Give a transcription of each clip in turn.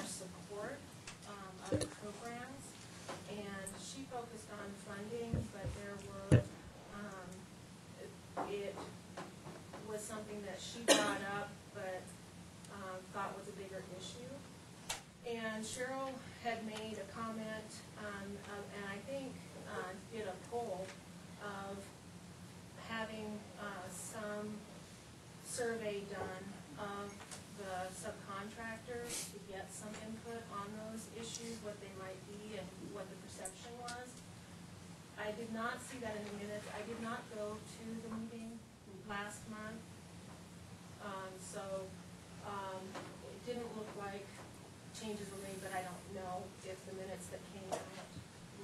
much support of the programs, and she focused on funding, but there were, it was something that she brought up, but thought was a bigger issue. And Cheryl had made a comment on, and I think did a poll of having some survey done of the subcontractors to get some input on those issues, what they might be and what the perception was. I did not see that in the minutes. I did not go to the meeting last month, so it didn't look like changes were made, but I don't know if the minutes that came out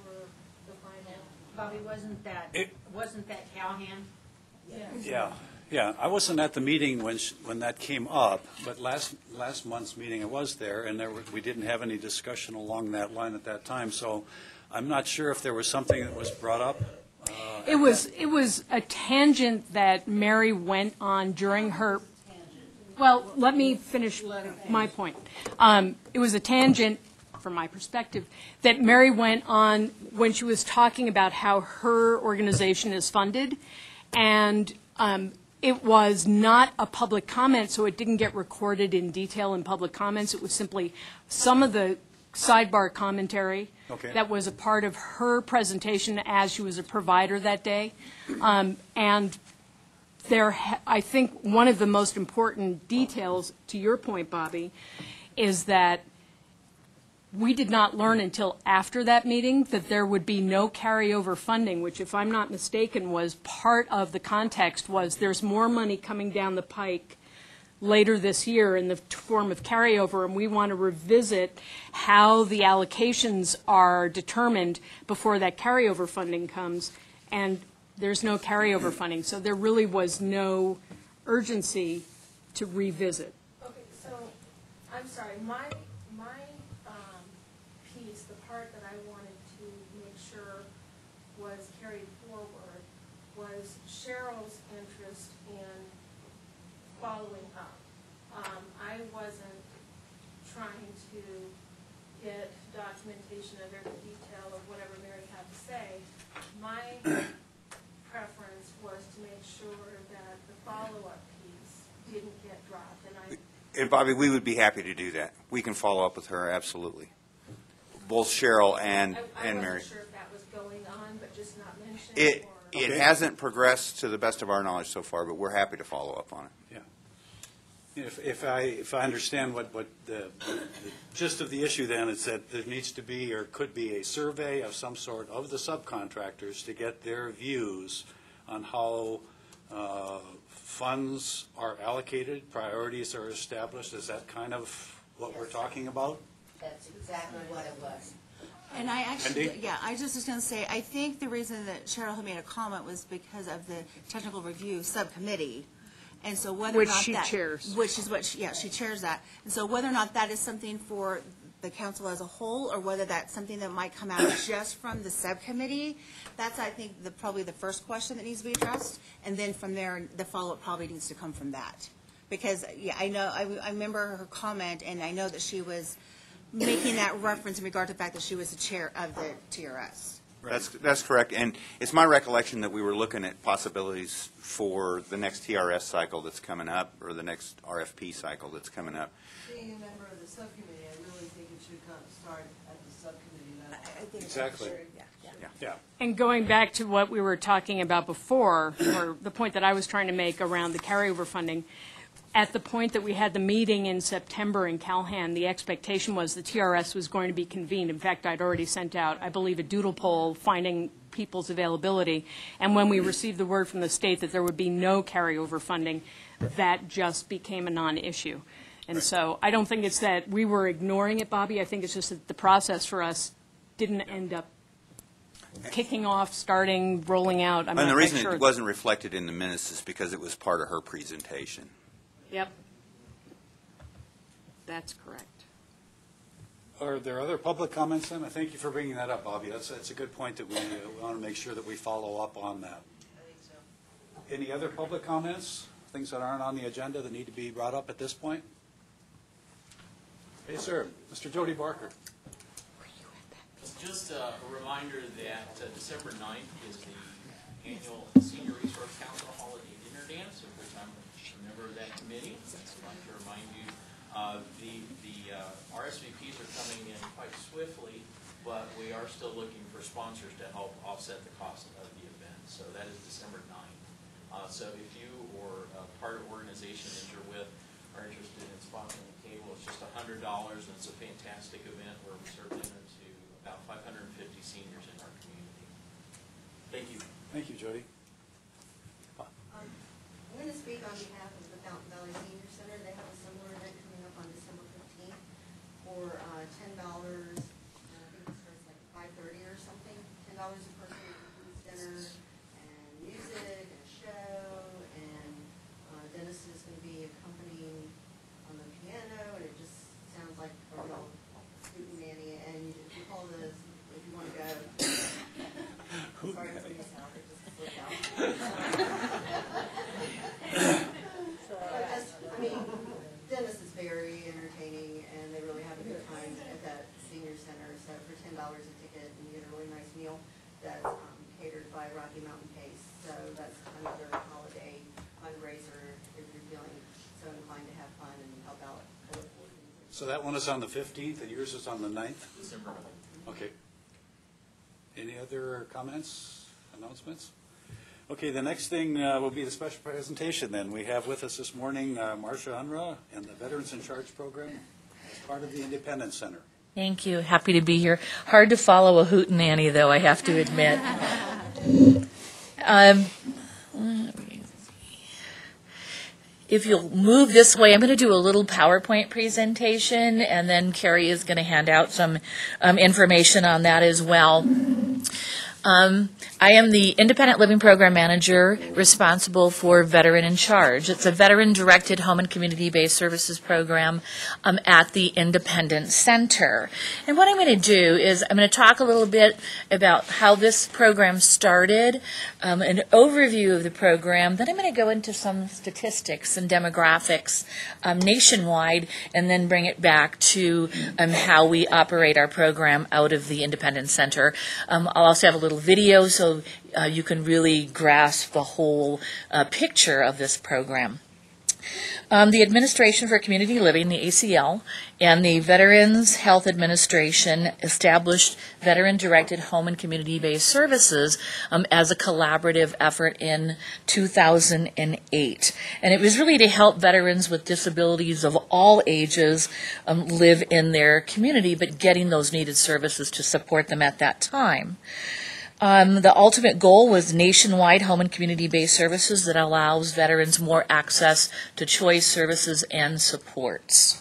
were the final. Bobby, wasn't that Callahan? Yes. Yeah. I wasn't at the meeting when that came up, but last month's meeting I was there, and we didn't have any discussion along that line at that time. So I'm not sure if there was something that was brought up. It was a tangent that Mary went on during her. Well, let me finish my point. It was a tangent, from my perspective, that Mary went on when she was talking about how her organization is funded, and it was not a public comment, so it didn't get recorded in detail in public comments. It was simply some of the sidebar commentary that was a part of her presentation as she was a provider that day. And I think one of the most important details, to your point, Bobby, is that we did not learn until after that meeting that there would be no carryover funding, which, if I'm not mistaken, was part of the context was there's more money coming down the pike later this year in the form of carryover, and we want to revisit how the allocations are determined before that carryover funding comes, and there's no carryover funding. So there really was no urgency to revisit. Okay, so I'm sorry, my piece, the part that I wanted to make sure was carried forward was Cheryl's interest in following up. I wasn't trying to get documentation of every detail of whatever Mary had to say. My preference was to make sure that the follow-up piece didn't get dropped. And Bobby, we would be happy to do that. We can follow up with her, absolutely. Both Cheryl and Mary. I wasn't sure if that was going on, but just not mentioned. It hasn't progressed to the best of our knowledge so far, but we're happy to follow up on it. Yeah. If I understand what the gist of the issue, then, it's that there needs to be or could be a survey of some sort of the subcontractors to get their views on how funds are allocated, priorities are established. Is that kind of what we're talking about? That's exactly what it was. And I actually, Andy? yeah, I just was going to say, I think the reason that Cheryl had made a comment was because of the technical review subcommittee. And so whether or Which not she that, chairs. which is what, she chairs that. And so whether or not that is something for the council as a whole, or whether that's something that might come out just from the subcommittee, that's, I think, probably the first question that needs to be addressed. And then from there, the follow-up probably needs to come from that. Because, yeah, I know, I remember her comment, and I know that she was making that reference in regard to the fact that she was the chair of the TRS. That's correct, and it's my recollection that we were looking at possibilities for the next TRS cycle that's coming up, or the next RFP cycle that's coming up. Being a member of the subcommittee, I really think it should start at the subcommittee level. I think Exactly. Sure, yeah. And going back to what we were talking about before, or the point that I was trying to make around the carryover funding, at the point that we had the meeting in September in Calhan, the expectation was the TRS was going to be convened. In fact, I'd already sent out, I believe, a doodle poll finding people's availability. And when we received the word from the state that there would be no carryover funding, that just became a non-issue. And so I don't think it's that we were ignoring it, Bobby. I think it's just that the process for us didn't end up kicking off, starting, rolling out. I'm And not the reason sure. it wasn't reflected in the minutes is because it was part of her presentation. Yep. That's correct. Are there other public comments then? I thank you for bringing that up, Bobby. That's a good point that we want to make sure that we follow up on that. I think so. Any other public comments? Things that aren't on the agenda that need to be brought up at this point? Hey, sir. Mr. Jody Barker. Just a reminder that December 9th is the annual Senior Resource Council Holiday Dinner Dance, of which I'm a member of that committee. I'd like to remind you, the RSVPs are coming in quite swiftly, but we are still looking for sponsors to help offset the cost of the event. So that is December 9th. So if you or a part of organization that you're with are interested in sponsoring the table, it's just $100, and it's a fantastic event where we serve dinner to about 550 seniors in our community. Thank you. Thank you, Jody. I'm going to speak on behalf of the Fountain Valley Senior Center. They have a similar event coming up on December 15th for $10. I think it starts like 5:30 or something. $10 a person, includes dinner and music and a show. And Dennis is going to be accompanying on the piano, and it just sounds like a real hootenanny. And you call this if you want to go. Sorry for this out. It just slipped out. I mean, Dennis is very entertaining, and they really have a good time at that senior center. So for $10 a ticket, and you get a really nice meal that's catered by Rocky Mountain Pace. So that's another holiday fundraiser if you're feeling so inclined to have fun and help out. So that one is on the 15th, and yours is on the 9th? December 9th. Okay. Any other comments, announcements? Okay, the next thing will be the special presentation then. We have with us this morning Marcia Unruh and the Veterans in Charge program as part of the Independence Center. Thank you. Happy to be here. Hard to follow a hootenanny, though, I have to admit. If you'll move this way, I'm going to do a little PowerPoint presentation, and then Carrie is going to hand out some information on that as well. I am the Independent Living Program Manager responsible for Veteran in Charge. It's a veteran-directed home and community-based services program at the Independence Center. And what I'm going to do is I'm going to talk a little bit about how this program started, an overview of the program, then I'm going to go into some statistics and demographics nationwide, and then bring it back to how we operate our program out of the Independence Center. I'll also have a little video so you can really grasp the whole picture of this program. The Administration for Community Living, the ACL, and the Veterans Health Administration established veteran-directed home and community-based services as a collaborative effort in 2008. And it was really to help veterans with disabilities of all ages live in their community, but getting those needed services to support them at that time. The ultimate goal was nationwide home and community-based services that allows veterans more access to choice services and supports.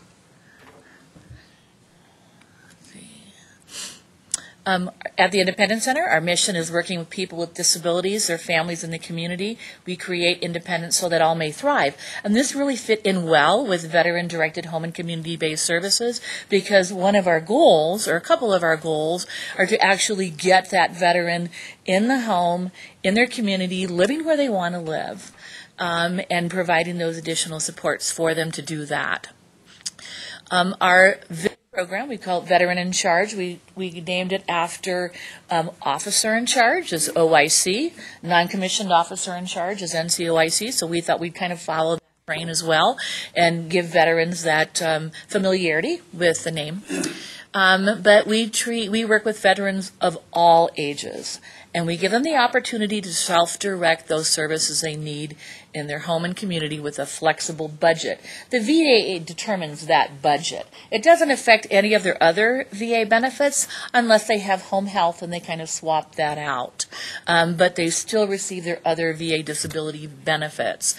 At the Independence Center, our mission is working with people with disabilities, their families, in the community. We create independence so that all may thrive. And this really fit in well with veteran-directed home and community-based services, because one of our goals, or a couple of our goals, are to actually get that veteran in the home, in their community, living where they want to live, and providing those additional supports for them to do that. Our program, we call it Veteran in Charge. We named it after Officer in Charge is OIC, Non-Commissioned Officer in Charge is NCOIC, so we thought we'd kind of follow that train as well and give veterans that familiarity with the name. But we work with veterans of all ages, and we give them the opportunity to self-direct those services they need in their home and community with a flexible budget. The VA determines that budget. It doesn't affect any of their other VA benefits unless they have home health, and they kind of swap that out. But they still receive their other VA disability benefits.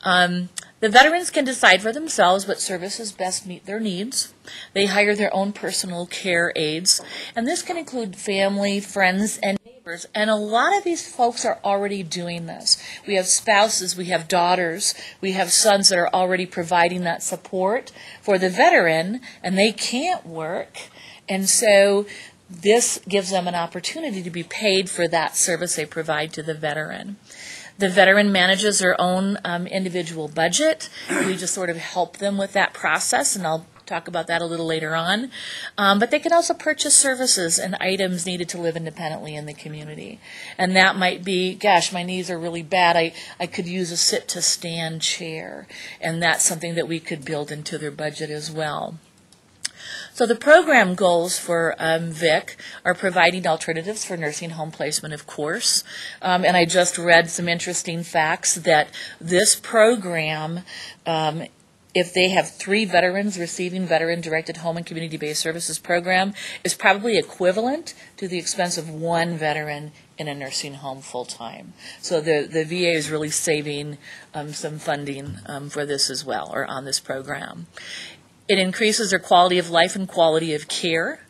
The veterans can decide for themselves what services best meet their needs. They hire their own personal care aides, and this can include family, friends, and neighbors. And a lot of these folks are already doing this. We have spouses, we have daughters, we have sons that are already providing that support for the veteran, and they can't work. And so this gives them an opportunity to be paid for that service they provide to the veteran. The veteran manages their own individual budget. We just sort of help them with that process, and I'll talk about that a little later on. But they can also purchase services and items needed to live independently in the community. And that might be, gosh, my knees are really bad. I could use a sit-to-stand chair. And that's something that we could build into their budget as well. So the program goals for VIC are providing alternatives for nursing home placement, of course. And I just read some interesting facts that this program, if they have 3 veterans receiving veteran-directed home and community-based services program, is probably equivalent to the expense of 1 veteran in a nursing home full-time. So the VA is really saving some funding for this as well, or on this program. It increases their quality of life and quality of care,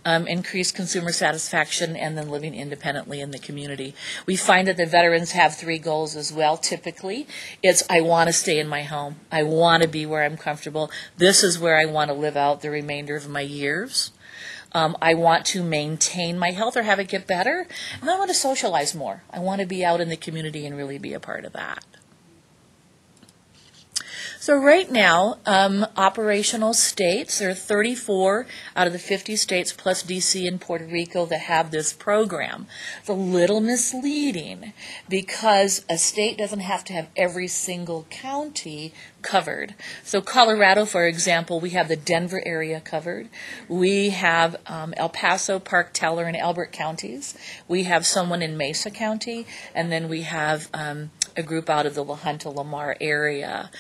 increased consumer satisfaction, and then living independently in the community. We find that the veterans have 3 goals as well. Typically, it's I want to stay in my home. I want to be where I'm comfortable. This is where I want to live out the remainder of my years. I want to maintain my health or have it get better. And I want to socialize more. I want to be out in the community and really be a part of that. So right now, operational states, there are 34 out of the 50 states plus D.C. and Puerto Rico that have this program. It's a little misleading because a state doesn't have to have every single county covered. So Colorado, for example, we have the Denver area covered. We have El Paso, Park, Teller, and Elbert counties. We have someone in Mesa County, and then we have a group out of the La Junta, Lamar area.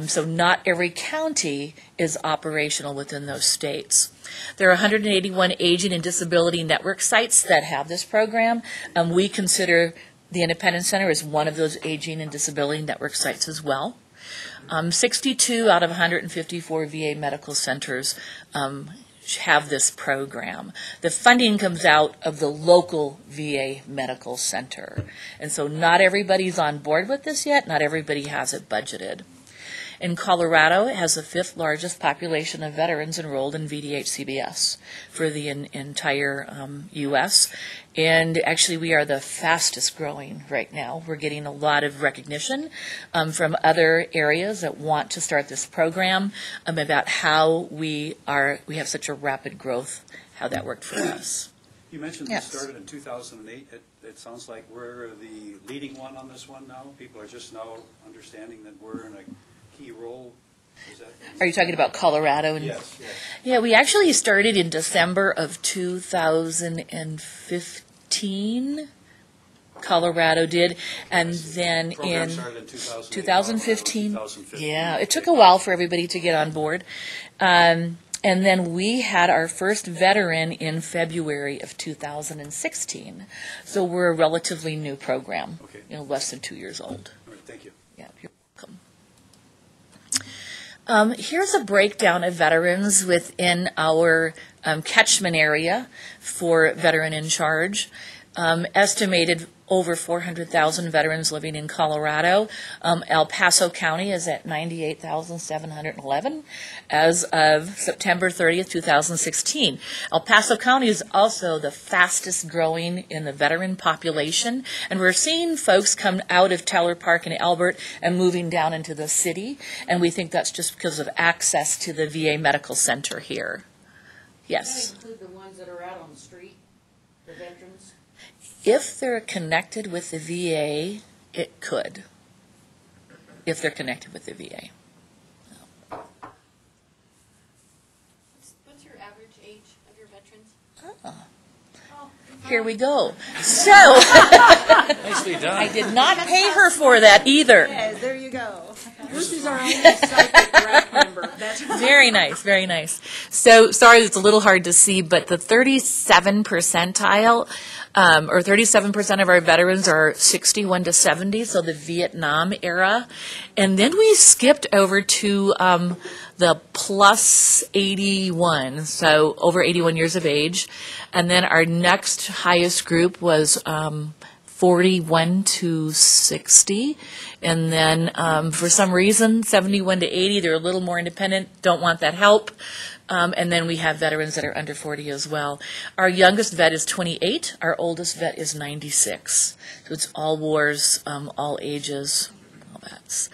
So not every county is operational within those states. There are 181 aging and disability network sites that have this program. We consider the Independence Center as one of those aging and disability network sites as well. 62 out of 154 VA medical centers have this program. The funding comes out of the local VA medical center. And so not everybody's on board with this yet. Not everybody has it budgeted. In Colorado, it has the 5th largest population of veterans enrolled in VDH-CBS for the entire U.S. And actually, we are the fastest growing right now. We're getting a lot of recognition from other areas that want to start this program about how we have such a rapid growth, how that worked for us. You mentioned Yes. this started in 2008. It sounds like we're the leading one on this one now. People are just now understanding that we're in a key role. Is that? Are you talking about Colorado? Yes, yes. Yeah, we actually started in December of 2015. Colorado did, and then Program in started in 2015. 2015. Yeah, it took a while for everybody to get on board. And then we had our first veteran in February of 2016. So we're a relatively new program, Okay. less than 2 years old. All right, thank you. Yeah, you're welcome. Here's a breakdown of veterans within our catchment area for Veteran in Charge. Estimated over 400,000 veterans living in Colorado. El Paso County is at 98,711 as of September 30th, 2016. El Paso County is also the fastest growing in the veteran population, and we're seeing folks come out of Teller Park and Elbert and moving down into the city, and we think that's just because of access to the VA Medical Center here. Yes? Does that include the ones that are out on the street, the veterans? If they're connected with the VA, it could. If they're connected with the VA. What's your average age of your veterans? Here we go. So, Nicely done. I did not pay her for that either. Yes, there you go. Bruce is our only psychic rep member. That's Very nice, very nice. So, sorry, it's a little hard to see, but the 37 percentile, or 37% of our veterans are 61 to 70, so the Vietnam era. And then we skipped over to the plus 81, so over 81 years of age. And then our next highest group was 41 to 60. And then for some reason, 71 to 80, they're a little more independent, don't want that help. And then we have veterans that are under 40 as well. Our youngest vet is 28. Our oldest vet is 96. So it's all wars, all ages, all that.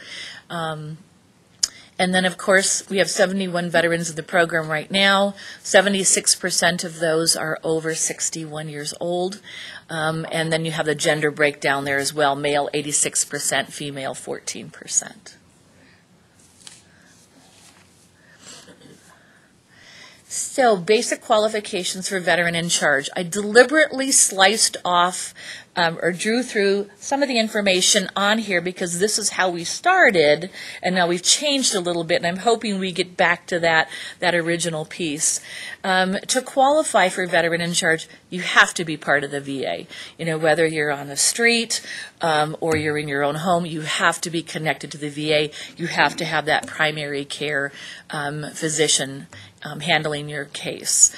And then, of course, we have 71 veterans in the program right now. 76% of those are over 61 years old. And then you have the gender breakdown there as well. Male 86%, female 14%. So, basic qualifications for veteran in charge. I deliberately sliced off or drew through some of the information on here because this is how we started, and now we've changed a little bit, and I'm hoping we get back to that original piece. To qualify for veteran in charge, you have to be part of the VA. You know, whether you're on the street or you're in your own home, you have to be connected to the VA. You have to have that primary care physician handling your case.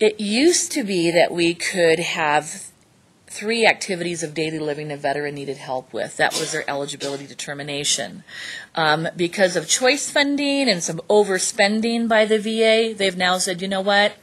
It used to be that we could have 3 activities of daily living a veteran needed help with. That was their eligibility determination. Because of choice funding and some overspending by the VA, they've now said, you know what,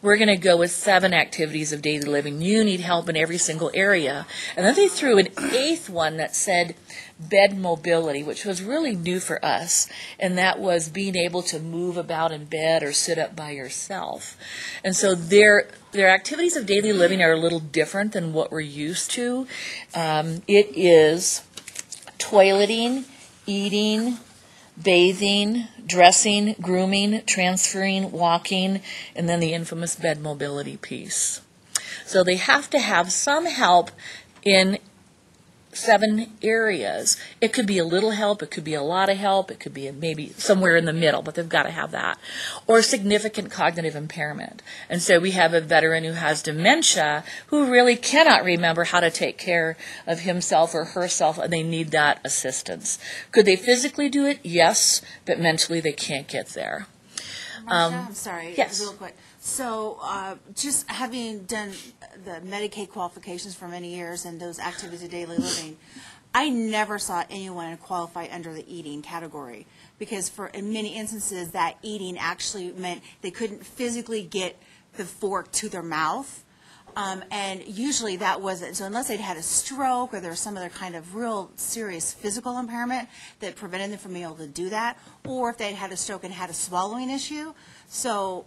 we're going to go with 7 activities of daily living. You need help in every single area. And then they threw an 8th one that said bed mobility, which was really new for us, and that was being able to move about in bed or sit up by yourself. And so their activities of daily living are a little different than what we're used to. It is toileting, eating, bathing, dressing, grooming, transferring, walking, and then the infamous bed mobility piece. So they have to have some help in 7 areas. It could be a little help, it could be a lot of help, it could be maybe somewhere in the middle, but they've got to have that. Or significant cognitive impairment. And so we have a veteran who has dementia who really cannot remember how to take care of himself or herself, and they need that assistance. Could they physically do it? Yes, but mentally they can't get there. Marcia, I'm sorry, yes. real quick. So just having done the Medicaid qualifications for many years and those activities of daily living, I never saw anyone qualify under the eating category because in many instances that eating actually meant they couldn't physically get the fork to their mouth. And usually that wasn't, so unless they'd had a stroke or there was some other kind of real serious physical impairment that prevented them from being able to do that, or if they'd had a stroke and had a swallowing issue. So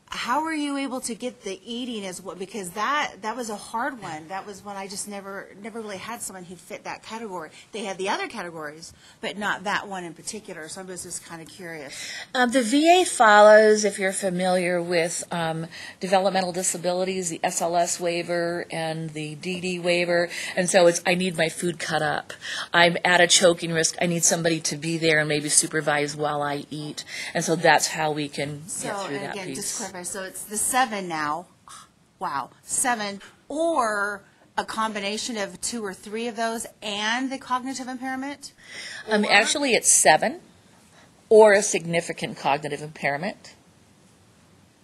how were you able to get the eating as well? Because that was a hard one. That was one I just never really had someone who fit that category. They had the other categories, but not that one in particular. So I was just kind of curious. The VA follows, if you're familiar with developmental disabilities, the SLS waiver and the DD waiver. And so it's, I need my food cut up. I'm at a choking risk. I need somebody to be there and maybe supervise while I eat. And so that's how we can get through that piece. Just clarify, so it's the 7 now. Wow, 7, or a combination of 2 or 3 of those and the cognitive impairment? Actually, it's 7, or a significant cognitive impairment.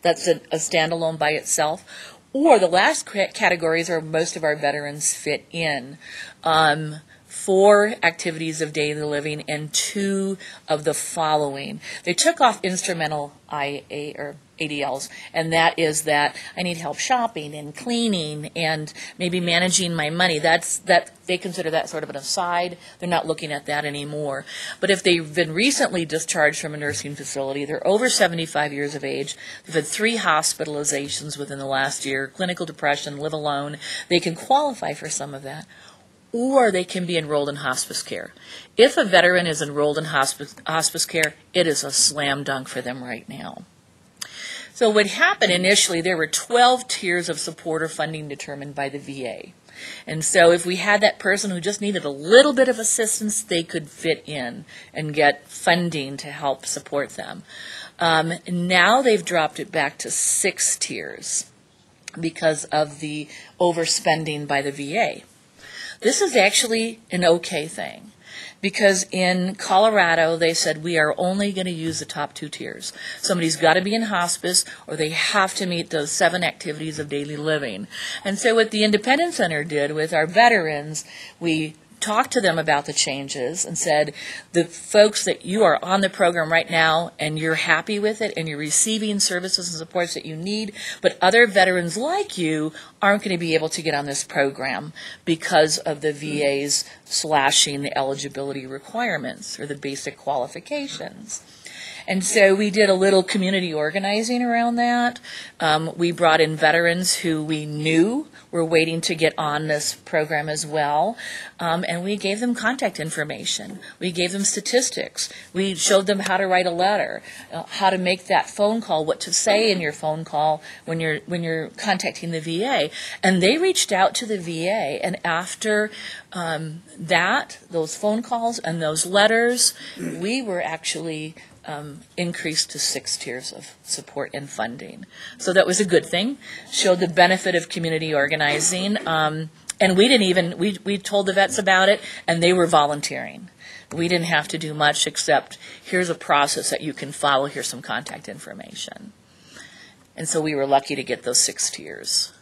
That's a standalone by itself. Or the last categories are most of our veterans fit in. 4 activities of daily living and 2 of the following. They took off instrumental IA or ADLs, and that is that I need help shopping and cleaning and maybe managing my money. That they consider that sort of an aside. They're not looking at that anymore. But if they've been recently discharged from a nursing facility, they're over 75 years of age, they've had 3 hospitalizations within the last year, clinical depression, live alone, they can qualify for some of that. Or they can be enrolled in hospice care. If a veteran is enrolled in hospice care, it is a slam dunk for them right now. So what happened initially, there were 12 tiers of support or funding determined by the VA. And so if we had that person who just needed a little bit of assistance, they could fit in and get funding to help support them. Now they've dropped it back to 6 tiers because of the overspending by the VA. This is actually an okay thing because in Colorado they said we are only going to use the top 2 tiers. Somebody's got to be in hospice or they have to meet those 7 activities of daily living. And so what the Independence Center did with our veterans, we talked to them about the changes and said, the folks that you are on the program right now and you're happy with it and you're receiving services and supports that you need, but other veterans like you aren't going to be able to get on this program because of the VA's slashing the eligibility requirements or the basic qualifications. And so we did a little community organizing around that. We brought in veterans who we knew were waiting to get on this program as well, and we gave them contact information. We gave them statistics. We showed them how to write a letter, how to make that phone call, what to say in your phone call when you're contacting the VA. And they reached out to the VA, and after those phone calls and those letters, we were actually increased to 6 tiers of support and funding. So that was a good thing, showed the benefit of community organizing. And we told the vets about it, and they were volunteering. We didn't have to do much except, here's a process that you can follow, here's some contact information. And so we were lucky to get those 6 tiers.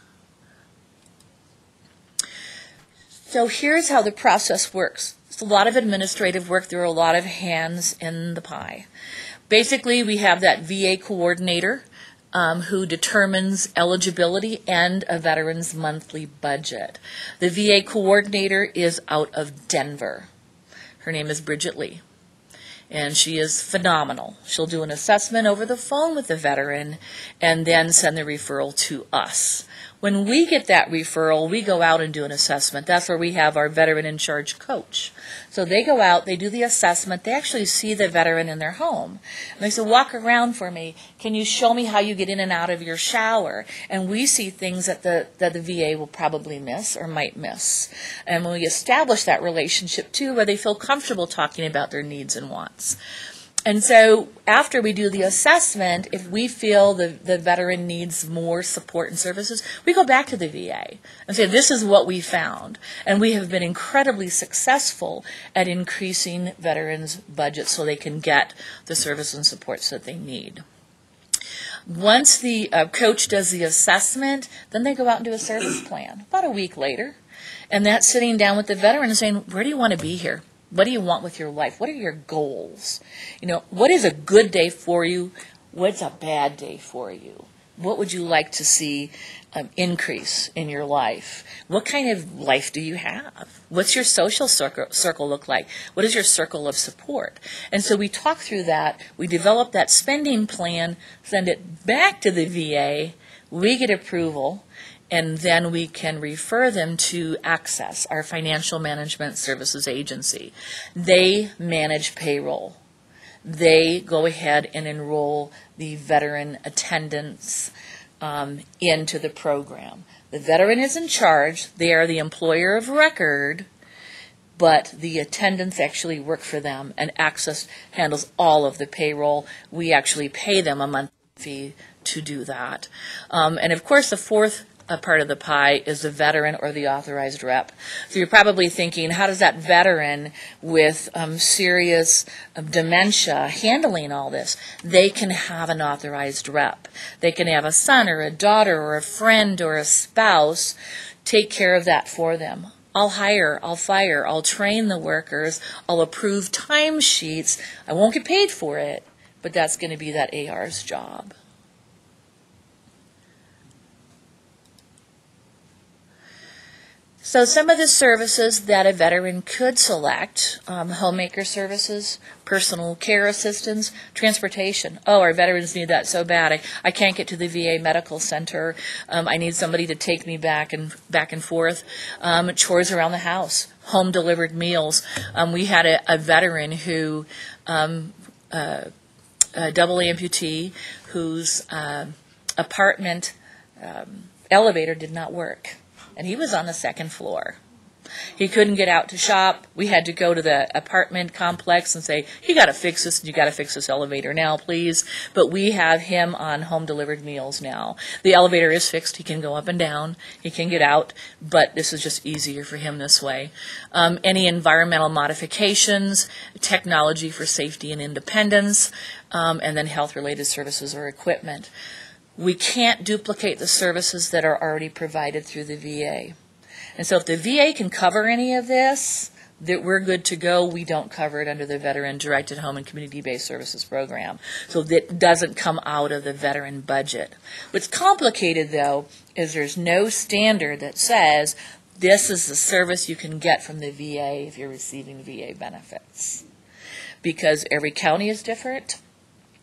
So here's how the process works. It's a lot of administrative work. There are a lot of hands in the pie. Basically, we have that VA coordinator who determines eligibility and a veteran's monthly budget. The VA coordinator is out of Denver. Her name is Bridget Lee, and she is phenomenal. She'll do an assessment over the phone with the veteran and then send the referral to us. When we get that referral, we go out and do an assessment. That's where we have our veteran in charge coach. So they go out, they do the assessment, they actually see the veteran in their home. And they say, walk around for me. Can you show me how you get in and out of your shower? And we see things that the VA will probably miss or might miss. And when we establish that relationship too, where they feel comfortable talking about their needs and wants. And so after we do the assessment, if we feel the veteran needs more support and services, we go back to the VA and say, this is what we found. And we have been incredibly successful at increasing veterans' budgets so they can get the services and supports that they need. Once the coach does the assessment, then they go out and do a service plan about a week later. And that's sitting down with the veteran and saying, where do you want to be here? What do you want with your life? What are your goals? What is a good day for you? What's a bad day for you? What would you like to see increase in your life? What kind of life do you have? What's your social circle look like? What is your circle of support? And so we talk through that. We develop that spending plan, send it back to the VA. We get approval. And then we can refer them to Access, our financial management services agency. They manage payroll. They go ahead and enroll the veteran attendants into the program. The veteran is in charge. They are the employer of record, but the attendants actually work for them, and Access handles all of the payroll. We actually pay them a monthly fee to do that. And of course, the fourth a part of the pie is the veteran or the authorized rep. So you're probably thinking, how does that veteran with serious dementia handling all this? They can have an authorized rep. They can have a son or a daughter or a friend or a spouse take care of that for them. I'll hire, I'll fire, I'll train the workers, I'll approve timesheets. I won't get paid for it, but that's going to be that AR's job. So some of the services that a veteran could select, homemaker services, personal care assistance, transportation. Oh, our veterans need that so bad. I can't get to the VA medical center. I need somebody to take me back and forth. Chores around the house, home delivered meals. We had a veteran who, a double amputee, whose apartment elevator did not work. And he was on the second floor. He couldn't get out to shop. We had to go to the apartment complex and say, you got to fix this, and you got to fix this elevator now, please. But we have him on home delivered meals now. The elevator is fixed. He can go up and down. He can get out, but this is just easier for him this way. Any environmental modifications, technology for safety and independence, and then health-related services or equipment. We can't duplicate the services that are already provided through the VA. And so if the VA can cover any of this, that we're good to go, we don't cover it under the Veteran-Directed Home and Community-Based Services Program. So that doesn't come out of the veteran budget. What's complicated, though, is there's no standard that says this is the service you can get from the VA if you're receiving VA benefits. Because every county is different,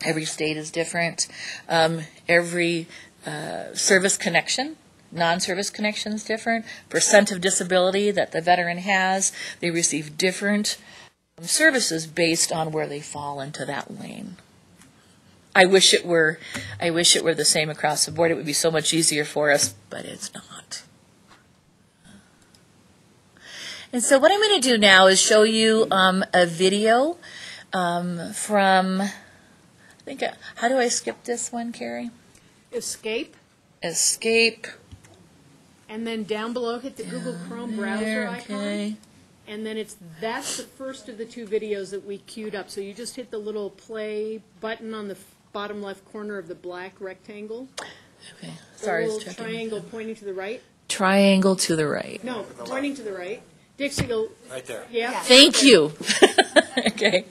every state is different, every service connection, non-service connection is different, percent of disability that the veteran has, they receive different services based on where they fall into that lane. I wish it were the same across the board. It would be so much easier for us, but it's not. And so what I'm going to do now is show you a video from, I think, how do I skip this one, Carrie? Escape, Escape. and then down below hit the Google Chrome browser icon. Okay. And then that's the first of the two videos that we queued up. So you just hit the little play button on the bottom left corner of the black rectangle. Okay. Sorry, The it's little checking. triangle pointing to the right. Triangle to the right. No, pointing to the right. Dixie, go. Right there. Yeah. Thank you. Okay.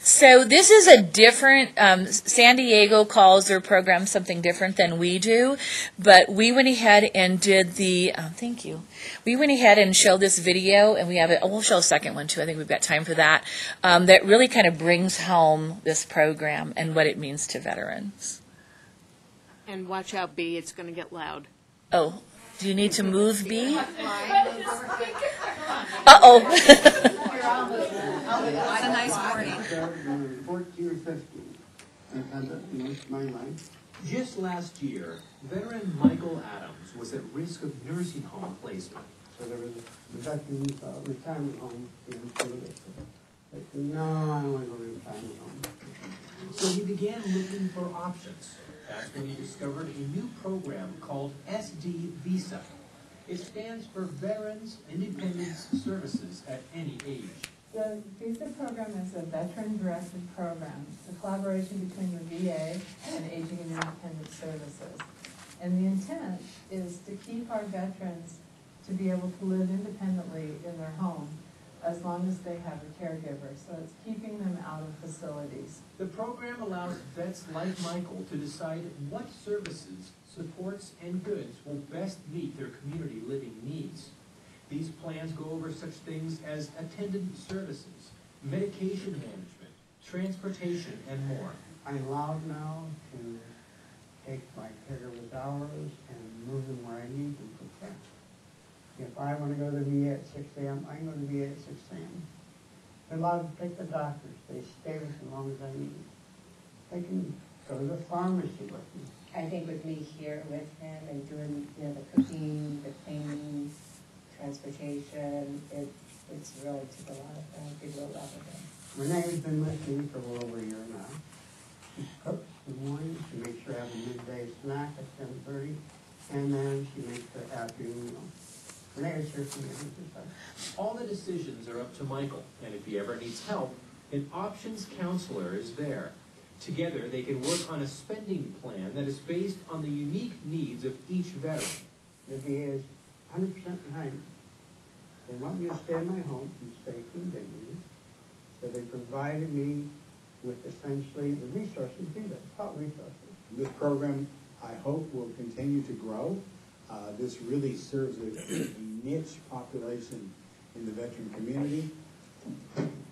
So this is a different, San Diego calls their program something different than we do, but we went ahead and did the, thank you. We went ahead and showed this video, and we have it, we'll show a second one too, I think we've got time for that, that really kind of brings home this program and what it means to veterans. And watch out, B, it's going to get loud. Oh, do you need to move, B? Uh-oh. What a nice morning. 14 or 15. I've had that most of my life. Just last year, veteran Michael Adams was at risk of nursing home placement. So there was a veteran's retirement home in Phoenix. But no, I don't want to go to retirement home. So he began looking for options. That's when he discovered a new program called SD Visa. It stands for Veterans Independence Services at Any Age. The VISA program is a veteran-directed program. It's a collaboration between the VA and Aging and Independent Services. And the intent is to keep our veterans to be able to live independently in their home as long as they have a caregiver. So it's keeping them out of facilities. The program allows vets like Michael to decide what services, supports, and goods will best meet their community living needs. These plans go over such things as attendant services, medication management, transportation, and more. I'm allowed now to take my caregiver's hours and move them where I need them for care. If I want to go to the VA at 6 a.m., I can go to the VA at 6 a.m. They're allowed to take the doctors. They stay with me as long as I need. They can go to the pharmacy with me. I think with me here with him and doing, the cooking, the cleaning, transportation, it's really took a lot of big load off of him. Renee's been with me for a little over a year now. She cooks in the morning, she makes sure I have a midday snack at 10:30, and then she makes the afternoon meal. Renee's here for me. All the decisions are up to Michael, and if he ever needs help, an options counselor is there. Together, they can work on a spending plan that is based on the unique needs of each veteran. The VA is 100% behind me. They want me to stay in my home and stay convenient, so they provided me with essentially the resources to do that, top resources. This program, I hope, will continue to grow. This really serves a niche population in the veteran community.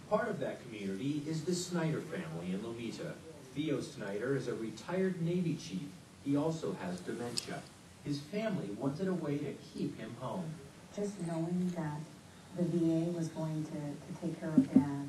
Part of that community is the Snyder family in Lomita. Theo Snyder is a retired Navy chief. He also has dementia. His family wanted a way to keep him home. Just knowing that the VA was going to take care of Dad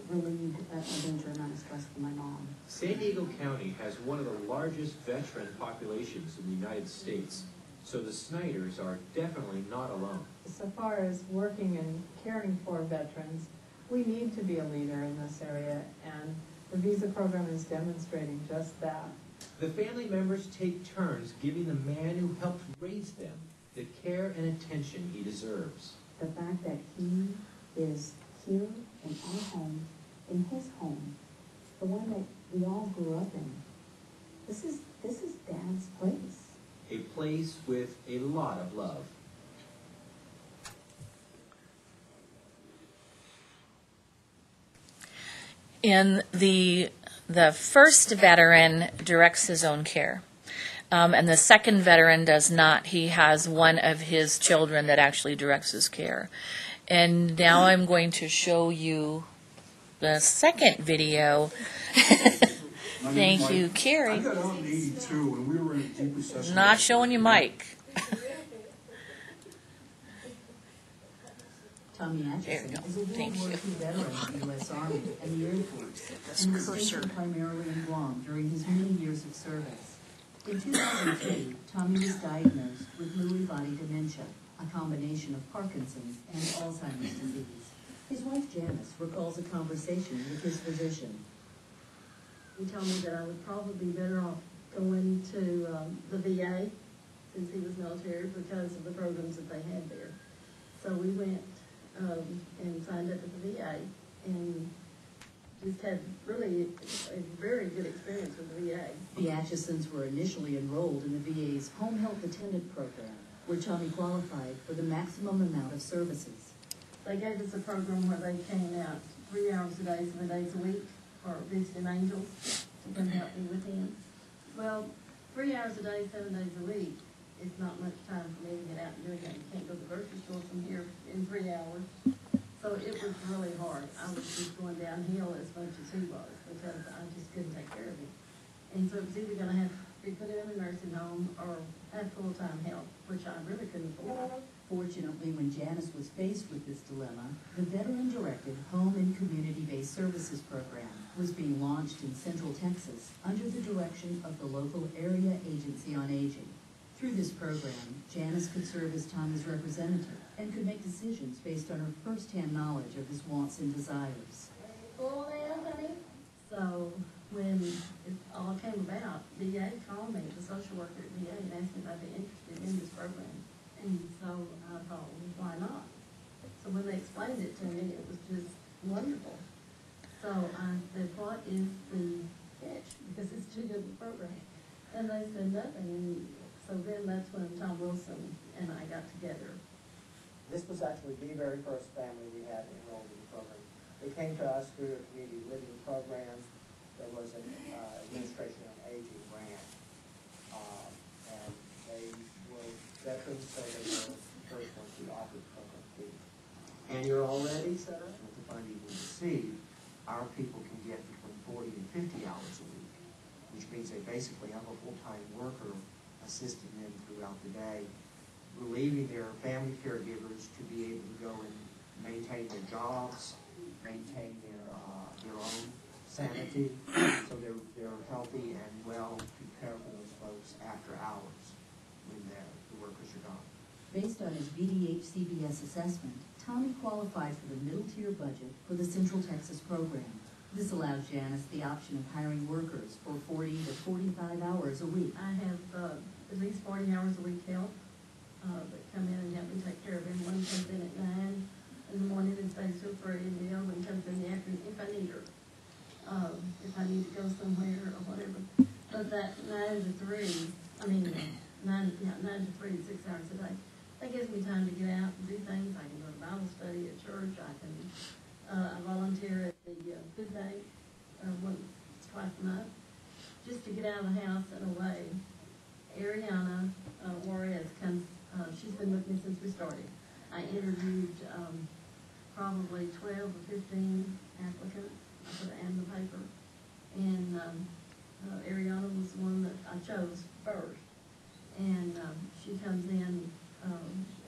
relieved a major amount of stress for my mom. San Diego County has one of the largest veteran populations in the United States, so the Snyders are definitely not alone. So far as working and caring for veterans, we need to be a leader in this area, and the VISA program is demonstrating just that. The family members take turns giving the man who helped raise them the care and attention he deserves. The fact that he is here in our home, in his home, the one that we all grew up in, this is Dad's place. A place with a lot of love. In the first veteran directs his own care. And the second veteran does not. He has one of his children that actually directs his care. And now I'm going to show you the second video. Thank you, Carrie. I got out in '82 and we were in a deep recession. Not showing you Mike. Tommy Atchison is a World War II veteran of the U.S. Army and the Air Force, and was stationed primarily in Guam during his many years of service. In 2002, Tommy was diagnosed with Lewy body dementia, a combination of Parkinson's and Alzheimer's disease. His wife Janice recalls a conversation with his physician. He told me that I would probably be better off going to the VA, since he was military, because of the programs that they had there. So we went and signed up at the VA, and just had really a very good experience with the VA. The Atchisons were initially enrolled in the VA's Home Health Attendant Program, where Tommy qualified for the maximum amount of services. They gave us a program where they came out 3 hours a day, 7 days a week, for visiting angels to come help me with him. Well, 3 hours a day, 7 days a week, it's not much time for me to get out and do anything. You can't go to the grocery store from here in 3 hours. So it was really hard. I was just going downhill as much as he was, because I just couldn't take care of him. And so it was either going to have to be put in a nursing home or have full-time help, which I really couldn't afford. Fortunately, when Janice was faced with this dilemma, the veteran-directed Home and Community-Based Services Program was being launched in Central Texas under the direction of the local Area Agency on Aging. Through this program, Janice could serve as Tommy's representative and could make decisions based on her first-hand knowledge of his wants and desires. So when it all came about, VA called me, the social worker at VA, and asked me if I'd be interested in this program. And so I thought, well, why not? So when they explained it to me, it was just wonderful. So I said, what is the catch? Because it's too good of a program. And they said nothing. And so then that's when Tom Wilson and I got together. This was actually the very first family we had enrolled in the program. They came to us through a community living program. There was an administration on aging grant. And they were veterans, so they were the first ones we offered the program to. And you're already set up with the funding we receive. Our people can get between 40 and 50 hours a week, which means they basically have a full-time worker assisting them throughout the day, relieving their family caregivers to be able to go and maintain their jobs, maintain their own sanity, so they're healthy and well to care for those folks after hours when the workers are gone. Based on his VDH-CBS assessment, Tommy qualified for the middle tier budget for the Central Texas program. This allows Janice the option of hiring workers for 40 to 45 hours a week. I have at least 40 hours a week help that come in and help me take care of him. One comes in at 9 in the morning and stays till 3, and the other one comes in the afternoon if I need her. If I need to go somewhere or whatever. But that 9 to 3, 9 to 3, 6 hours a day, that gives me time to get out and do things. I can go to Bible study at church. I volunteer at the food bank twice a month, just to get out of the house and away. Ariana Juarez comes. She's been with me since we started. I interviewed probably 12 or 15 applicants. I put an ad in the paper, and Ariana was the one that I chose first. And she comes in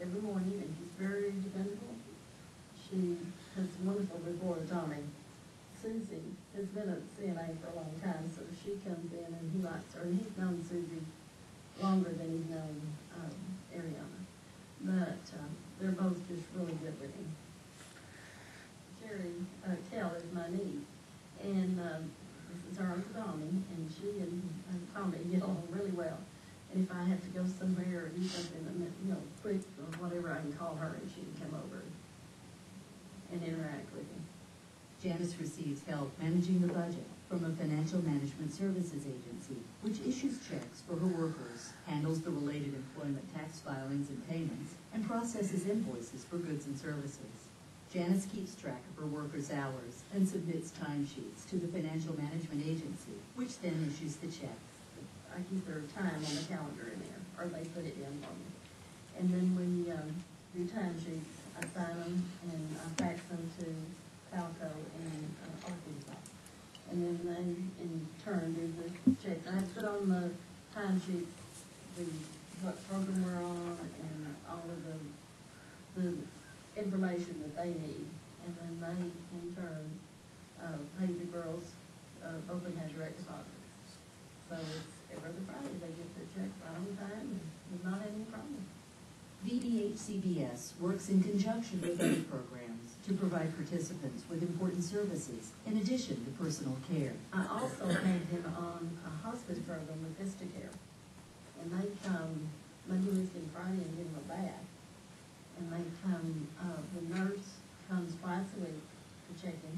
every morning, and she's very dependable. She has a wonderful rapport with Tommy. Susie has been at CNA for a long time, so she comes in and he likes her. And he's known Susie longer than he's known Ariana. But they're both just really good with him. Kell is my niece, and this is her Uncle Tommy, and she and Tommy get along really well. And if I have to go somewhere or do something, quick or whatever, I can call her and she can come over and interact with him. Janice receives help managing the budget from a financial management services agency, which issues checks for her workers, handles the related employment tax filings and payments, and processes invoices for goods and services. Janice keeps track of her workers' hours and submits timesheets to the Financial Management Agency, which then issues the checks. I keep their time on the calendar in there, or they put it in for me. And then we do time sheets, I sign them, and I fax them to Palco and Arkansas. And then they, in turn, do the checks. I have to put on the time sheets what program we're on and all of the information that they need. And then they, in turn, pay the girls, both of them have direct deposit. So it's every other Friday, they get their check right on time, and there's not any problem. VDH-CBS works in conjunction with other programs to provide participants with important services in addition to personal care. I also had him on a hospice program with Vista Care. And they come Monday, Wednesday, and Friday and give him a bath. And they come, the nurse comes twice a week to check him.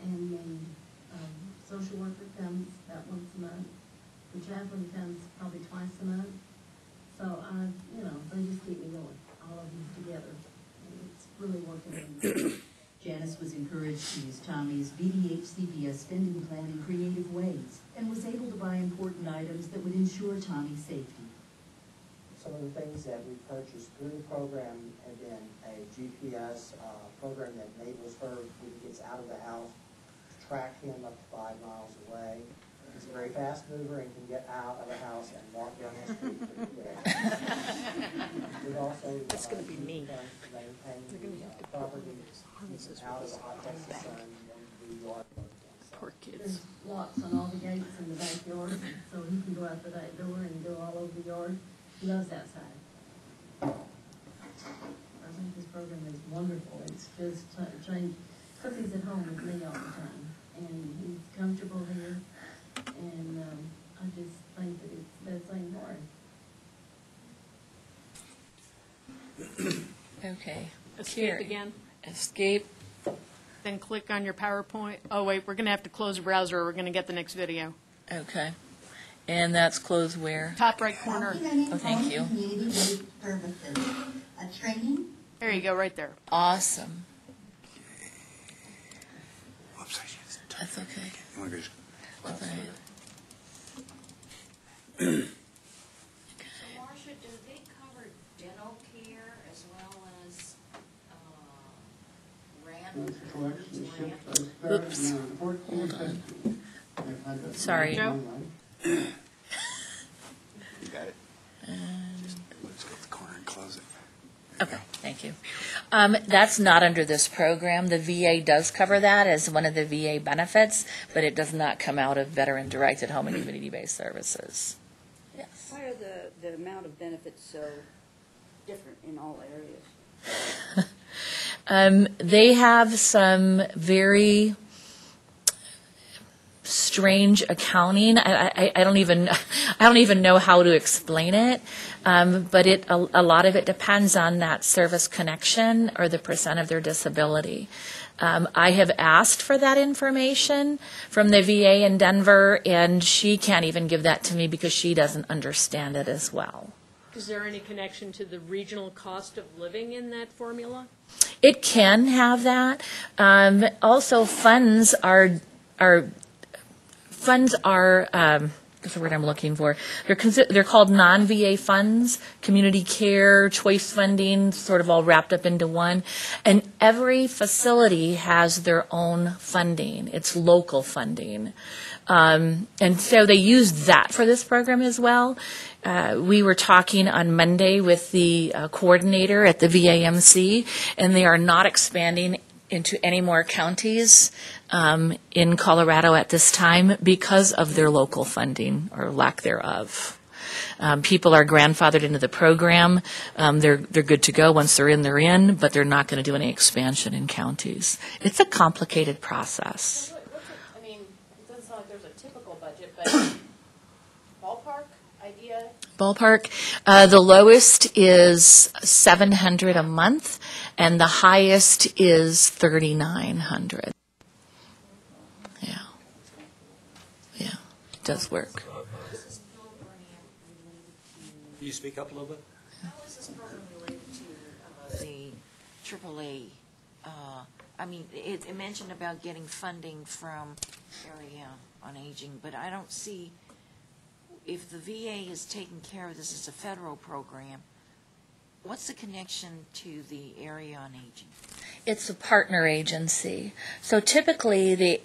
And the social worker comes about once a month. The chaplain comes probably twice a month. So they just keep me going, all of them together. And it's really working. Janice was encouraged to use Tommy's VDH-CBS spending plan in creative ways and was able to buy important items that would ensure Tommy's safety. Some of the things that we purchased through the program have been a GPS program that enables her, when he gets out of the house, to track him up to 5 miles away. He's a very fast mover and can get out of the house and walk down the street pretty quick. We've also That's going to be me. maintained property out of the hot Texas sun and the yard. Poor kids. There's locks on all the gates in the backyard, so he can go out the back door and go all over the yard. He loves outside. I think this program is wonderful. It's just changed, because he's at home with me all the time, and he's comfortable here, and I just think that it's the best thing for him. Okay. Escape Carrie. again. Escape. Then click on your PowerPoint. Oh, wait, we're going to have to close the browser or we're going to get the next video. Okay. And that's closed where? Top right corner. Oh, thank you. Community-based services, a training. There you go, right there. Awesome. Whoops, I just. That's okay. You want to just- Okay. So Marcia, do they cover dental care as well as rent? Oops. Hold on. Sorry. Joe? You got it. Let's go to the corner and close it. Okay, thank you. That's not under this program. The VA does cover that as one of the VA benefits, but it does not come out of veteran-directed home and community-based services. Yes. Why are the amount of benefits so different in all areas? They have some very strange accounting. I don't even know how to explain it. But a lot of it depends on that service connection or the percent of their disability. I have asked for that information from the VA in Denver, and she can't even give that to me because she doesn't understand it as well. Is there any connection to the regional cost of living in that formula? It can have that. Also, funds are that's the word I'm looking for. They're called non-VA funds, community care, choice funding, sort of all wrapped up into one. And every facility has their own funding. It's local funding. And so they use that for this program as well. We were talking on Monday with the coordinator at the VAMC, and they are not expanding into any more counties in Colorado at this time because of their local funding or lack thereof. People are grandfathered into the program. They're good to go. Once they're in, but they're not going to do any expansion in counties. It's a complicated process. I mean, it doesn't sound like there's a typical budget, but ballpark idea? Ballpark. The lowest is $700 a month, and the highest is $3,900. Yeah, it does work. Can you speak up a little bit? How is this program related to the AAA I mean, it mentioned about getting funding from Area on Aging, but I don't see, if the VA is taking care of this as a federal program, what's the connection to the Area on Aging? It's a partner agency. So typically, the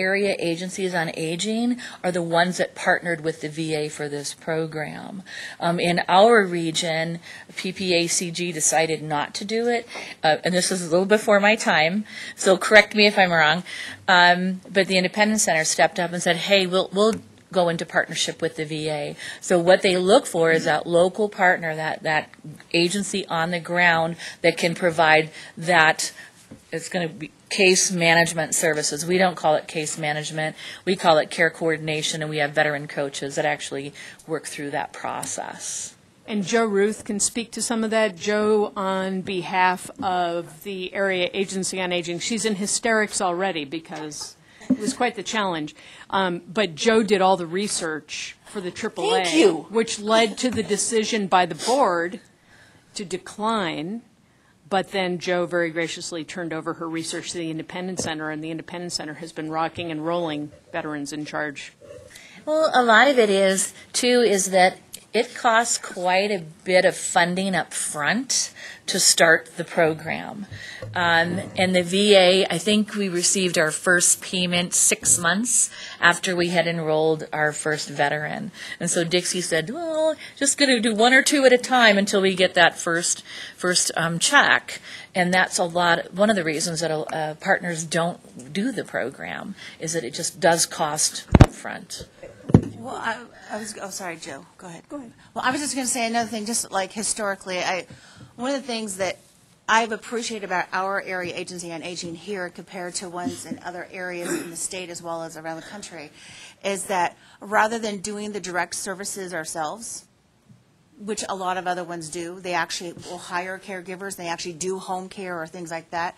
area agencies on aging are the ones that partnered with the VA for this program. In our region, PPACG decided not to do it, and this was a little before my time, so correct me if I'm wrong, but the Independence Center stepped up and said, hey, we'll go into partnership with the VA. So what they look for is that local partner, that agency on the ground that can provide that. It's going to be case management services. We don't call it case management. We call it care coordination, and we have veteran coaches that actually work through that process. And Joe Ruth can speak to some of that. Joe, on behalf of the Area Agency on Aging, she's in hysterics already because it was quite the challenge. But Joe did all the research for the AAA, Thank you. which led to the decision by the board to decline. But then Joe very graciously turned over her research to the Independence Center, and the Independence Center has been rocking and rolling Veterans in Charge. Well, a lot of it is, too, is that it costs quite a bit of funding up front to start the program. And the VA, I think we received our first payment 6 months after we had enrolled our first veteran. And so Dixie said, well, just going to do 1 or 2 at a time until we get that first check. And that's one of the reasons that partners don't do the program, is that it just does cost up front. Well, sorry, Joe, go ahead. Go ahead. Well, I was just going to say another thing, just like historically, one of the things that I've appreciated about our area agency on aging here compared to ones in other areas in the state as well as around the country is that rather than doing the direct services ourselves, which a lot of other ones do, they actually will hire caregivers, they actually do home care or things like that.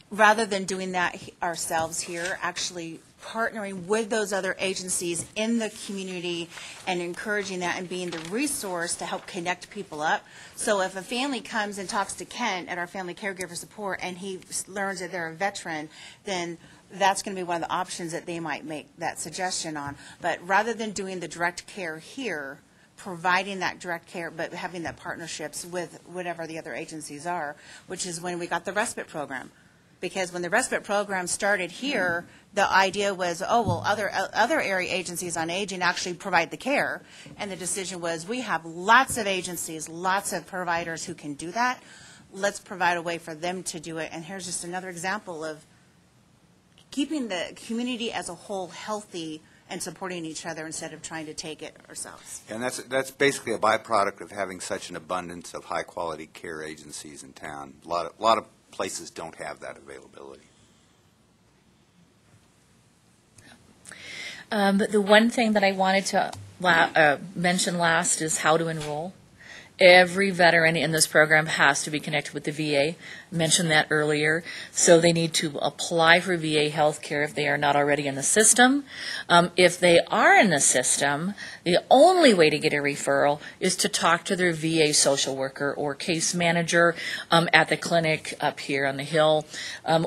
Rather than doing that ourselves here, actually partnering with those other agencies in the community and encouraging that and being the resource to help connect people up. So if a family comes and talks to Kent at our family caregiver support and he learns that they're a veteran, then that's going to be one of the options that they might make that suggestion on. But rather than doing the direct care here, providing that direct care, but having that partnerships with whatever the other agencies are, which is when we got the respite program. Because when the respite program started here, the idea was, oh, well, other area agencies on aging actually provide the care. And the decision was, we have lots of agencies, lots of providers who can do that. Let's provide a way for them to do it. And here's just another example of keeping the community as a whole healthy and supporting each other instead of trying to take it ourselves. And that's basically a byproduct of having such an abundance of high-quality care agencies in town. A lot of places don't have that availability. But the one thing that I wanted to mention last is how to enroll. Every veteran in this program has to be connected with the VA. I mentioned that earlier. So they need to apply for VA health care if they are not already in the system. If they are in the system, the only way to get a referral is to talk to their VA social worker or case manager at the clinic up here on the Hill,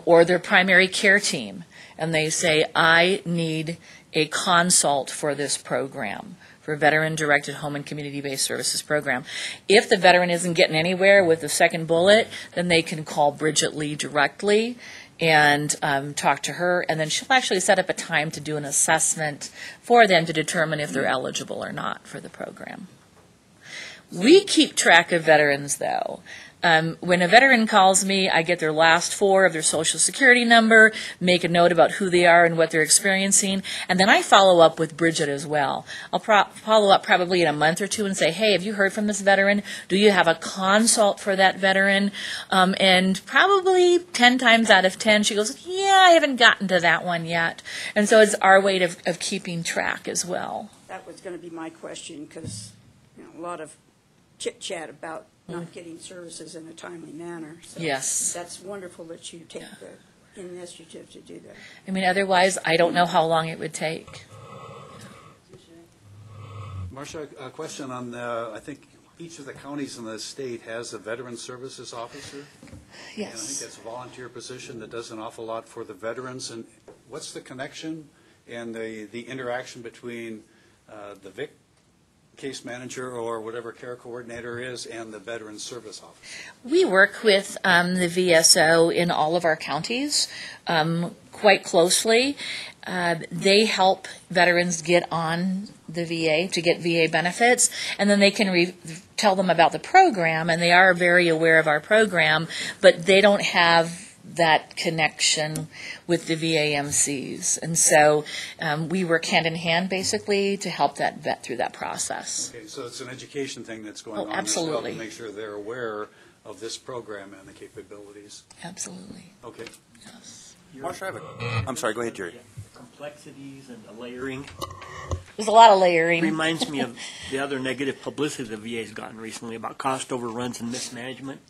or their primary care team. And they say, I need a consult for this program, for veteran-directed home and community-based services program. If the veteran isn't getting anywhere with the second bullet, then they can call Bridget Lee directly and talk to her, and then she'll actually set up a time to do an assessment for them to determine if they're eligible or not for the program. We keep track of veterans, though. When a veteran calls me, I get their last 4 of their Social Security number, make a note about who they are and what they're experiencing, and then I follow up with Bridget as well. I'll follow up probably in a month or 2 and say, hey, have you heard from this veteran? Do you have a consult for that veteran? And probably 10 times out of 10, she goes, yeah, I haven't gotten to that one yet. And so it's our way of keeping track as well. That was going to be my question, because a lot of chit-chat about not getting services in a timely manner. So yes. That's wonderful that you take the initiative to do that. I mean, otherwise, I don't know how long it would take. Marcia, a question on, I think each of the counties in the state has a Veteran Services Officer. Yes. And I think that's a volunteer position that does an awful lot for the veterans. And what's the connection and the interaction between the VIC case manager or whatever care coordinator is and the Veteran Service Officer? We work with the VSO in all of our counties quite closely. They help veterans get on the VA to get VA benefits, and then they can tell them about the program, and they are very aware of our program, but they don't have that connection with the VAMCs. And so we work hand in hand, basically, to help that vet through that process. Okay, so it's an education thing that's going Oh, on absolutely. as well to make sure they're aware of this program and the capabilities. Absolutely. Okay. Yes. Marcia, I'm sorry, go ahead, Jerry. Complexities and the layering. There's a lot of layering. Reminds me of the other negative publicity the VA has gotten recently about cost overruns and mismanagement.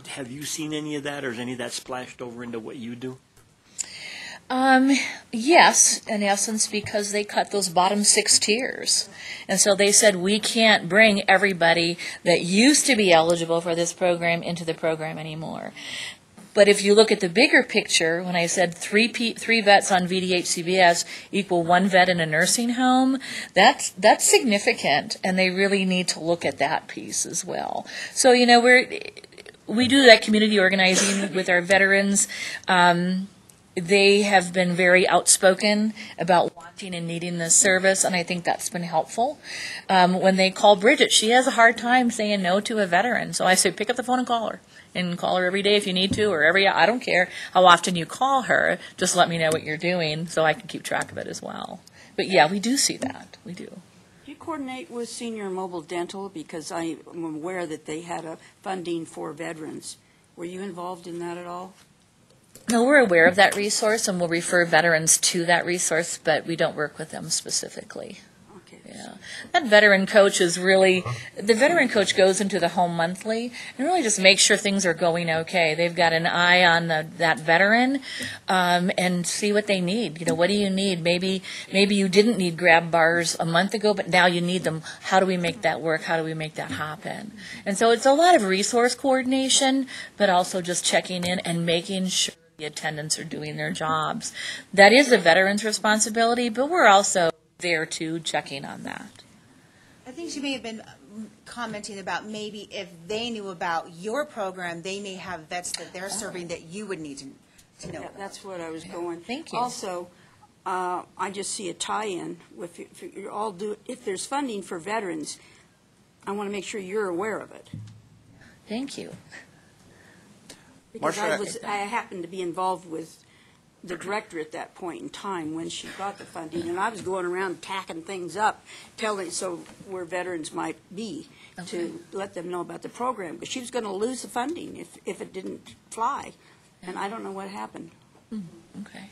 Have you seen any of that, or is any of that splashed over into what you do? Yes, in essence, because they cut those bottom 6 tiers. And so they said, we can't bring everybody that used to be eligible for this program into the program anymore. But if you look at the bigger picture, when I said 3 vets on VDH-CBS equal 1 vet in a nursing home, that's significant, and they really need to look at that piece as well. So, you know, we do that community organizing with our veterans. They have been very outspoken about wanting and needing this service, and I think that's been helpful. When they call Bridget, she has a hard time saying no to a veteran. So I say, pick up the phone and call her. And call her every day if you need to, or I don't care how often you call her. Just let me know what you're doing so I can keep track of it as well. But yeah, we do see that. We do. Do you coordinate with Senior Mobile Dental? Because I am aware that they had a funding for veterans. Were you involved in that at all? No, we're aware of that resource, and we'll refer veterans to that resource, but we don't work with them specifically. Okay. Yeah. That veteran coach is really, the veteran coach goes into the home monthly and really just makes sure things are going okay. They've got an eye on that veteran and see what they need. You know, what do you need? Maybe you didn't need grab bars a month ago, but now you need them. How do we make that work? How do we make that happen? And so it's a lot of resource coordination, but also just checking in and making sure the attendants are doing their jobs. That is the veteran's responsibility, but we're also there too, checking on that. I think she may have been commenting about maybe if they knew about your program, they may have vets that they're serving that you would need to know. That's what I was going. Thank you. Also, I just see a tie-in with if there's funding for veterans, I want to make sure you're aware of it. Thank you. Because Marcia, I happened to be involved with the director at that point in time when she got the funding, and I was going around tacking things up, telling where veterans might be to let them know about the program. But she was going to lose the funding if it didn't fly, and I don't know what happened. Okay.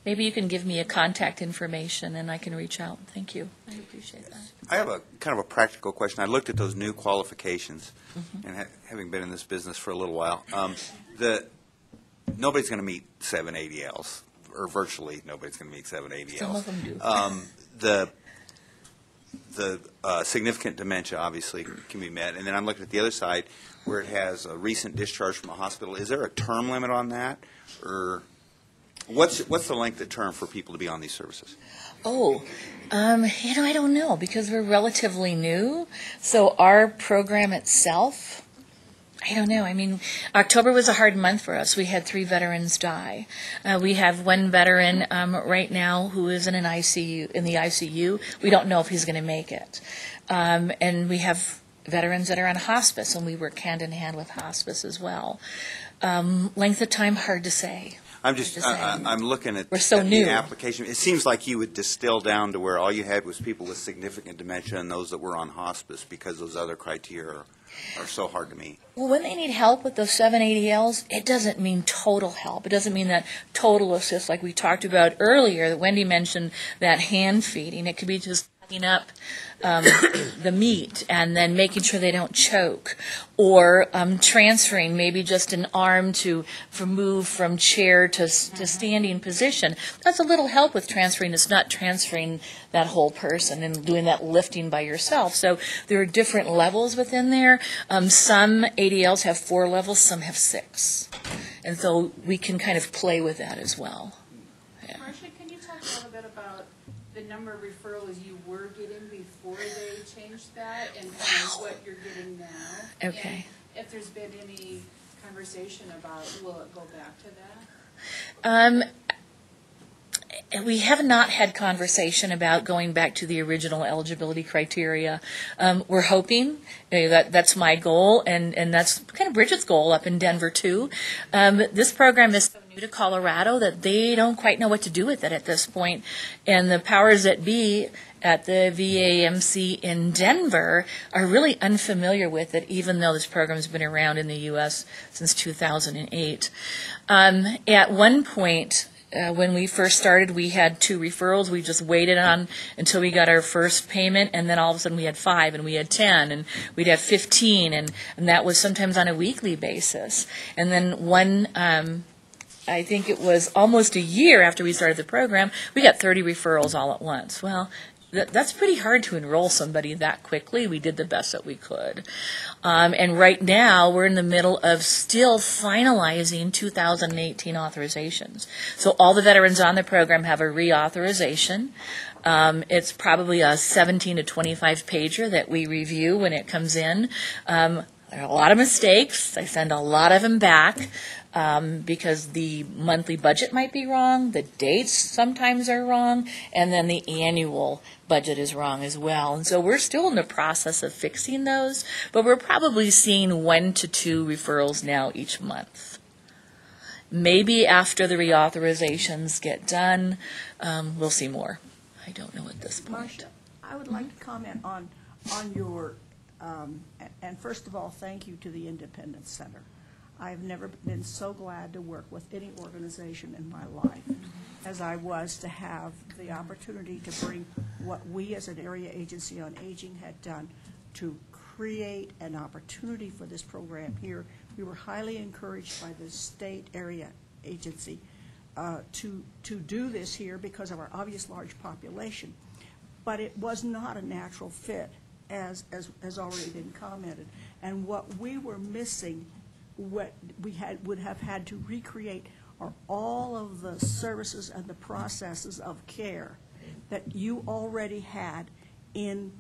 Maybe you can give me a contact information and I can reach out. Thank you. I appreciate that. I have a kind of a practical question. I looked at those new qualifications, and having been in this business for a little while, nobody's going to meet 780Ls, or virtually nobody's going to meet 780Ls. Some of them do. The significant dementia obviously can be met, and then I'm looking at the other side where it has a recent discharge from a hospital. Is there a term limit on that, or what's the length of term for people to be on these services? Oh, I don't know, because we're relatively new. So our program itself, I don't know. I mean, October was a hard month for us. We had 3 veterans die. We have 1 veteran right now who is in the ICU. We don't know if he's going to make it. And we have veterans that are on hospice, and we work hand in hand with hospice as well. Length of time, hard to say. I'm looking at We're so new. The application. It seems like you would distill down to where all you had was people with significant dementia and those that were on hospice, because those other criteria are so hard to meet. Well, when they need help with those 780Ls, it doesn't mean total help. It doesn't mean that total assist like we talked about earlier, that Wendy mentioned, that hand feeding. It could be just picking up the meat and then making sure they don't choke, or transferring maybe just an arm to move from chair to standing position. That's a little help with transferring. It's not transferring that whole person and doing that lifting by yourself. So there are different levels within there. Some ADLs have 4 levels, some have 6. And so we can kind of play with that as well. Marcia, can you talk a little bit about the number of referrals you were getting before they changed that and kind of what you're getting now? Okay. And if there's been any conversation about, will it go back to that? We have not had conversation about going back to the original eligibility criteria. We're hoping, that's my goal, and that's kind of Bridget's goal up in Denver too. This program is so new to Colorado that they don't quite know what to do with it at this point. And the powers that be at the VAMC in Denver are really unfamiliar with it, even though this program's been around in the U.S. since 2008. At one point, when we first started, we had 2 referrals. We just waited on until we got our first payment, and then all of a sudden we had 5, and we had 10, and we'd have 15, and that was sometimes on a weekly basis. And then one, I think it was almost a year after we started the program, we got 30 referrals all at once. Well, that's pretty hard to enroll somebody that quickly. We did the best that we could. And right now, we're in the middle of still finalizing 2018 authorizations. So all the veterans on the program have a reauthorization. It's probably a 17 to 25 pager that we review when it comes in. There are a lot of mistakes. I send a lot of them back. Because the monthly budget might be wrong, the dates sometimes are wrong, and then the annual budget is wrong as well. And so we're still in the process of fixing those, but we're probably seeing 1 to 2 referrals now each month. Maybe after the reauthorizations get done, we'll see more. I don't know at this point. Marcia, I would like to comment on your, and first of all, thank you to the Independence Center. I've never been so glad to work with any organization in my life as I was to have the opportunity to bring what we as an area agency on aging had done to create an opportunity for this program here. We were highly encouraged by the state area agency to do this here because of our obvious large population. But it was not a natural fit, as already been commented. And what we were missing, what we would have had to recreate, are all of the services and the processes of care that you already had in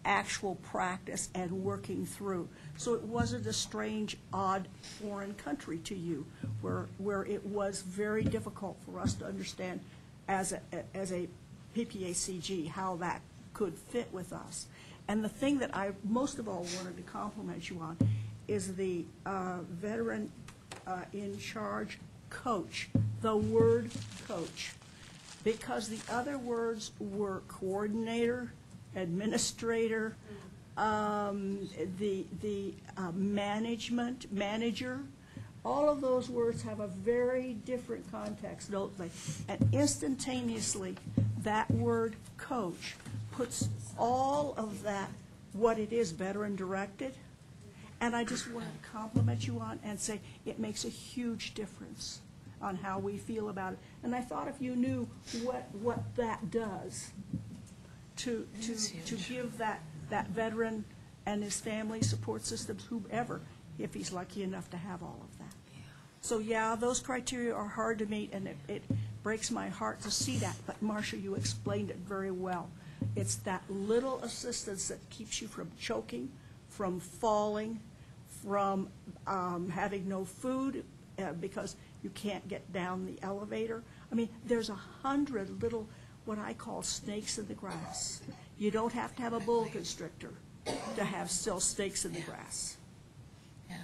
actual practice and working through. So it wasn't a strange, odd foreign country to you, where it was very difficult for us to understand as a PPACG how that could fit with us. And the thing that I most of all wanted to compliment you on is the veteran in charge coach, the word coach, because the other words were coordinator, administrator, the management, manager. All of those words have a very different context, don't they? And instantaneously, that word coach puts all of that, what it is, veteran directed. And I just wanted to compliment you on and say it makes a huge difference on how we feel about it. And I thought if you knew what that does to give that veteran and his family support systems, whoever, if he's lucky enough to have all of that. So yeah, those criteria are hard to meet, and it breaks my heart to see that. But Marcia, you explained it very well. It's that little assistance that keeps you from choking, from falling, from having no food because you can't get down the elevator. I mean, there's 100 little, what I call snakes in the grass. You don't have to have a bull constrictor to have still snakes in the grass. Yeah.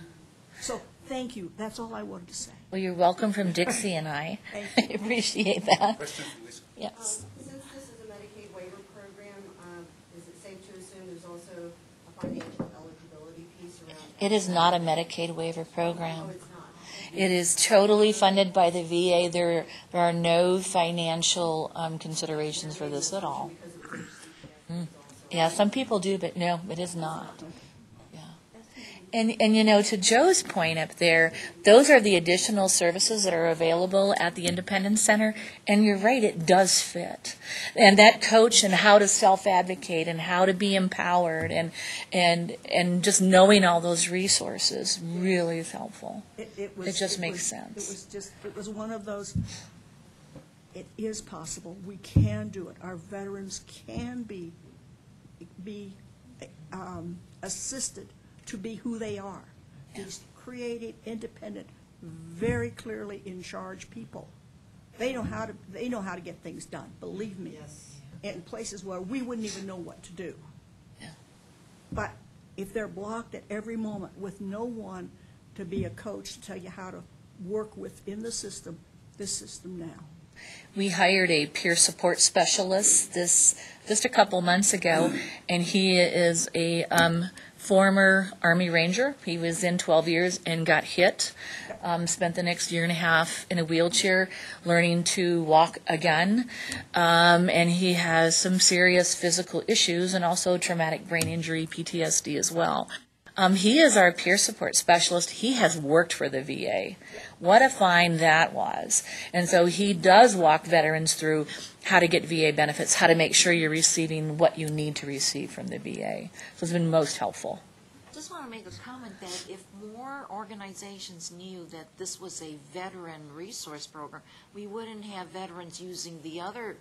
So thank you. That's all I wanted to say. Well, you're welcome from Dixie and I. Thank you. I appreciate that. Question, Lisa? Yes. Since this is a Medicaid waiver program, is it safe to assume there's also a financial eligibility piece around? It is not a Medicaid waiver program. Oh, it's not. It is totally funded by the VA. There are no financial considerations for this at all. Yeah, some people do, but no, it is not. Yeah. And you know, to Joe's point up there, those are the additional services that are available at the Independence Center, and you're right, it does fit. And that coach and how to self-advocate and how to be empowered and just knowing all those resources really is helpful. It just makes sense. It was one of those, it is possible, we can do it. Our veterans can be assisted to be who they are. These creative, independent, very clearly in charge people. They know how to get things done, believe me. Yes. In places where we wouldn't even know what to do. Yeah. But if they're blocked at every moment with no one to be a coach to tell you how to work within the system, this system now. We hired a peer support specialist just a couple months ago, and he is a former Army Ranger. He was in 12 years and got hit. Spent the next year and a half in a wheelchair learning to walk again. And he has some serious physical issues and also traumatic brain injury, PTSD as well. He is our peer support specialist. He has worked for the VA. What a find that was. And so he does walk veterans through how to get VA benefits, how to make sure you're receiving what you need to receive from the VA. So it's been most helpful. Just want to make a comment that if more organizations knew that this was a veteran resource program, we wouldn't have veterans using the other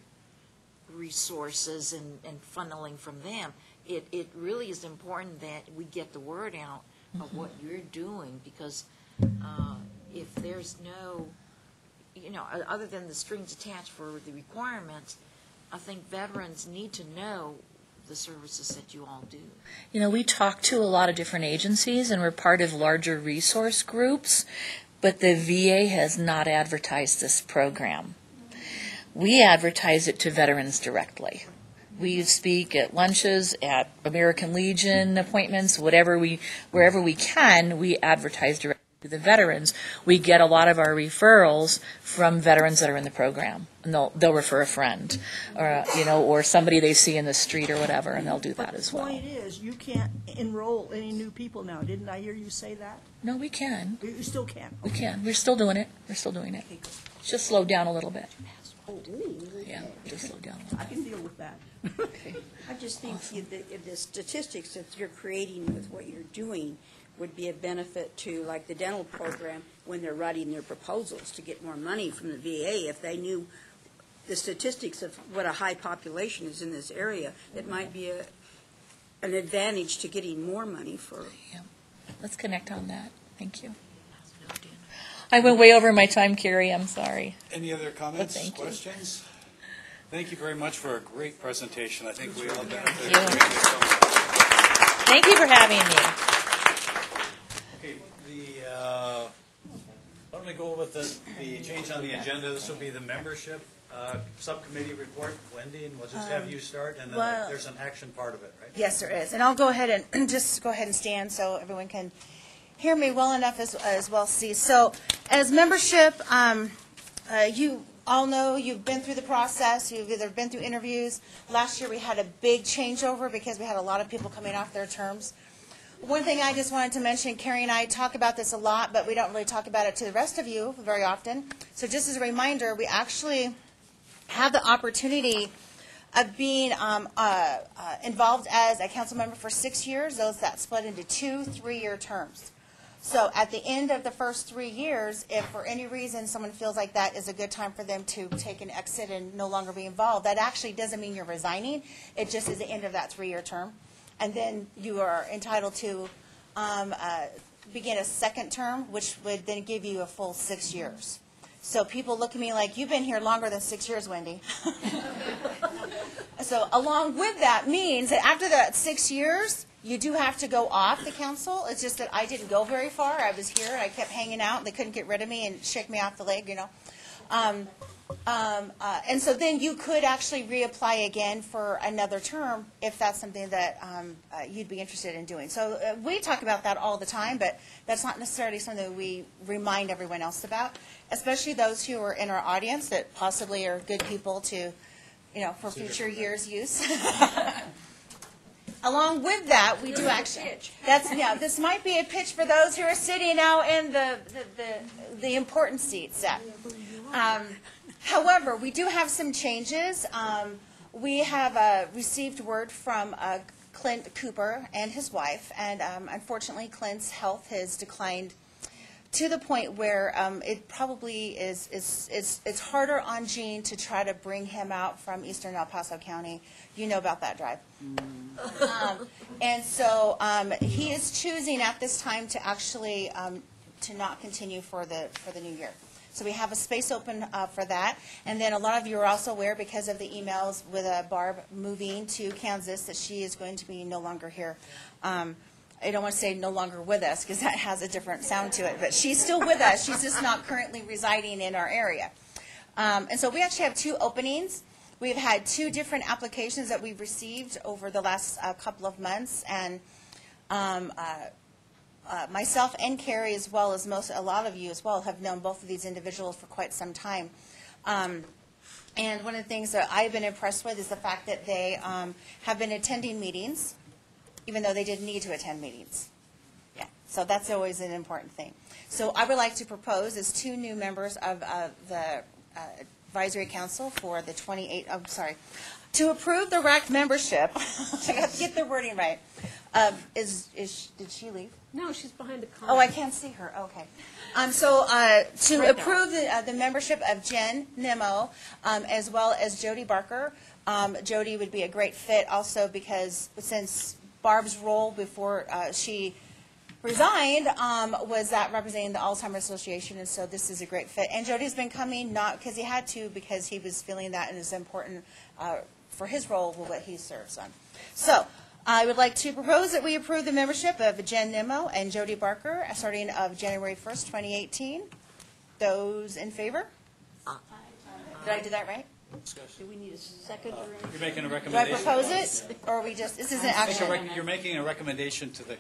resources and funneling from them. It really is important that we get the word out of what you're doing, because if there's no, other than the strings attached for the requirements, I think veterans need to know the services that you all do. You know, we talk to a lot of different agencies, and we're part of larger resource groups, but the VA has not advertised this program. We advertise it to veterans directly. We speak at lunches, at American Legion appointments, wherever we can, we advertise directly to the veterans. We get a lot of our referrals from veterans that are in the program, and they'll refer a friend, or somebody they see in the street or whatever, and they'll do that as well. The point is, you can't enroll any new people now. Didn't I hear you say that? No, we can. You still can. We can. We're still doing it. It's just slowed down a little bit. Yeah, just slow down a little bit. I can deal with that. I just think the statistics that you're creating with what you're doing would be a benefit to, like, the dental program when they're writing their proposals to get more money from the VA. If they knew the statistics of what a high population is in this area, it might be an advantage to getting more money for. Yeah. Let's connect on that. Thank you. I went way over my time, Carrie. I'm sorry. Any other comments, Thank you. questions? Thank you very much for a great presentation. I think we all benefited. Thank you for having me. Okay, why don't we go with the change on the agenda? This will be the membership subcommittee report. Wendy, and we'll just have you start, and then there's an action part of it, right? Yes, there is. And I'll go ahead and just go ahead and stand so everyone can hear me well enough as well see. So as membership, you all know you've been through the process. You've either been through interviews. Last year we had a big changeover because we had a lot of people coming off their terms. One thing I just wanted to mention, Carrie and I talk about this a lot, but we don't really talk about it to the rest of you very often. So just as a reminder, we actually have the opportunity of being involved as a council member for 6 years. Those that split into 2 3-year terms. So at the end of the first 3 years, if for any reason someone feels like that is a good time for them to take an exit and no longer be involved, that actually doesn't mean you're resigning. It just is the end of that 3-year term. And then you are entitled to begin a second term, which would then give you a full 6 years. So people look at me like, you've been here longer than 6 years, Wendy. So along with that means that after that 6 years, you do have to go off the council. It's just that I didn't go very far. I was here. I kept hanging out. They couldn't get rid of me and shake me off the leg, And so then you could actually reapply again for another term if that's something that you'd be interested in doing. So we talk about that all the time, but that's not necessarily something that we remind everyone else about, especially those who are in our audience that possibly are good people to for future years' use. Along with that, we do actually, this might be a pitch for those who are sitting out in the important seats. However, we do have some changes. We have received word from Clint Cooper and his wife, and unfortunately Clint's health has declined to the point where it probably it's harder on Gene to try to bring him out from eastern El Paso County. You know about that drive. And so he is choosing at this time to actually to not continue for the new year. So we have a space open for that. And then a lot of you are also aware, because of the emails with Barb moving to Kansas, that she is going to be no longer here. I don't want to say no longer with us, because that has a different sound to it, but she's still with us. She's just not currently residing in our area. And so we actually have 2 openings. We've had 2 different applications that we've received over the last couple of months, and myself and Carrie, as well as a lot of you as well, have known both of these individuals for quite some time. And one of the things that I've been impressed with is the fact that they have been attending meetings, even though they didn't need to attend meetings. Yeah, so that's always an important thing. So I would like to propose as 2 new members of the Advisory Council for the 28, to approve the RAC membership. I have to get the wording right. Did she leave? No, she's behind the counter. Oh, I can't see her. Okay. To approve the membership of Jen Nimmo, as well as Jody Barker. Jody would be a great fit also because since Barb's role before she resigned was that representing the Alzheimer's Association, and so this is a great fit. And Jody's been coming not because he had to, because he was feeling that it is important for his role with what he serves on. So I would like to propose that we approve the membership of Jen Nimmo and Jody Barker starting of January 1st, 2018. Those in favor? Did I do that right? Do we need a second or anything? You're making a Do I recommendation. propose it, or are we just, this isn't action? You're making a recommendation to the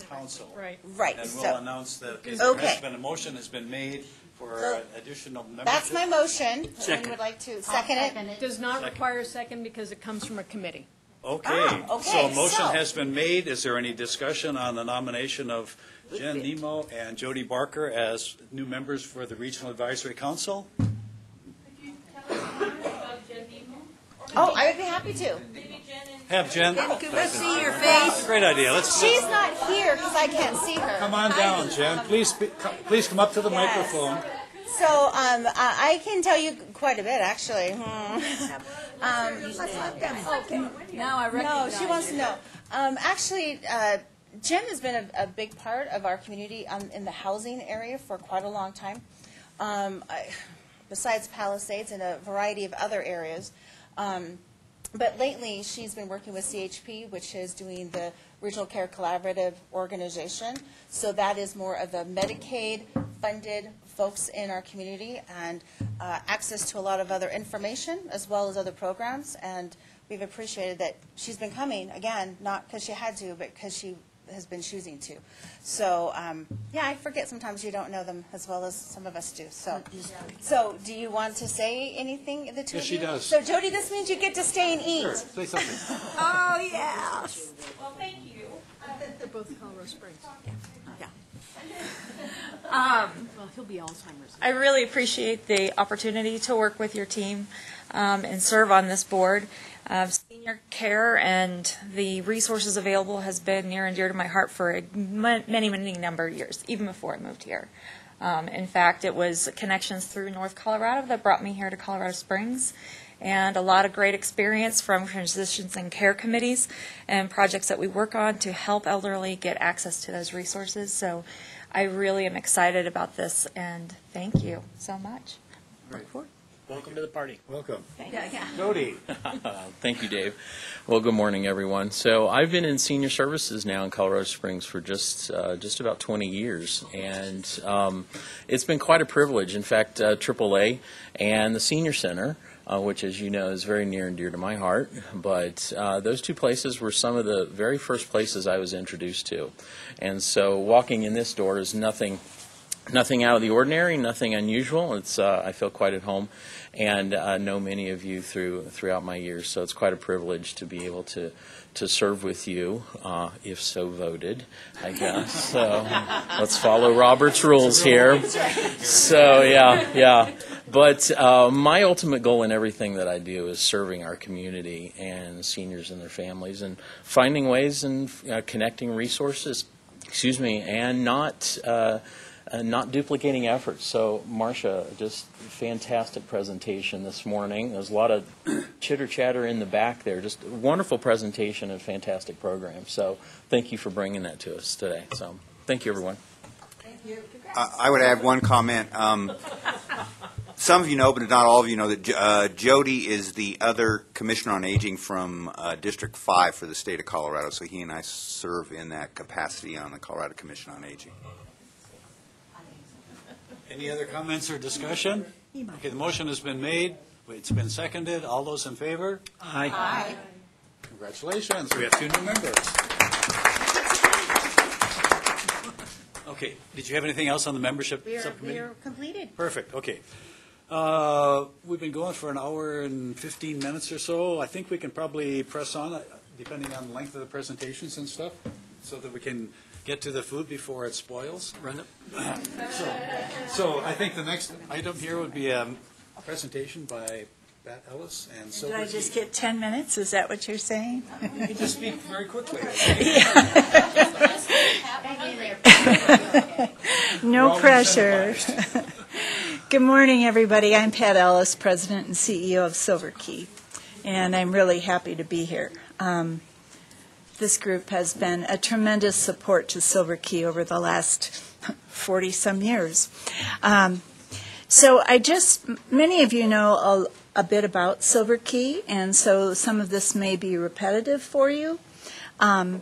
council. Right. Right, And so- we'll announce that Okay. a motion has been made for So, additional membership. That's my motion. Second. Anyone would like to second it? Does not require a second because it comes from a committee. Okay. okay, So a motion so- has been made. Is there any discussion on the nomination of Jen Nemo and Jody Barker as new members for the Regional Advisory Council? Oh, I would be happy to. Have Jen. Can we see your face? Great idea. She's not here because I can't see her. Come on down, Jen. Please come up to the microphone. So I can tell you quite a bit, actually. Now I No, recognize she wants to know. Actually, Jen has been a big part of our community in the housing area for quite a long time. Besides Palisades and a variety of other areas. But lately, she's been working with CHP, which is doing the Regional Care Collaborative Organization. So that is more of the Medicaid-funded folks in our community and access to a lot of other information as well as other programs. And we've appreciated that she's been coming, again, not because she had to, but because she has been choosing to. So, yeah, I forget sometimes you don't know them as well as some of us do. So do you want to say anything, the two Yes, of she you? does. So, Jody, this means you get to stay and eat. Sure, say something. Oh, yeah. Well, thank you. They're both Colorado Springs. Um, Well, he'll be Alzheimer's. I really appreciate the opportunity to work with your team and serve on this board. Senior care and the resources available has been near and dear to my heart for a many number of years, even before I moved here. In fact, it was connections through North Colorado that brought me here to Colorado Springs, and a lot of great experience from transitions and care committees and projects that we work on to help elderly get access to those resources. So I really am excited about this, and thank you so much. Great. Welcome to the party. Welcome. Yeah. Jody. Thank you, Dave. Well, good morning, everyone. So I've been in senior services now in Colorado Springs for just about 20 years, and it's been quite a privilege. In fact, AAA and the Senior Center, which, as you know, is very near and dear to my heart, but those two places were some of the very first places I was introduced to. And so walking in this door is nothing Nothing out of the ordinary, nothing unusual. It's I feel quite at home, and know many of you throughout my years. So it's quite a privilege to be able to serve with you, if so voted, I guess. So let's follow Robert's rules here. So yeah. But my ultimate goal in everything that I do is serving our community and seniors and their families, and finding ways and connecting resources. And not duplicating efforts. So, Marcia, just fantastic presentation this morning. There's a lot of chitter-chatter in the back there. Just a wonderful presentation and fantastic program. So, thank you for bringing that to us today. So, thank you, everyone. Thank you. I would add one comment. Some of you know, but not all of you know, that Jody is the other Commissioner on Aging from District 5 for the state of Colorado. So he and I serve in that capacity on the Colorado Commission on Aging. Any other comments or discussion? Okay, the motion has been made. It's been seconded. All those in favor? Aye. Aye. Congratulations. We have 2 new members. Okay. Did you have anything else on the membership subcommittee? We are completed. Perfect. Okay. We've been going for an hour and 15 minutes or so. I think we can probably press on, depending on the length of the presentations and stuff, so that we can get to the food before it spoils. Run it. So I think the next item here would be a presentation by Pat Ellis and Silver. Did I just get 10 minutes? Is that what you're saying? You can just speak very quickly. No pressure. Good morning, everybody. I'm Pat Ellis, President and CEO of Silver Key, and I'm really happy to be here. This group has been a tremendous support to Silver Key over the last 40-some years. So many of you know a bit about Silver Key, and so some of this may be repetitive for you, but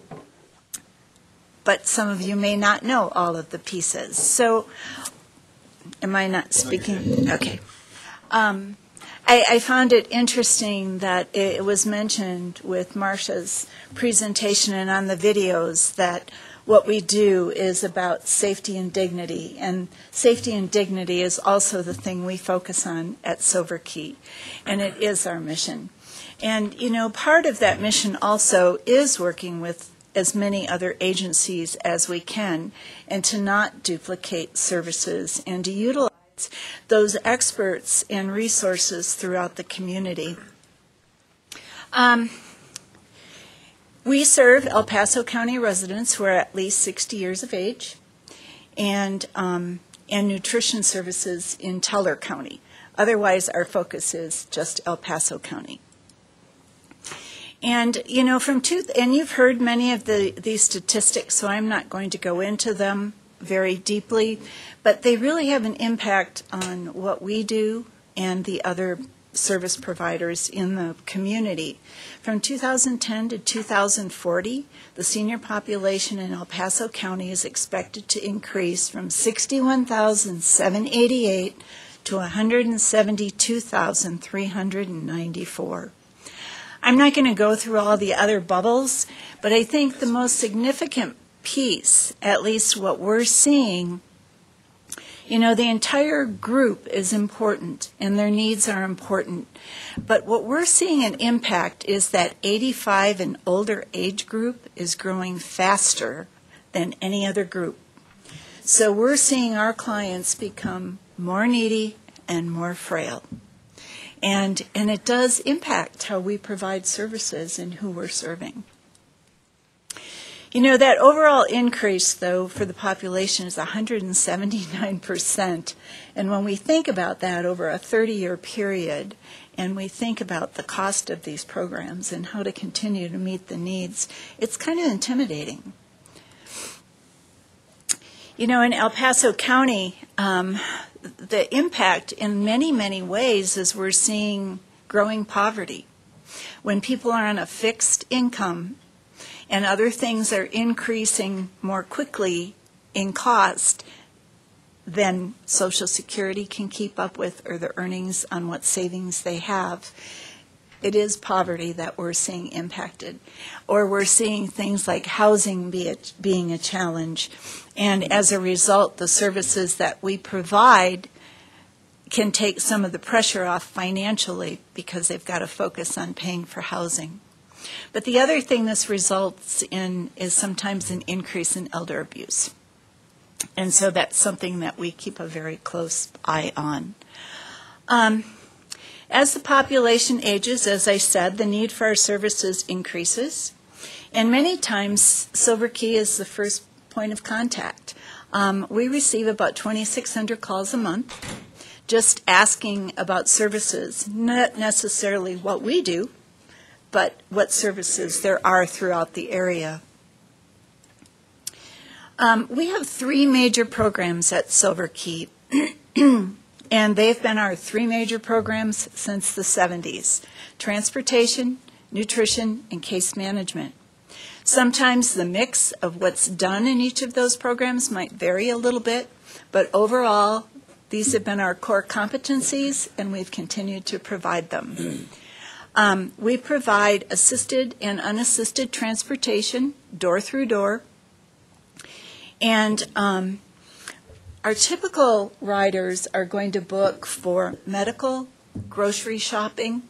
some of you may not know all of the pieces. So, am I not speaking? Okay. I found it interesting that it was mentioned with Marcia's presentation and on the videos that what we do is about safety and dignity, and safety and dignity is also the thing we focus on at Silver Key, and it is our mission. And, part of that mission also is working with as many other agencies as we can, and to not duplicate services, and to utilize those experts and resources throughout the community. We serve El Paso County residents who are at least 60 years of age, and nutrition services in Teller County. Otherwise, our focus is just El Paso County. And, and you've heard many of these statistics, so I'm not going to go into them very deeply, but they really have an impact on what we do and the other service providers in the community. From 2010 to 2040, the senior population in El Paso County is expected to increase from 61,788 to 172,394. I'm not going to go through all the other bubbles, but I think the most significant piece, at least what we're seeing, the entire group is important and their needs are important. But what we're seeing an impact is that 85 and older age group is growing faster than any other group. So we're seeing our clients become more needy and more frail. And it does impact how we provide services and who we're serving. That overall increase, though, for the population is 179%. And when we think about that over a 30-year period, and we think about the cost of these programs and how to continue to meet the needs, it's kind of intimidating. In El Paso County, the impact in many, many ways is we're seeing growing poverty. When people are on a fixed income, and other things are increasing more quickly in cost than Social Security can keep up with, or the earnings on what savings they have, it is poverty that we're seeing impacted. Or we're seeing things like housing being a challenge. And as a result, the services that we provide can take some of the pressure off financially because they've got to focus on paying for housing. But the other thing this results in is sometimes an increase in elder abuse. And so that's something that we keep a very close eye on. As the population ages, as I said, the need for our services increases. And many times, Silver Key is the first point of contact. We receive about 2,600 calls a month just asking about services, not necessarily what we do, but what services there are throughout the area. We have 3 major programs at Silver Key, and they've been our 3 major programs since the 70s: transportation, nutrition, and case management. Sometimes the mix of what's done in each of those programs might vary a little bit, but overall, these have been our core competencies, and we've continued to provide them. We provide assisted and unassisted transportation, door through door. And our typical riders are going to book for medical, grocery shopping,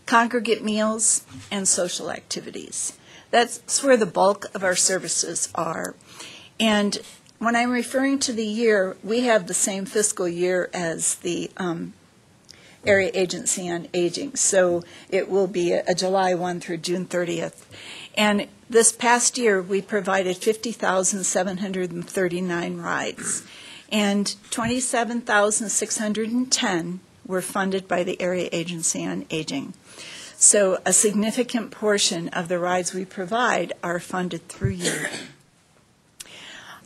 congregate meals, and social activities. That's where the bulk of our services are. And when I'm referring to the year, we have the same fiscal year as the Area Agency on Aging. So it will be a July 1 through June 30th. And this past year, we provided 50,739 rides. And 27,610 were funded by the Area Agency on Aging. So a significant portion of the rides we provide are funded through you.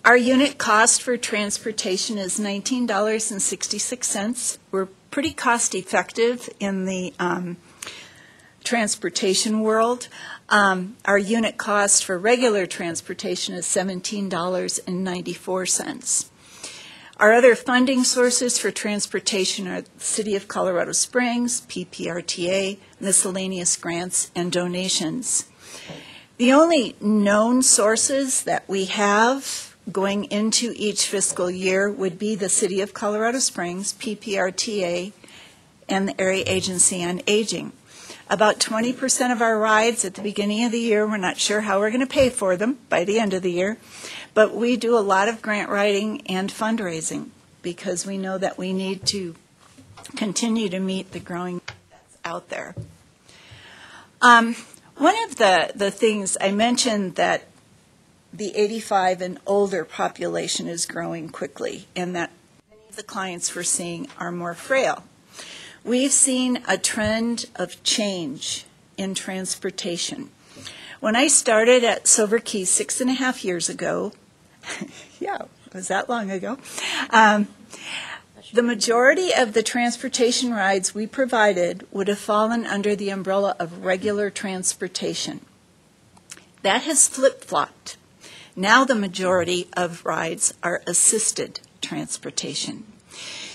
Our unit cost for transportation is $19.66. We're pretty cost effective in the transportation world. Our unit cost for regular transportation is $17.94. Our other funding sources for transportation are the City of Colorado Springs, PPRTA, miscellaneous grants, and donations. The only known sources that we have going into each fiscal year would be the City of Colorado Springs, PPRTA, and the Area Agency on Aging. About 20% of our rides at the beginning of the year, we're not sure how we're going to pay for them by the end of the year, but we do a lot of grant writing and fundraising because we know that we need to continue to meet the growing that's out there. One of the things I mentioned that the 85 and older population is growing quickly, and that many of the clients we're seeing are more frail. We've seen a trend of change in transportation. When I started at Silver Key 6.5 years ago, yeah, it was that long ago, the majority of the transportation rides we provided would have fallen under the umbrella of regular transportation. That has flip-flopped. Now the majority of rides are assisted transportation.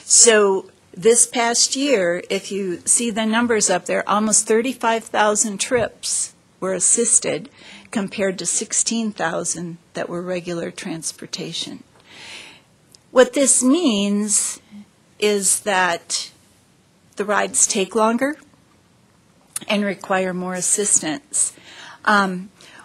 So this past year, if you see the numbers up there, almost 35,000 trips were assisted compared to 16,000 that were regular transportation. What this means is that the rides take longer and require more assistance.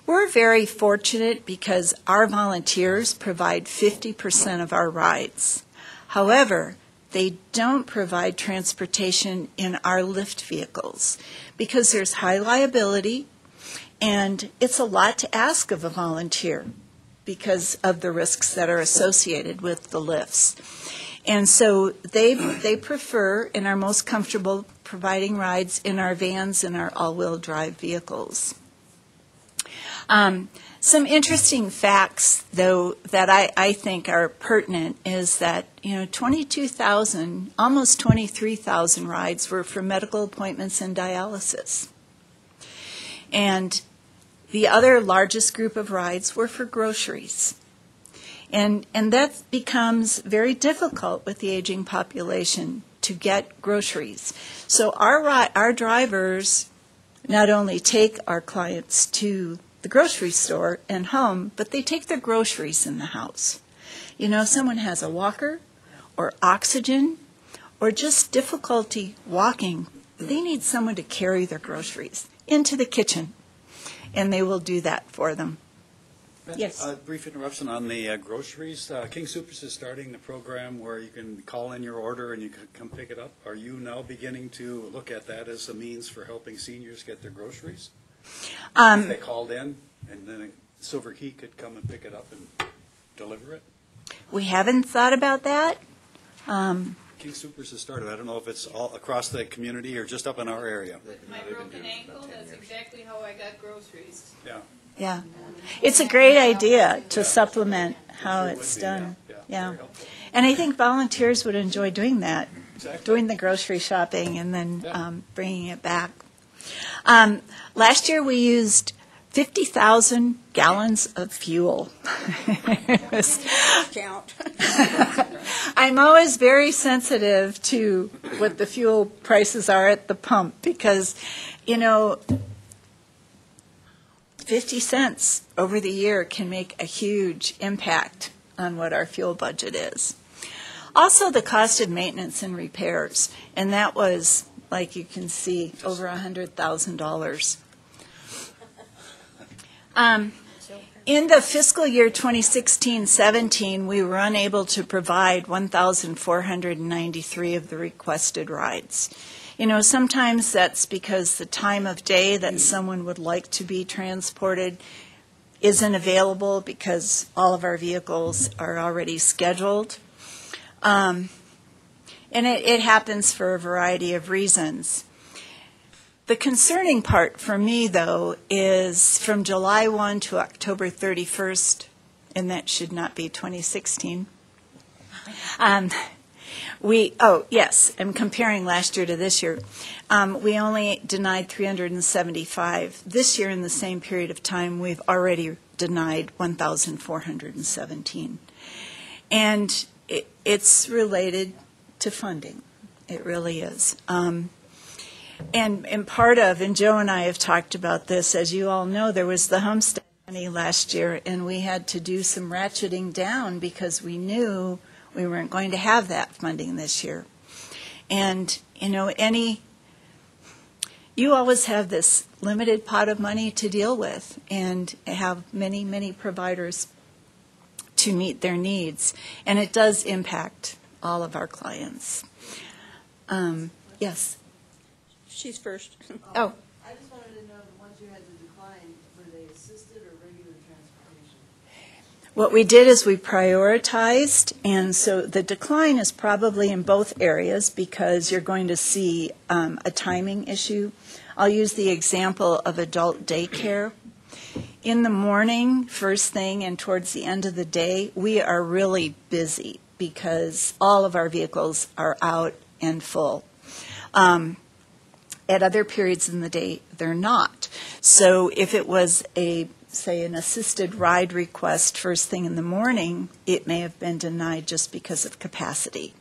We're very fortunate because our volunteers provide 50% of our rides. However, they don't provide transportation in our lift vehicles because there's high liability and it's a lot to ask of a volunteer because of the risks that are associated with the lifts. And so they prefer and are most comfortable providing rides in our vans and our all-wheel drive vehicles. Some interesting facts, though, that I think are pertinent is that, 22,000, almost 23,000 rides were for medical appointments and dialysis. And the other largest group of rides were for groceries. And that becomes very difficult with the aging population to get groceries. So our drivers not only take our clients to the grocery store and home, but they take their groceries in the house. You know, if someone has a walker or oxygen or just difficulty walking, they need someone to carry their groceries into the kitchen, and they will do that for them. Yes. A brief interruption on the groceries. King Supers is starting the program where you can call in your order and you can come pick it up. Are you now beginning to look at that as a means for helping seniors get their groceries? If they called in, and then Silver Key could come and pick it up and deliver it? We haven't thought about that. King Supers has started. I don't know if it's all across the community or just up in our area. With my broken ankle, that's exactly how I got groceries. Yeah. Yeah. It's a great idea to supplement how it's done. Yeah. And I think volunteers would enjoy doing that, doing the grocery shopping and then bringing it back. Last year we used 50,000 gallons of fuel. Count. I'm always very sensitive to what the fuel prices are at the pump because, you know, 50 cents over the year can make a huge impact on what our fuel budget is. Also, the cost of maintenance and repairs, and that was, like you can see, over $100,000. In the fiscal year 2016-17, we were unable to provide 1,493 of the requested rides. You know, sometimes that's because the time of day that someone would like to be transported isn't available because all of our vehicles are already scheduled. And it happens for a variety of reasons. The concerning part for me, though, is from July 1 to October 31st, and that should not be 2016. Yes, I'm comparing last year to this year. We only denied 375. This year, in the same period of time, we've already denied 1,417. And it's related to funding. It really is. And part of, and Joe and I have talked about this, as you all know, there was the homestead money last year, and we had to do some ratcheting down because we knew we weren't going to have that funding this year. And, you know, you always have this limited pot of money to deal with and have many, many providers to meet their needs. And it does impact all of our clients. Yes. She's first. Oh. I just wanted to know, the ones you had to decline, were they assisted or regular transportation? What we did is we prioritized, and so the decline is probably in both areas because you're going to see a timing issue. I'll use the example of adult daycare. In the morning, first thing, and towards the end of the day, we are really busy because all of our vehicles are out and full. At other periods in the day, they're not. So if it was say an assisted ride request first thing in the morning, it may have been denied just because of capacity.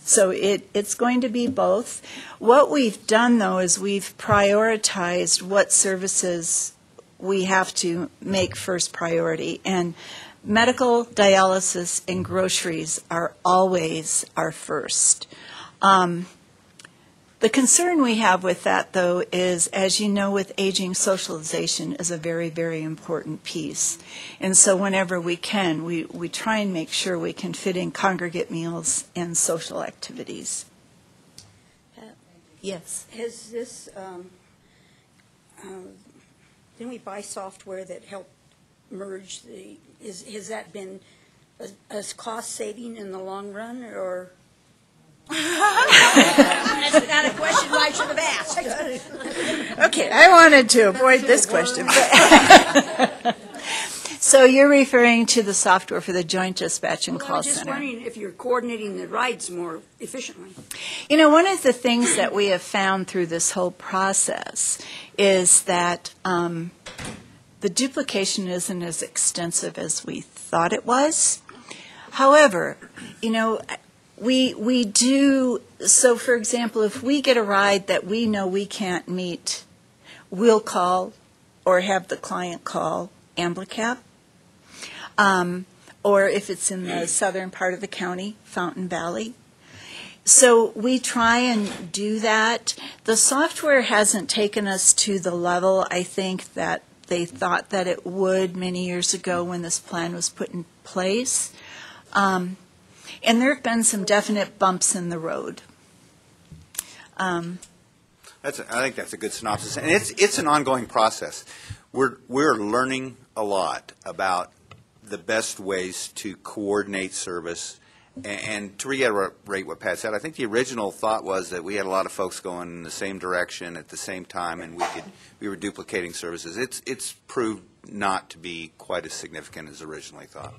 So it's going to be both. What we've done, though, is we've prioritized what services we have to make first priority. And medical, dialysis, and groceries are always our first. The concern we have with that, though, is, as you know, with aging, socialization is a very, very important piece. And so whenever we can, we try and make sure we can fit in congregate meals and social activities. Yes. Has this, didn't we buy software that helped merge has that been a cost saving in the long run, or? That's not a question I should have asked. Okay, I wanted to avoid this question. So you're referring to the software for the Joint Dispatch and Call Center. I'm just wondering if you're coordinating the rides more efficiently. You know, one of the things that we have found through this whole process is that the duplication isn't as extensive as we thought it was. However, you know, we do, so for example, if we get a ride that we know we can't meet we'll call or have the client call AMBLICAP. Or if it's in the southern part of the county, Fountain Valley. So we try and do that. The software hasn't taken us to the level, I think, that they thought that it would many years ago when this plan was put in place. And there have been some definite bumps in the road. I think that's a good synopsis, and it's an ongoing process. We're learning a lot about the best ways to coordinate service. And to reiterate what Pat said, I think the original thought was that we had a lot of folks going in the same direction at the same time, and we were duplicating services. It's proved not to be quite as significant as originally thought.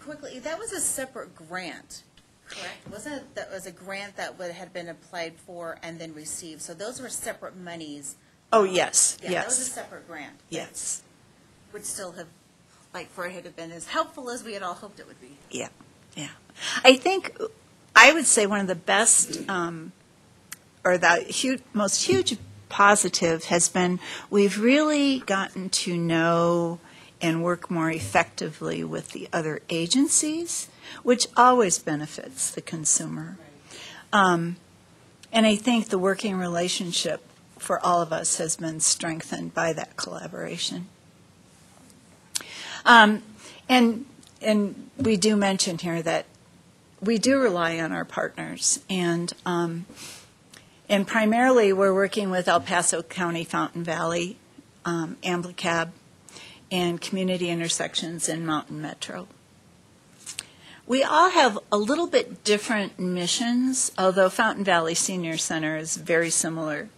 Quickly, that was a separate grant, correct? Wasn't it, that was a grant that had been applied for and then received? So those were separate monies. Oh, yes, Yeah, yes. that was a separate grant. Yes. Would still have, like, for it had have been as helpful as we had all hoped it would be. Yeah, yeah. I think, I would say one of the best, or the most huge positive has been we've really gotten to know and work more effectively with the other agencies, which always benefits the consumer. And I think the working relationship for all of us has been strengthened by that collaboration. And we do mention here that we do rely on our partners, and primarily we're working with El Paso County, Fountain Valley, AMBLICAB, and Community Intersections in Mountain Metro. We all have a little bit different missions, although Fountain Valley Senior Center is very similar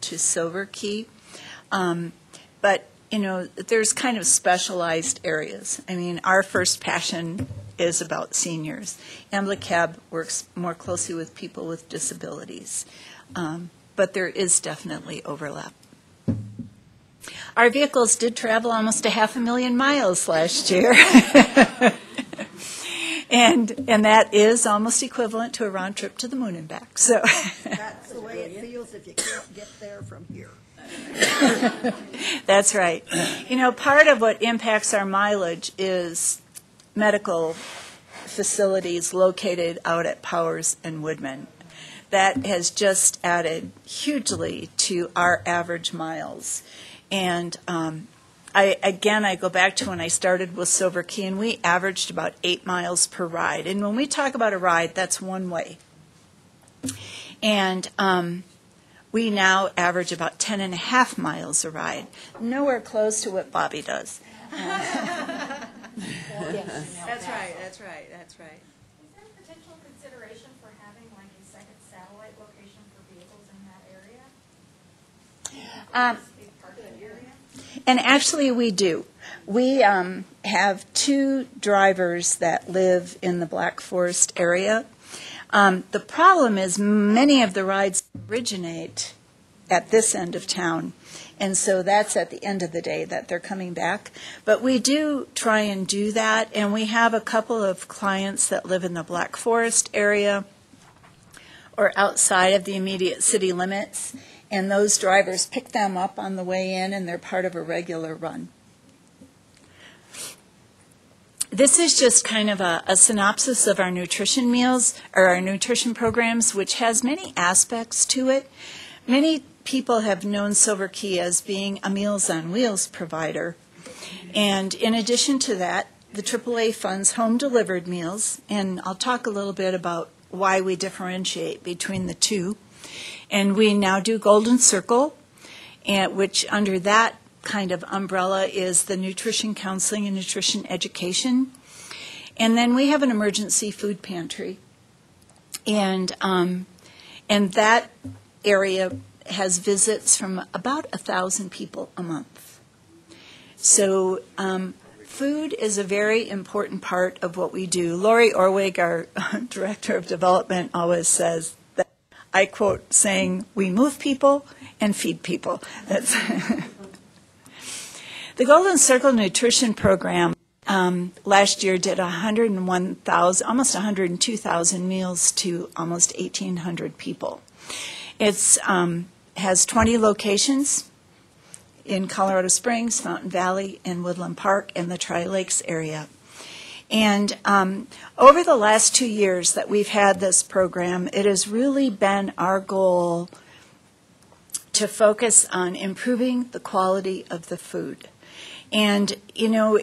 to Silver Key. But, you know, there's kind of specialized areas. I mean, our first passion is about seniors. AMBLICAB works more closely with people with disabilities. But there is definitely overlap. Our vehicles did travel almost 500,000 miles last year. And that is almost equivalent to a round trip to the moon and back. So That's the way it feels if you can't get there from here. That's right. You know, part of what impacts our mileage is medical facilities located out at Powers and Woodman. That has just added hugely to our average miles. And I go back to when I started with Silver Key, and we averaged about 8 miles per ride. And when we talk about a ride, that's one way. And we now average about 10.5 miles a ride. Nowhere close to what Bobby does. That's right, that's right, that's right. Is there potential consideration for having like a second satellite location for vehicles in that area? And actually, we do. We have 2 drivers that live in the Black Forest area. The problem is many of the rides originate at this end of town, and so that's at the end of the day that they're coming back. But we do try and do that, and we have a couple of clients that live in the Black Forest area or outside of the immediate city limits, and those drivers pick them up on the way in, and they're part of a regular run. This is just kind of a synopsis of our nutrition meals, or our nutrition programs, which has many aspects to it. Many people have known Silver Key as being a Meals on Wheels provider. And in addition to that, the AAA funds home-delivered meals, and I'll talk a little bit about why we differentiate between the two. And we now do Golden Circle, which under that kind of umbrella is the nutrition counseling and nutrition education. And then we have an emergency food pantry. And that area has visits from about 1,000 people a month. So food is a very important part of what we do. Lori Orwig, our Director of Development, always says that, I quote, saying, "We move people and feed people." That's the Golden Circle Nutrition Program last year did 101,000, almost 102,000 meals to almost 1,800 people. It's has 20 locations, in Colorado Springs, Fountain Valley, and Woodland Park, and the Tri-Lakes area. And over the last 2 years that we've had this program, it has really been our goal to focus on improving the quality of the food. And, you know,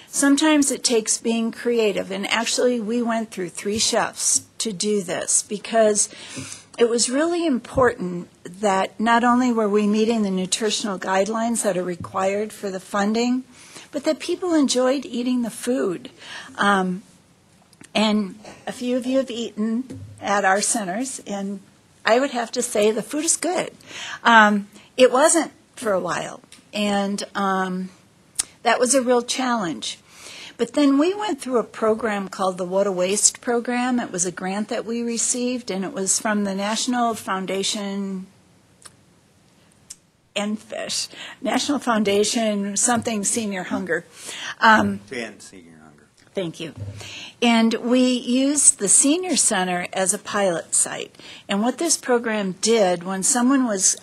sometimes it takes being creative. And actually, we went through 3 chefs to do this because it was really important that not only were we meeting the nutritional guidelines that are required for the funding, but that people enjoyed eating the food. And a few of you have eaten at our centers, and I would have to say the food is good. It wasn't for a while, and that was a real challenge. But then we went through a program called the What a Waste program. It was a grant that we received, and it was from the National Foundation National Foundation something Senior Hunger. And Senior Hunger. Thank you. And we used the senior center as a pilot site. And what this program did, when someone was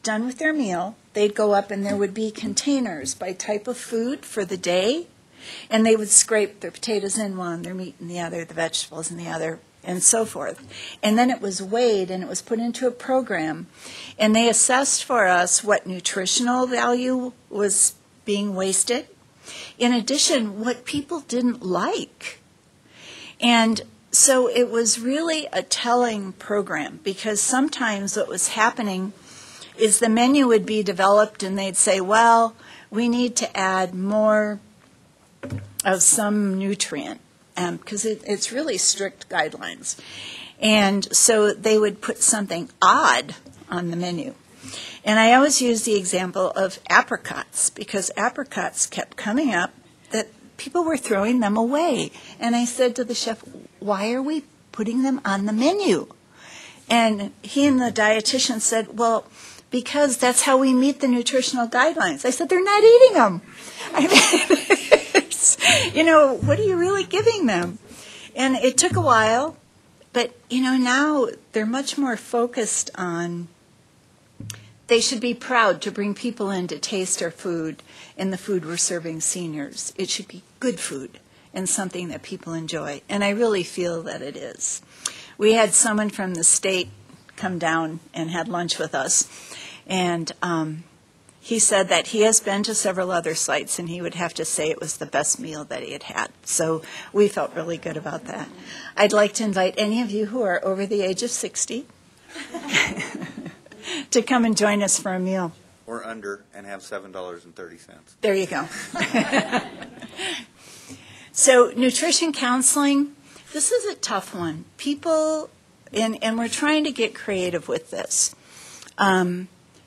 done with their meal, they'd go up and there would be containers by type of food for the day, and they would scrape their potatoes in one, their meat in the other, the vegetables in the other, and so forth. And then it was weighed and it was put into a program, and they assessed for us what nutritional value was being wasted. In addition, what people didn't like. And so it was really a telling program, because sometimes what was happening is the menu would be developed and they'd say, well, we need to add more of some nutrient, because it's really strict guidelines. And so they would put something odd on the menu. And I always use the example of apricots, because apricots kept coming up that people were throwing them away. And I said to the chef, why are we putting them on the menu? And he and the dietitian said, well, because that's how we meet the nutritional guidelines. I said, they're not eating them. I mean, you know, what are you really giving them? And it took a while, but, you know, now they're much more focused on, they should be proud to bring people in to taste our food and the food we're serving seniors. It should be good food and something that people enjoy. And I really feel that it is. We had someone from the state come down and had lunch with us. And he said that he has been to several other sites, and he would have to say it was the best meal that he had had. So we felt really good about that. I'd like to invite any of you who are over the age of 60 to come and join us for a meal. Or under, and have $7.30. There you go. So nutrition counseling, this is a tough one. People, and we're trying to get creative with this.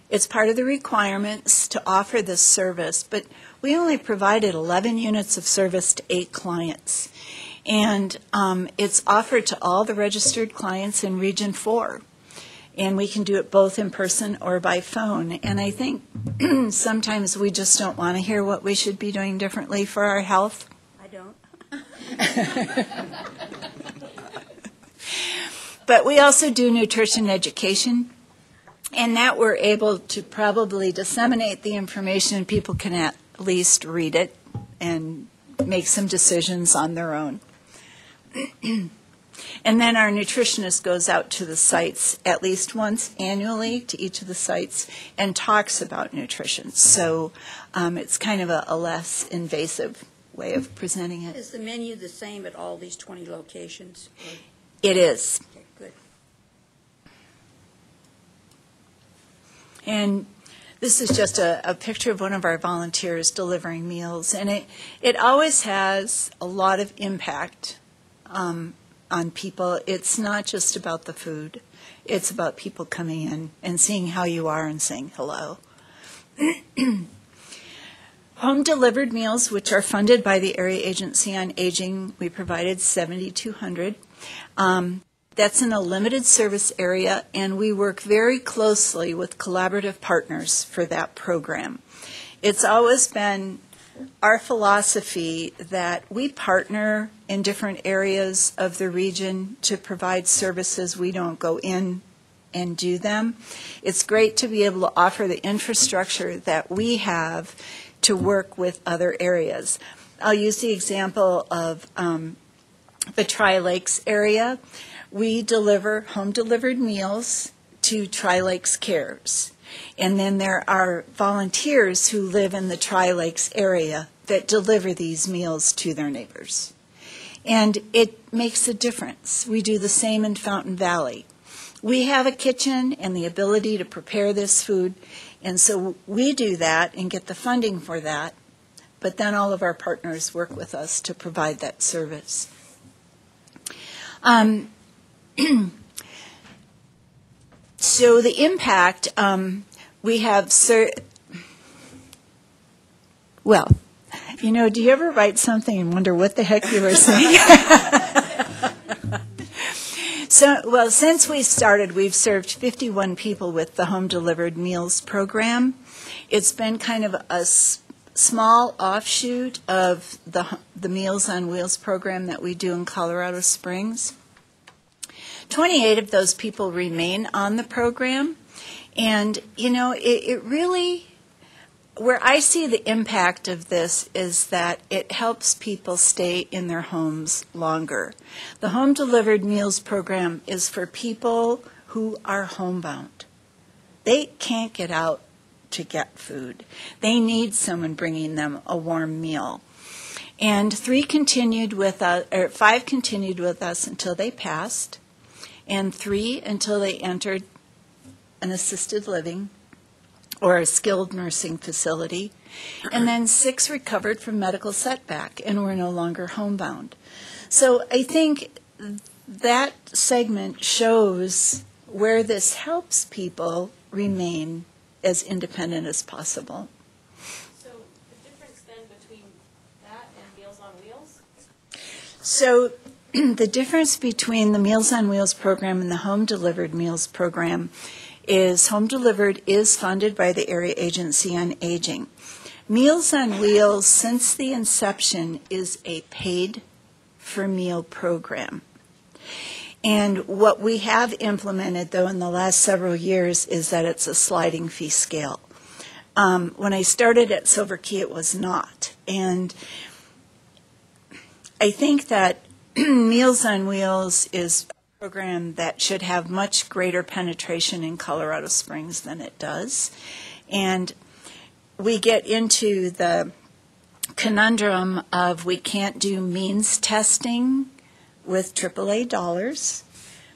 It's part of the requirements to offer this service, but we only provided 11 units of service to 8 clients. And it's offered to all the registered clients in Region 4. And we can do it both in person or by phone. And I think sometimes we just don't want to hear what we should be doing differently for our health. I don't. But we also do nutrition education, and that we're able to probably disseminate the information, and people can at least read it and make some decisions on their own. And then our nutritionist goes out to the sites at least once annually to each of the sites and talks about nutrition. So it's kind of a less invasive way of presenting it. Is the menu the same at all these 20 locations? It is. Okay, good. And this is just a picture of one of our volunteers delivering meals. And it always has a lot of impact on people. It's not just about the food. It's about people coming in and seeing how you are and saying hello. Home-delivered meals, which are funded by the Area Agency on Aging, we provided 7,200. That's in a limited service area, and we work very closely with collaborative partners for that program. It's always been our philosophy that we partner in different areas of the region to provide services. We don't go in and do them. It's great to be able to offer the infrastructure that we have to work with other areas. I'll use the example of the Tri-Lakes area. We deliver home-delivered meals to Tri-Lakes Cares. And then there are volunteers who live in the Tri-Lakes area that deliver these meals to their neighbors. And it makes a difference. We do the same in Fountain Valley. We have a kitchen and the ability to prepare this food, and so we do that and get the funding for that, but then all of our partners work with us to provide that service. So the impact, we have, well, you know, do you ever write something and wonder what the heck you were saying? So, well, since we started, we've served 51 people with the Home Delivered Meals program. It's been kind of a small offshoot of the Meals on Wheels program that we do in Colorado Springs. 28 of those people remain on the program, and, you know, it really, where I see the impact of this is that it helps people stay in their homes longer. The Home Delivered Meals program is for people who are homebound. They can't get out to get food. They need someone bringing them a warm meal. And 5 continued with us until they passed, and 3 until they entered an assisted living or a skilled nursing facility, and then 6 recovered from medical setback and were no longer homebound. So I think that segment shows where this helps people remain as independent as possible. So the difference then between that and Meals on Wheels? So the difference between the Meals on Wheels program and the Home Delivered Meals program is Home Delivered is funded by the Area Agency on Aging. Meals on Wheels, since the inception, is a paid-for-meal program. And what we have implemented, though, in the last several years is that it's a sliding fee scale. When I started at Silver Key, it was not. And I think that Meals on Wheels is a program that should have much greater penetration in Colorado Springs than it does. And we get into the conundrum of we can't do means testing with AAA dollars,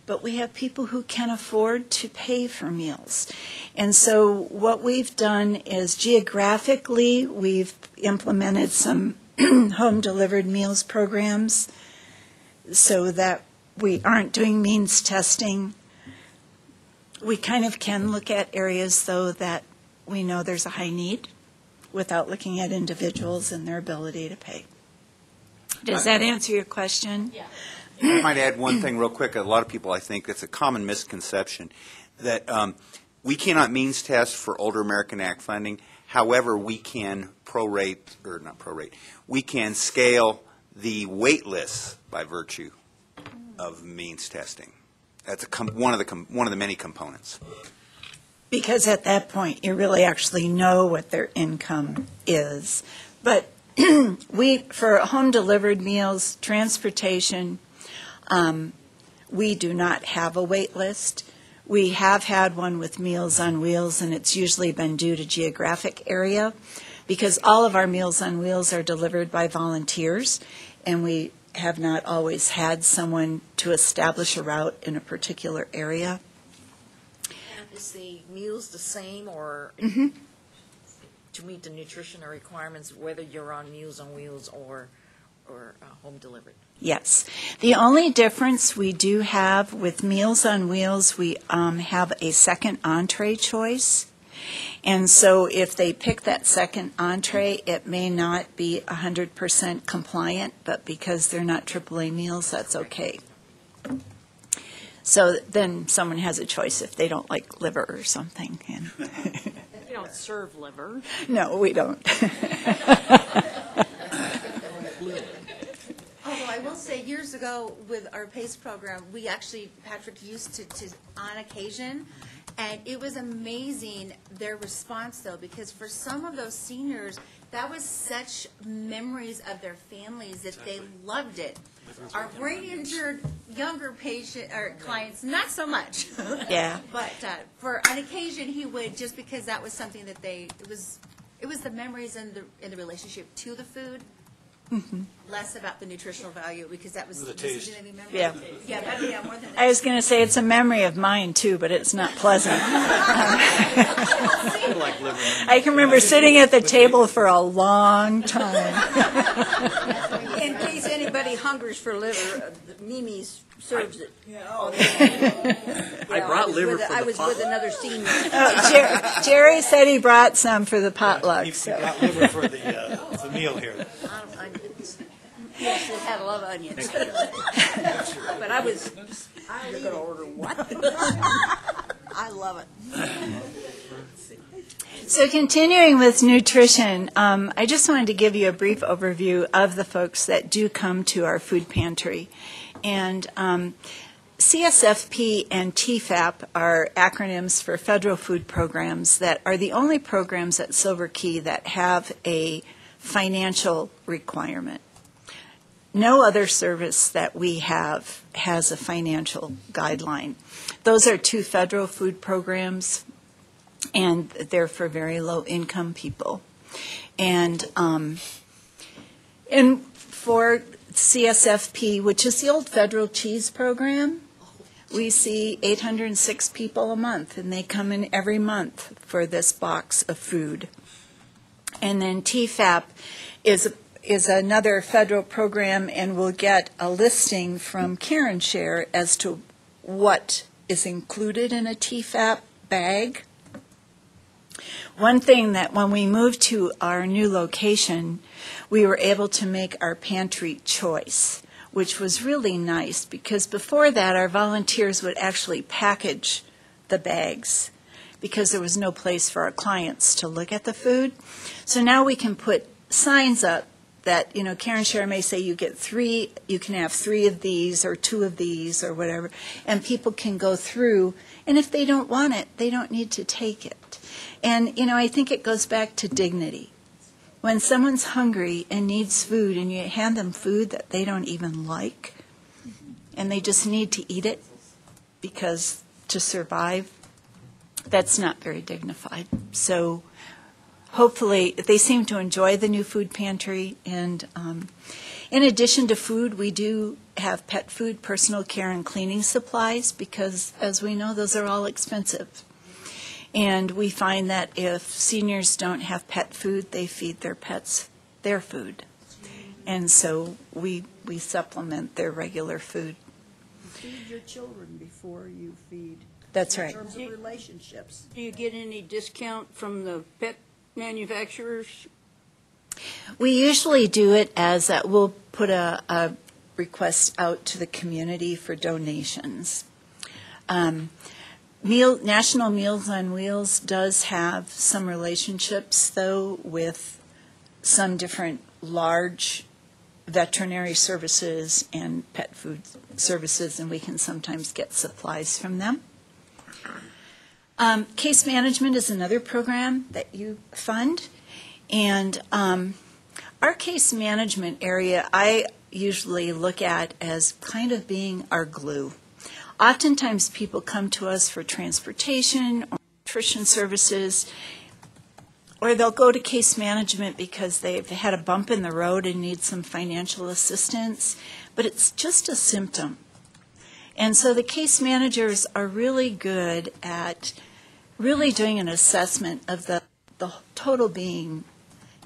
but we have people who can afford to pay for meals. And so what we've done is geographically, we've implemented some home delivered meals programs so that we aren't doing means testing. We kind of can look at areas, though, that we know there's a high need without looking at individuals and their ability to pay. Does that answer your question? Yeah. I might add one thing real quick. A lot of people, I think, it's a common misconception that we cannot means test for Older American Act funding. However, we can we can scale the wait lists by virtue of means testing. That's one of the many components. Because at that point, you really actually know what their income is. But for home delivered meals, transportation, we do not have a wait list. We have had one with Meals on Wheels, and it's usually been due to geographic area, because all of our Meals on Wheels are delivered by volunteers, and we have not always had someone to establish a route in a particular area. And is the meals the same, or to meet the nutritional requirements, whether you're on Meals on Wheels or home delivered? Yes. The only difference we do have with Meals on Wheels, we have a second entree choice. And so if they pick that second entree, it may not be 100% compliant, but because they're not AAA meals, that's okay. So then someone has a choice if they don't like liver or something. And We don't serve liver. no, we don't. Although I will say, years ago, ago with our PACE program, we actually, Patrick used to on occasion, and it was amazing, their response though, because for some of those seniors, that was such memories of their families that they loved it. Our brain injured younger patient or clients, not so much. Yeah. But for on occasion, he would, just because that was something that it was the memories and the relationship to the food. Mhm. Less about the nutritional value, because that was The taste. something that he remembered. Yeah. Yeah, more than that. I was going to say it's a memory of mine too, but it's not pleasant. I can remember sitting at the table for a long time. In case anybody hungers for liver, Mimi's serves it. I brought liver for I the was with another senior. Oh, Jerry said he brought some for the potluck. He So. got liver for the meal here. Onions. Yes, it had a lot of onions. But you're going to order what? I love it. So continuing with nutrition, I just wanted to give you a brief overview of the folks that do come to our food pantry. And CSFP and TFAP are acronyms for federal food programs that are the only programs at Silver Key that have a financial requirement. No other service that we have has a financial guideline. Those are two federal food programs, and they're for very low-income people. And for CSFP, which is the old federal cheese program, we see 806 people a month, and they come in every month for this box of food. And then TFAP is another federal program, and we'll get a listing from Karen Share as to what is included in a TFAP bag. One thing that when we moved to our new location, we were able to make our pantry choice, which was really nice, because before that our volunteers would actually package the bags because there was no place for our clients to look at the food. So now we can put signs up that, Karen Share may say you get 3, you can have 3 of these or 2 of these or whatever, and people can go through, and if they don't want it, they don't need to take it. And, I think it goes back to dignity. When someone's hungry and needs food and you hand them food that they don't even like, and they just need to eat it because to survive, that's not very dignified. So hopefully, they seem to enjoy the new food pantry. And in addition to food, we do have pet food, personal care, and cleaning supplies because, as we know, those are all expensive. And we find that if seniors don't have pet food, they feed their pets their food. And so we supplement their regular food. Feed your children before you feed. That's right. In terms of relationships. Do you get any discount from the pet manufacturers? We usually do it as that we'll put a request out to the community for donations. National Meals on Wheels does have some relationships, though, with some different large veterinary services and pet food services, and we can sometimes get supplies from them. Case management is another program that you fund, and our case management area I usually look at as kind of being our glue. Oftentimes people come to us for transportation or nutrition services, or they'll go to case management because they've had a bump in the road and need some financial assistance, but it's just a symptom. And so the case managers are really good at really doing an assessment of the total being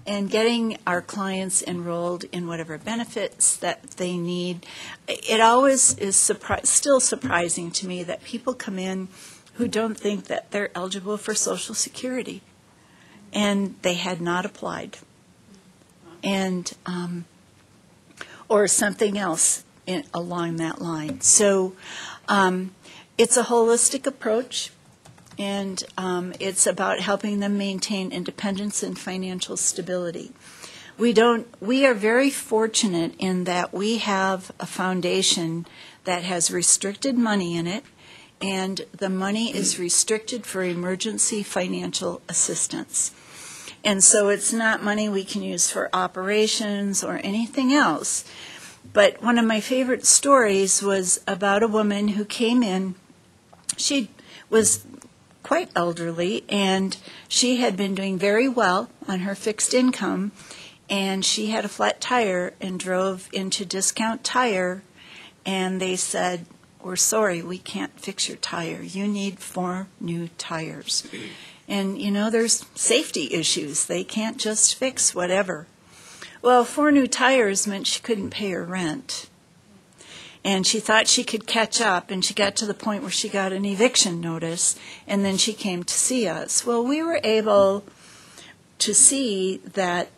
and getting our clients enrolled in whatever benefits that they need. It always is still surprising to me that people come in who don't think that they're eligible for Social Security, and they had not applied, and or something else along that line. So it's a holistic approach. And it's about helping them maintain independence and financial stability. We are very fortunate in that we have a foundation that has restricted money in it, and the money is restricted for emergency financial assistance. And so it's not money we can use for operations or anything else. But one of my favorite stories was about a woman who came in. She was quite elderly, and she had been doing very well on her fixed income, and she had a flat tire and drove into Discount Tire, and they said, "We're sorry, we can't fix your tire. You need 4 new tires." And, there's safety issues. They can't just fix whatever. Well, 4 new tires meant she couldn't pay her rent. And she thought she could catch up, and she got to the point where she got an eviction notice, and then she came to see us. Well, we were able to see that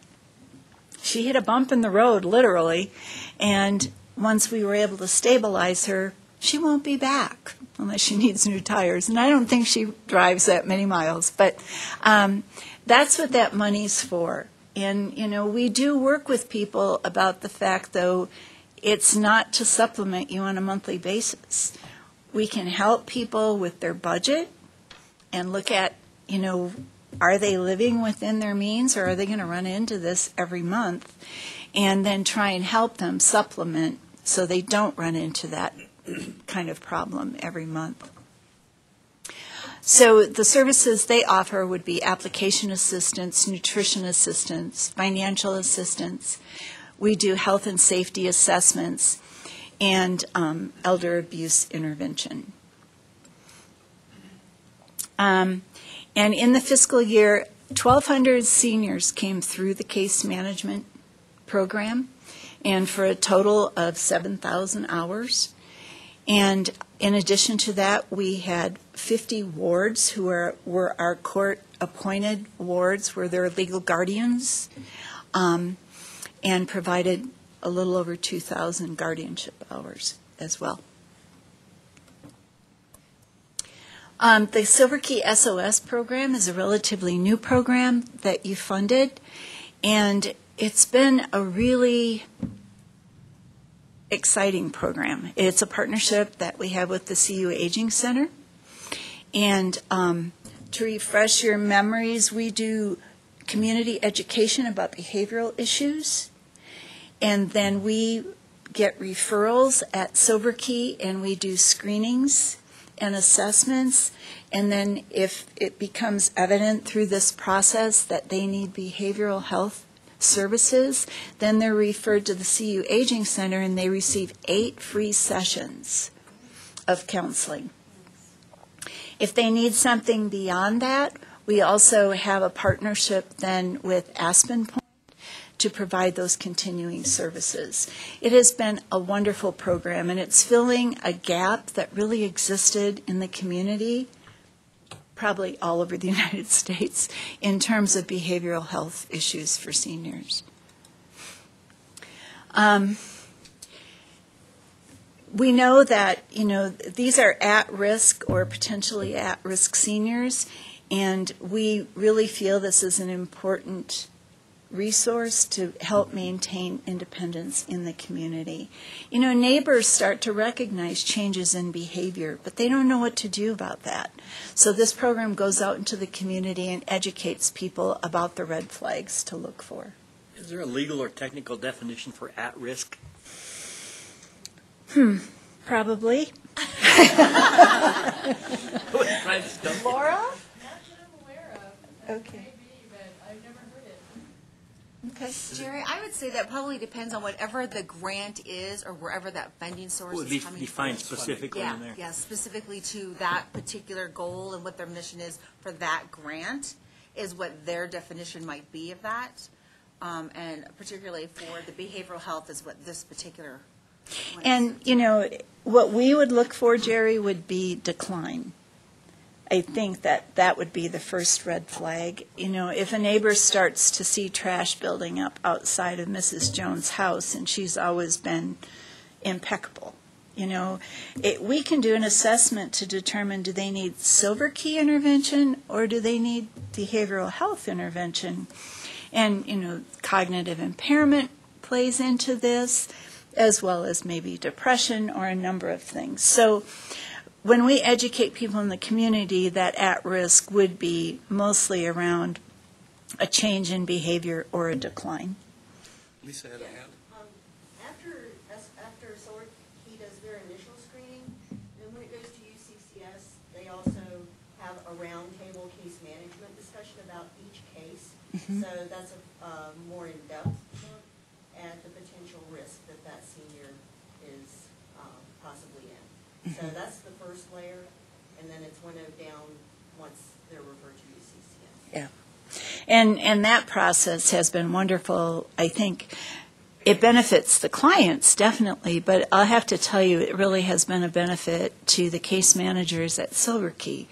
she hit a bump in the road, literally, and once we were able to stabilize her, she won't be back unless she needs new tires. And I don't think she drives that many miles, but that's what that money's for. And, we do work with people about the fact, though, it's not to supplement you on a monthly basis. We can help people with their budget and look at, are they living within their means, or are they going to run into this every month? And then try and help them supplement so they don't run into that kind of problem every month. So the services they offer would be application assistance, nutrition assistance, financial assistance. We do health and safety assessments, and elder abuse intervention. And in the fiscal year, 1,200 seniors came through the case management program, and for a total of 7,000 hours. And in addition to that, we had 50 wards who were our court-appointed wards, were their legal guardians, and provided a little over 2,000 guardianship hours as well. The Silver Key SOS program is a relatively new program that you funded, and it's been a really exciting program. It's a partnership that we have with the CU Aging Center. And to refresh your memories, we do community education about behavioral issues. And then we get referrals at Silver Key, and we do screenings and assessments. And then if it becomes evident through this process that they need behavioral health services, then they're referred to the CU Aging Center, and they receive 8 free sessions of counseling. If they need something beyond that, we also have a partnership then with Aspen Point to provide those continuing services. It has been a wonderful program, and it's filling a gap that really existed in the community, probably all over the United States, in terms of behavioral health issues for seniors. We know that, these are at-risk or potentially at-risk seniors, and we really feel this is an important resource to help maintain independence in the community. Neighbors start to recognize changes in behavior, but they don't know what to do about that. So this program goes out into the community and educates people about the red flags to look for. Is there a legal or technical definition for at-risk? Probably. Laura? Okay. Okay. Jerry, I would say that probably depends on whatever the grant is or wherever that funding source is coming from. Defined specifically in there. Yeah, specifically to that particular goal and what their mission is for that grant is what their definition might be of that. And particularly for the behavioral health is what this particular one is. And, what we would look for, Jerry, would be decline. I think that would be the first red flag. If a neighbor starts to see trash building up outside of Mrs. Jones' house, and she's always been impeccable, we can do an assessment to determine, do they need Silver Key intervention or do they need behavioral health intervention? And, cognitive impairment plays into this, as well as maybe depression or a number of things. So when we educate people in the community that at risk would be mostly around a change in behavior or a decline. Lisa had a hand. After SOAR, he does their initial screening, and when it goes to UCCS, they also have a roundtable case management discussion about each case. So that's a more in-depth look at the potential risk that senior is possibly in. So that's the first layer, and then it's winnowed down once they're referred to UCCS. Yeah. And that process has been wonderful. I think it benefits the clients, definitely, but I'll have to tell you, it really has been a benefit to the case managers at Silver Key,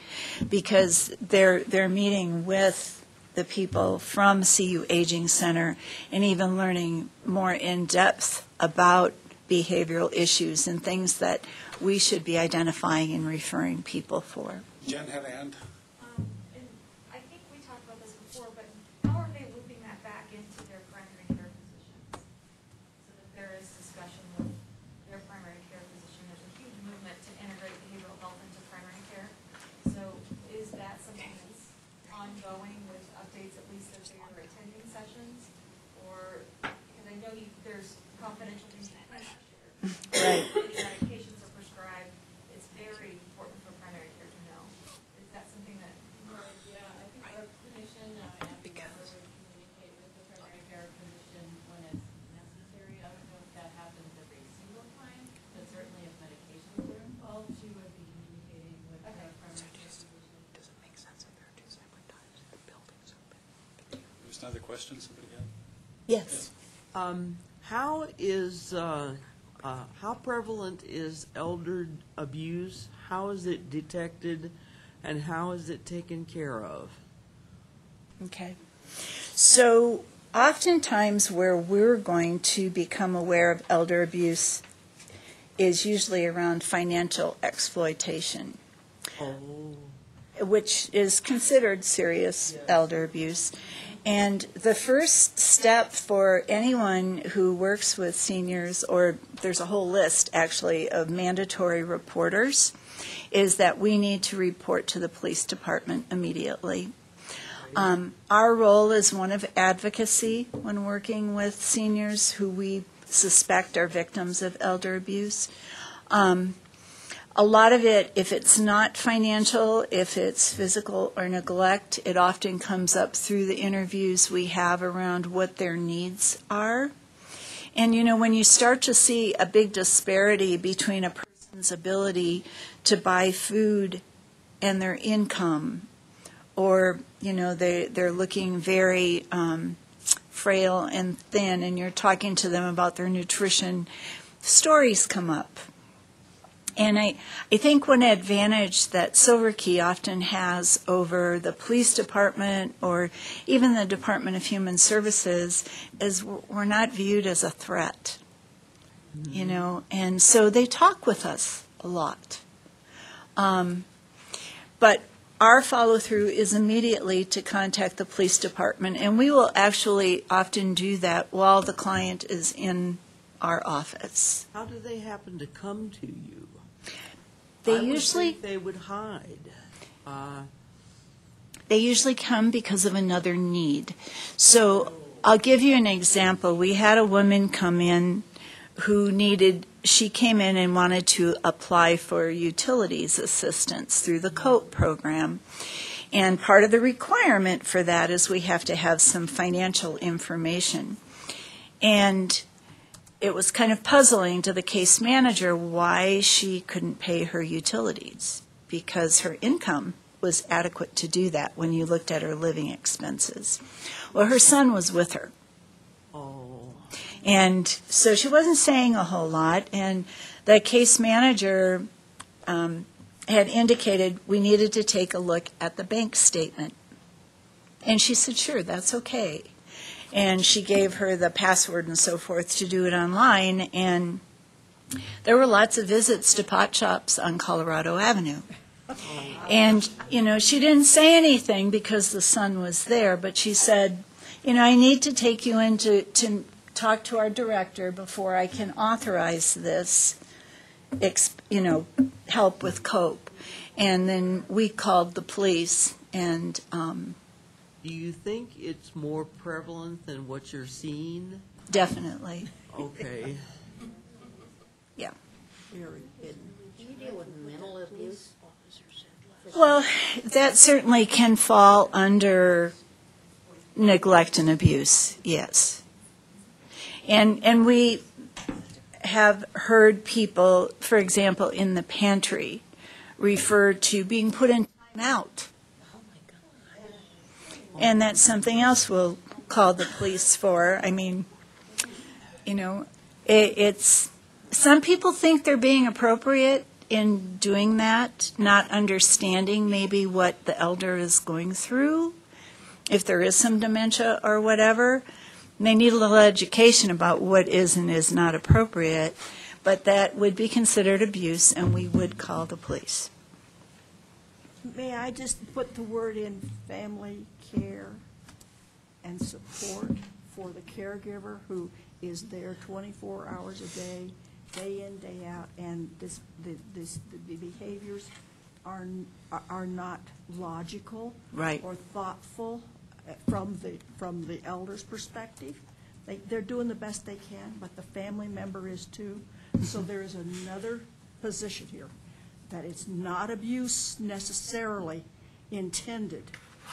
because they're meeting with the people from CU Aging Center and even learning more in depth about behavioral issues and things that we should be identifying and referring people for. Jen had a hand. And I think we talked about this before, but how are they looping that back into their primary care physicians? So that there is discussion with their primary care physician. There's a huge movement to integrate behavioral health into primary care. So is that something that's ongoing with updates, at least as they are attending sessions? Or, because I know there's confidential things that can't share. Right. Any medications are prescribed. It's very important for primary care to know. Is that something that? Yeah, I think our clinician, would communicate with the primary care physician when it's necessary. I don't know if that happens every single time, but certainly if medications are involved, she would be communicating with the primary care physician. Does it make sense that there are two separate times the buildings are big? There's another question somebody had? Yes. How prevalent is elder abuse? How is it detected, and how is it taken care of? Okay. So oftentimes where we're going to become aware of elder abuse is usually around financial exploitation, which is considered serious elder abuse. And the first step for anyone who works with seniors, or there's a whole list actually of mandatory reporters, is that we need to report to the police department immediately. Our role is one of advocacy when working with seniors who we suspect are victims of elder abuse. A lot of it, if it's not financial, if it's physical or neglect, it often comes up through the interviews we have around what their needs are. And, when you start to see a big disparity between a person's ability to buy food and their income, or, they're looking very frail and thin, and you're talking to them about their nutrition, stories come up. And I think one advantage that Silver Key often has over the police department or even the Department of Human Services is we're not viewed as a threat, and so they talk with us a lot. But our follow-through is immediately to contact the police department, and we will actually often do that while the client is in our office. How do they happen to come to you? They I would usually think they would hide. They usually come because of another need. So I'll give you an example. We had a woman come in she came in and wanted to apply for utilities assistance through the COAT program. And part of the requirement for that is we have to have some financial information. And it was kind of puzzling to the case manager why she couldn't pay her utilities, because her income was adequate to do that when you looked at her living expenses. Well, her son was with her. And so she wasn't saying a whole lot, and the case manager had indicated we needed to take a look at the bank statement. And she said, sure, that's okay. And she gave her the password and so forth to do it online, and there were lots of visits to pot shops on Colorado Avenue. And, she didn't say anything because the son was there, but she said, I need to take you in to talk to our director before I can authorize this, help with COPE. And then we called the police, and Do you think it's more prevalent than what you're seeing? definitely, Okay. yeah. Do you deal with mental abuse? Well, that certainly can fall under neglect and abuse, yes. And we have heard people, for example, in the pantry, refer to being put in timeout. And that's something else we'll call the police for. I mean, it's, some people think they're being appropriate in doing that, not understanding maybe what the elder is going through, if there is some dementia or whatever. They need a little education about what is and is not appropriate, but that would be considered abuse, and we would call the police. May I just put the word in family care and support for the caregiver who is there 24 hours a day in, day out, and the behaviors are not logical Right. or thoughtful from the elder's perspective. They're doing the best they can, but the family member is too. So there is another position here, that it's not abuse necessarily intended.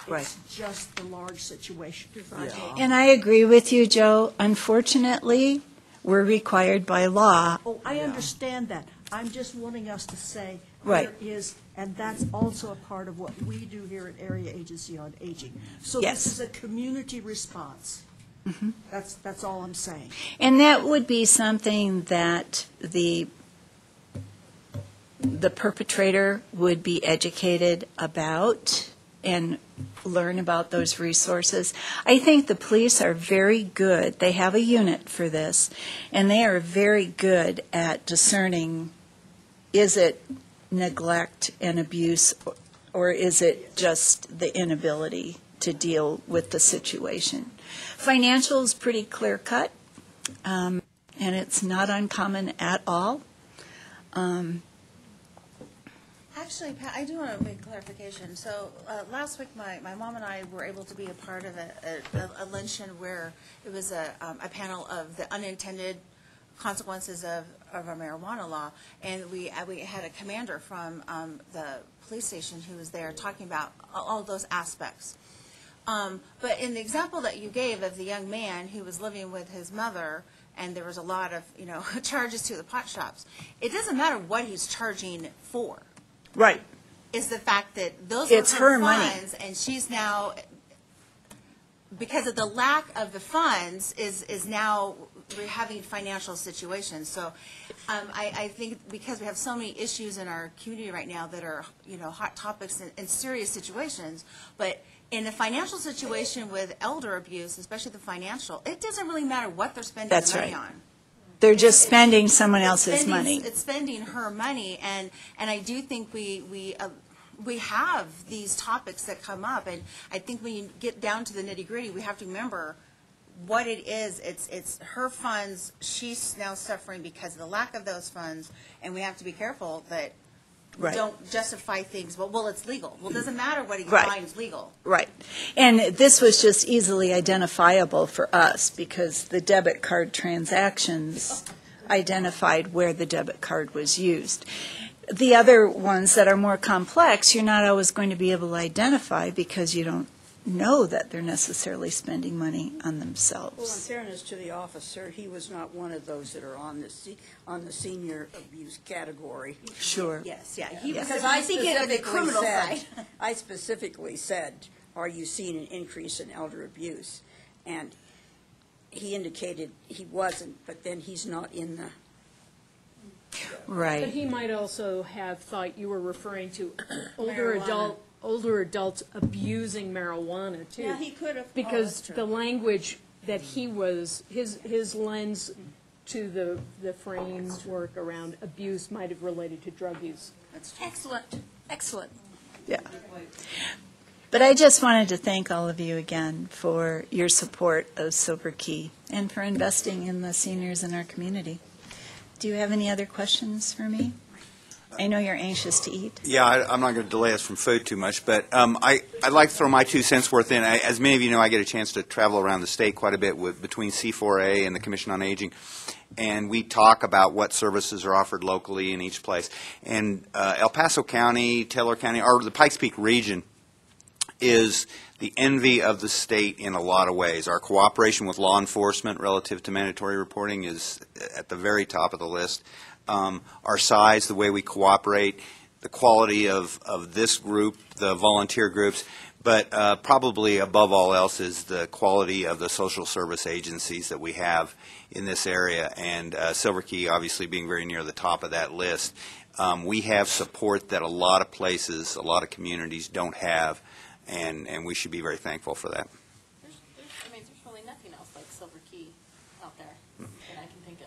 Right. It's just the large situation. And I agree with you, Joe. Unfortunately, we're required by law. Oh, I understand that. I'm just wanting us to say Right. there is, and that's also a part of what we do here at Area Agency on Aging. So Yes. this is a community response. Mhm. That's all I'm saying. And that would be something that the perpetrator would be educated about and learn about those resources. I think the police are very good. They have a unit for this, and they are very good at discerning, is it neglect and abuse, or is it just the inability to deal with the situation? Financial is pretty clear-cut, and it's not uncommon at all. Actually, Pat, I do want to make clarification. So last week, my mom and I were able to be a part of a luncheon where it was a panel of the unintended consequences of our marijuana law, and we had a commander from the police station who was there talking about all those aspects. But in the example that you gave of the young man who was living with his mother, and there was a lot of charges to the pot shops, it doesn't matter what he's charging for. Right. Is the fact that those It's are her her money. funds, and she's now, because of the lack of the funds, is now we're having financial situations. So I think because we have so many issues in our community right now that are hot topics and serious situations, but in a financial situation with elder abuse, especially the financial, it doesn't really matter what they're spending That's the money right. on. They're just spending someone else's money. It's spending her money, and I do think we have these topics that come up, and I think when you get down to the nitty-gritty, we have to remember what it is. It's her funds. She's now suffering because of the lack of those funds, and we have to be careful that we Right. don't justify things. Well, it's legal. Well, it doesn't matter what he's Right. buying is legal. Right. And this was just easily identifiable for us because the debit card transactions identified where the debit card was used. The other ones that are more complex, you're not always going to be able to identify because you don't know that they're necessarily spending money on Well, in themselves. fairness to the officer, he was not one of those that are on the senior abuse category. Sure. Yes, yeah. Because I think it on the specifically criminal said- side. I specifically said, are you seeing an increase in elder abuse? And he indicated he wasn't, but then he's not in the, But Right. he might also have thought you were referring to Marijuana. older adults abusing marijuana, too. Yeah, he could have. Because the language that he was, his lens to the framework around abuse might have related to drug use. excellent, excellent. Yeah. But I just wanted to thank all of you again for your support of Silver Key and for investing in the seniors in our community. Do you have any other questions for me? I know you're anxious to eat. Yeah, I'm not going to delay us from food too much, but I'd like to throw my 2 cents worth in. As many of you know, I get a chance to travel around the state quite a bit between C4A and the Commission on Aging, and we talk about what services are offered locally in each place. And El Paso County, Taylor County, or the Pikes Peak region is the envy of the state in a lot of ways. Our cooperation with law enforcement relative to mandatory reporting is at the very top of the list. Our size, the way we cooperate, the quality of this group, the volunteer groups, but probably above all else is the quality of the social service agencies that we have in this area, and Silver Key obviously being very near the top of that list. We have support that a lot of places, a lot of communities don't have, and we should be very thankful for that. There's really nothing else like Silver Key out there that I can think of.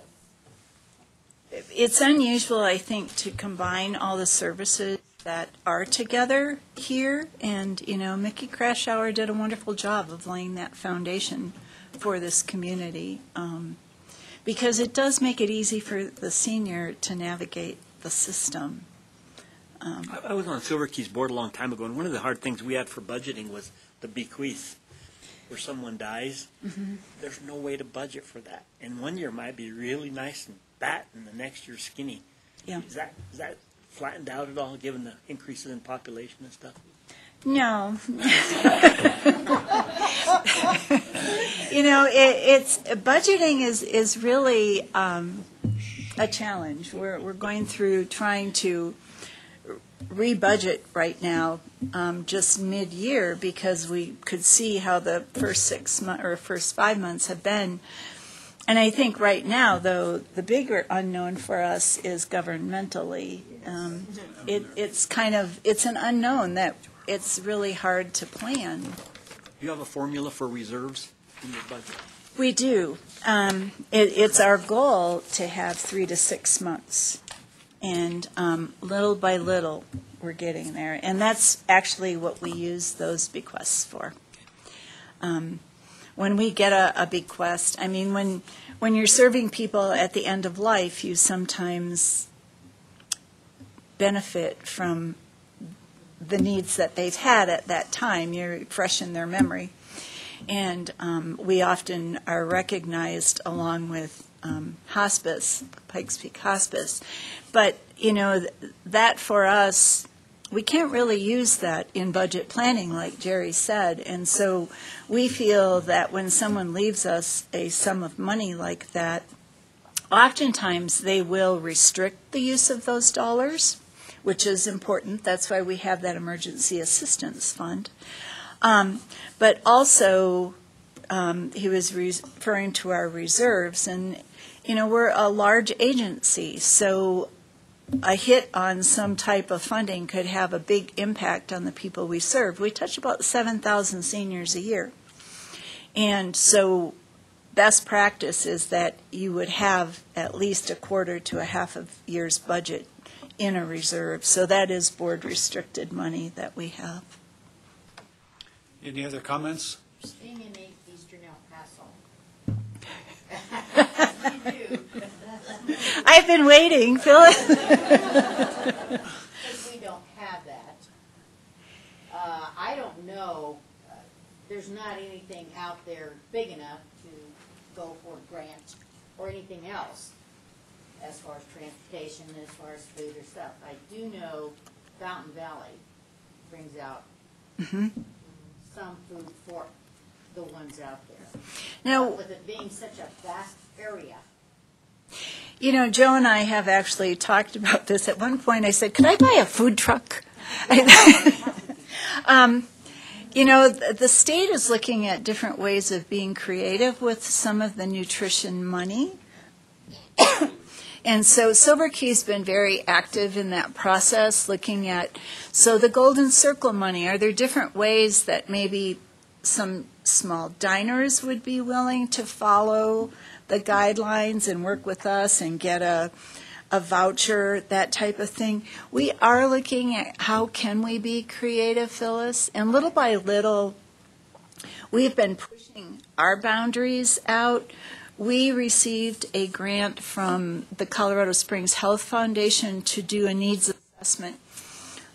It's unusual, I think, to combine all the services that are together here. And, you know, Mickey Crashauer did a wonderful job of laying that foundation for this community, because it does make it easy for the senior to navigate the system. I was on Silver Key's board a long time ago, and one of the hard things we had for budgeting was the bequeath. Where someone dies, there's no way to budget for that. And one year might be really nice and fat, and the next year skinny. Yeah. Is that flattened out at all, given the increases in population and stuff? No. You know, it's budgeting is really a challenge. We're going through trying to re-budget right now, just mid-year, because we could see how the first 6 months or first 5 months have been. And I think right now, though, the bigger unknown for us is governmentally. It's an unknown that it's really hard to plan. Do you have a formula for reserves in your budget? We do. It's our goal to have 3 to 6 months. And little by little, we're getting there. And that's actually what we use those bequests for. When we get a bequest, I mean, when you're serving people at the end of life, you sometimes benefit from the needs that they've had at that time. You're fresh in their memory. And we often are recognized along with hospice, Pikes Peak Hospice. But, you know, that for us, we can't really use that in budget planning, like Jerry said. And so we feel that when someone leaves us a sum of money like that, oftentimes they will restrict the use of those dollars, which is important. That's why we have that emergency assistance fund. But also, he was referring to our reserves. And, you know, we're a large agency, so a hit on some type of funding could have a big impact on the people we serve. We touch about 7,000 seniors a year. And so best practice is that you would have at least a quarter to a half of year's budget in a reserve. So that is board-restricted money that we have. Any other comments? Staying in eastern El Paso. I've been waiting, Phyllis. Because we don't have that. I don't know, there's not anything out there big enough to go for a grant or anything else as far as transportation, as far as food or stuff. I do know Fountain Valley brings out some food for the ones out there. Now, but with it being such a vast area. You know, Joe and I have actually talked about this. At one point I said, could I buy a food truck? You know, the state is looking at different ways of being creative with some of the nutrition money. And so Silver Key's been very active in that process, looking at, so the Golden Circle money, are there different ways that maybe some small diners would be willing to follow the guidelines and work with us and get a a voucher, that type of thing. We are looking at how can we be creative, Phyllis, and little by little, we've been pushing our boundaries out. We received a grant from the Colorado Springs Health Foundation to do a needs assessment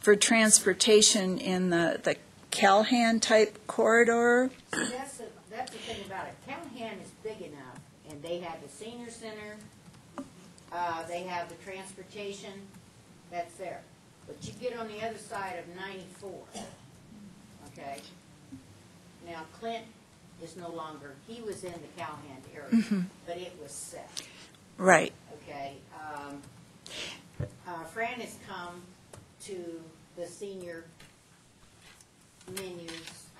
for transportation in the Calhan type corridor. See, that's the thing about it. Callahan is big enough, and they have the senior center, they have the transportation, that's there. But you get on the other side of 94, okay? Now, Clint is no longer, he was in the Callahan area, but it was set, Right. okay? Fran has come to the senior menus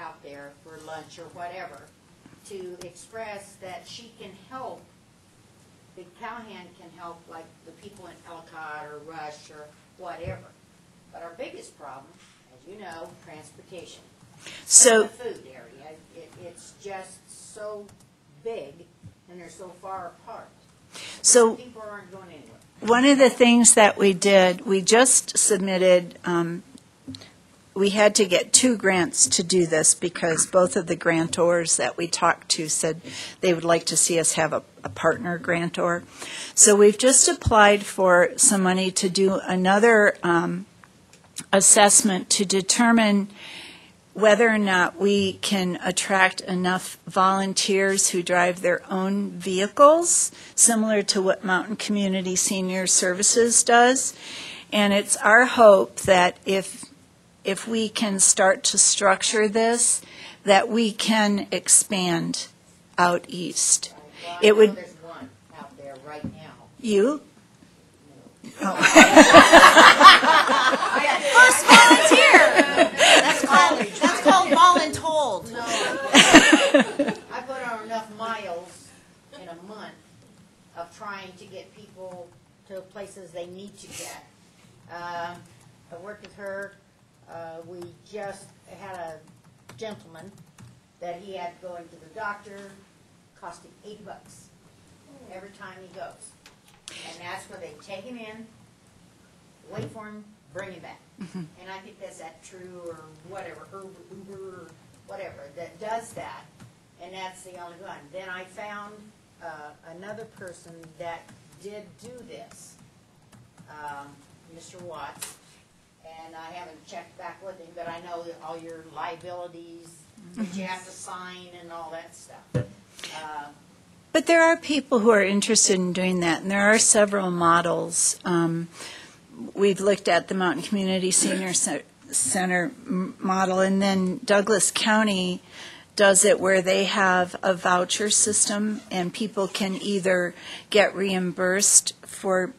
out there for lunch or whatever to express that she can help, the Callahan can help like the people in Ellicott or Rush or whatever. But our biggest problem, as you know, transportation. So- The food area, it's just so big and they're so far apart. So People aren't going anywhere. one of the things that we did, we just submitted, we had to get 2 grants to do this because both of the grantors that we talked to said they would like to see us have a partner grantor. So we've just applied for some money to do another assessment to determine whether or not we can attract enough volunteers who drive their own vehicles, similar to what Mountain Community Senior Services does. And it's our hope that if we can start to structure this, that we can expand out east. Well, It I know would, there's one out there right now. you? Oh. First volunteer. That's called voluntold. No, I put on enough miles in a month of trying to get people to places they need to get. I worked with her. We just had a gentleman that he had to go into the doctor, cost him $8 every time he goes. And that's where they take him in, wait for him, bring him back. And I think that's that True or whatever, Uber or whatever, that does that. And that's the only one. Then I found another person that did do this, Mr. Watts. And I haven't checked back with him, but I know that all your liabilities that you have to sign and all that stuff. But there are people who are interested in doing that, and there are several models. We've looked at the Mountain Community Senior Center model, and then Douglas County does it where they have a voucher system, and people can either get reimbursed for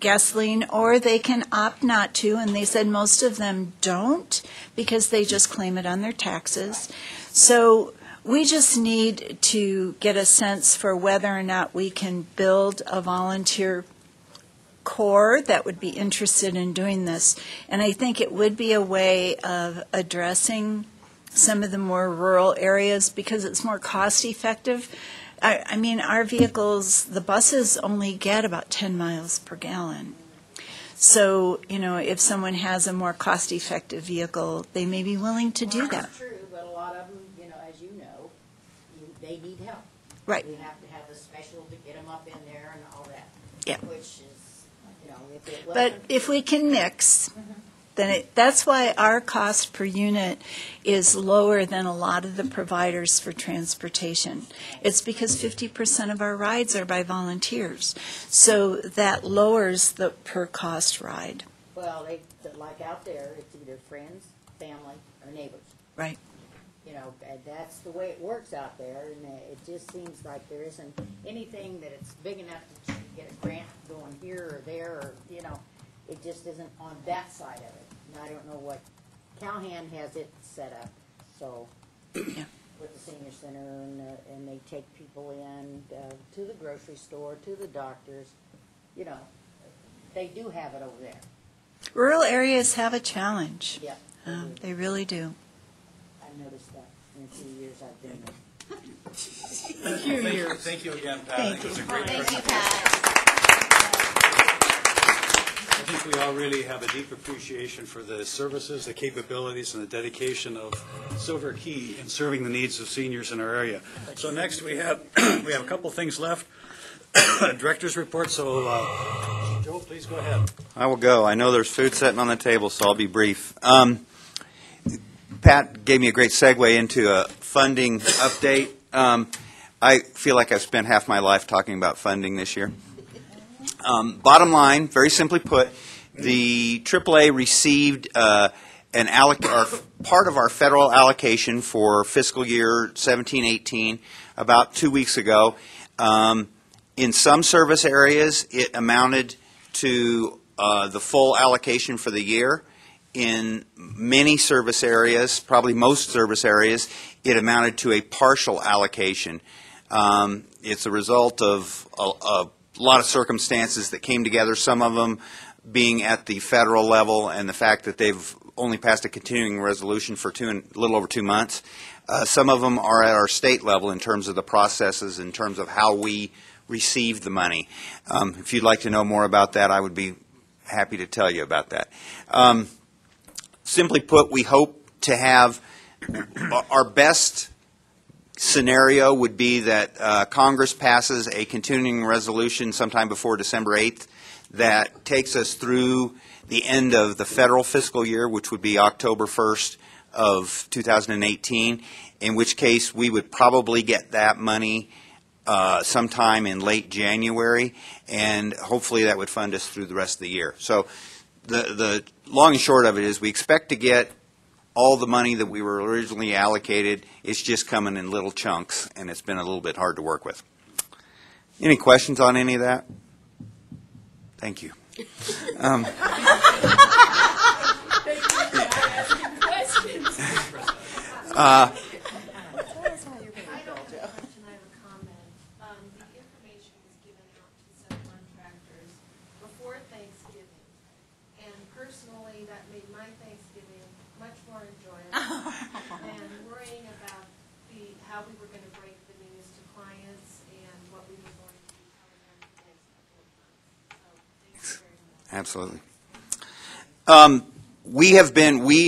gasoline, or they can opt not to, and they said most of them don't because they just claim it on their taxes. So we just need to get a sense for whether or not we can build a volunteer corps that would be interested in doing this. And I think it would be a way of addressing some of the more rural areas because it's more cost effective. I mean, our vehicles, the buses only get about 10 miles per gallon. So, if someone has a more cost-effective vehicle, they may be willing to do that. That's true, but a lot of them, as you know, they need help. Right. We have to have the special to get them up in there and all that. Yeah. Which is, if it wasn't. But if we can mix, then that's why our cost per unit is lower than a lot of the providers for transportation. It's because 50% of our rides are by volunteers. So that lowers the per cost ride. Well, like out there, it's either friends, family, or neighbors. Right. And that's the way it works out there, and it just seems like there isn't anything that it's big enough to get a grant going here or there, or, it just isn't on that side of it. And I don't know what, Calhan has it set up, so, Yeah. with the senior center, and they take people in to the grocery store, to the doctors, they do have it over there. Rural areas have a challenge. Yeah. They really do. I've noticed that in the 2 years I've been there. Thank you again, Pat. Thank I think it was a you. great Thank you, presentation. Pat. think we all really have a deep appreciation for the services, the capabilities, and the dedication of Silver Key in serving the needs of seniors in our area. So next we have we have a couple things left. Director's report. So, Joe, please go ahead. I will go. I know there's food sitting on the table, so I'll be brief. Pat gave me a great segue into a funding update. I feel like I've spent half my life talking about funding this year. Bottom line, very simply put, the AAA received part of our federal allocation for fiscal year 17-18 about 2 weeks ago. In some service areas, it amounted to the full allocation for the year. In many service areas, probably most service areas, it amounted to a partial allocation. It's a result of a lot of circumstances that came together, some of them being at the federal level and the fact that they've only passed a continuing resolution for a little over 2 months. Some of them are at our state level in terms of the processes, in terms of how we receive the money. If you'd like to know more about that, I would be happy to tell you about that. Simply put, we hope to have our best scenario would be that Congress passes a continuing resolution sometime before December 8th that takes us through the end of the federal fiscal year, which would be October 1st of 2018, in which case we would probably get that money sometime in late January, and hopefully that would fund us through the rest of the year. So the long and short of it is we expect to get all the money that we were originally allocated. It's just coming in little chunks, and it's been a little bit hard to work with. Any questions on any of that? Thank you. Absolutely. We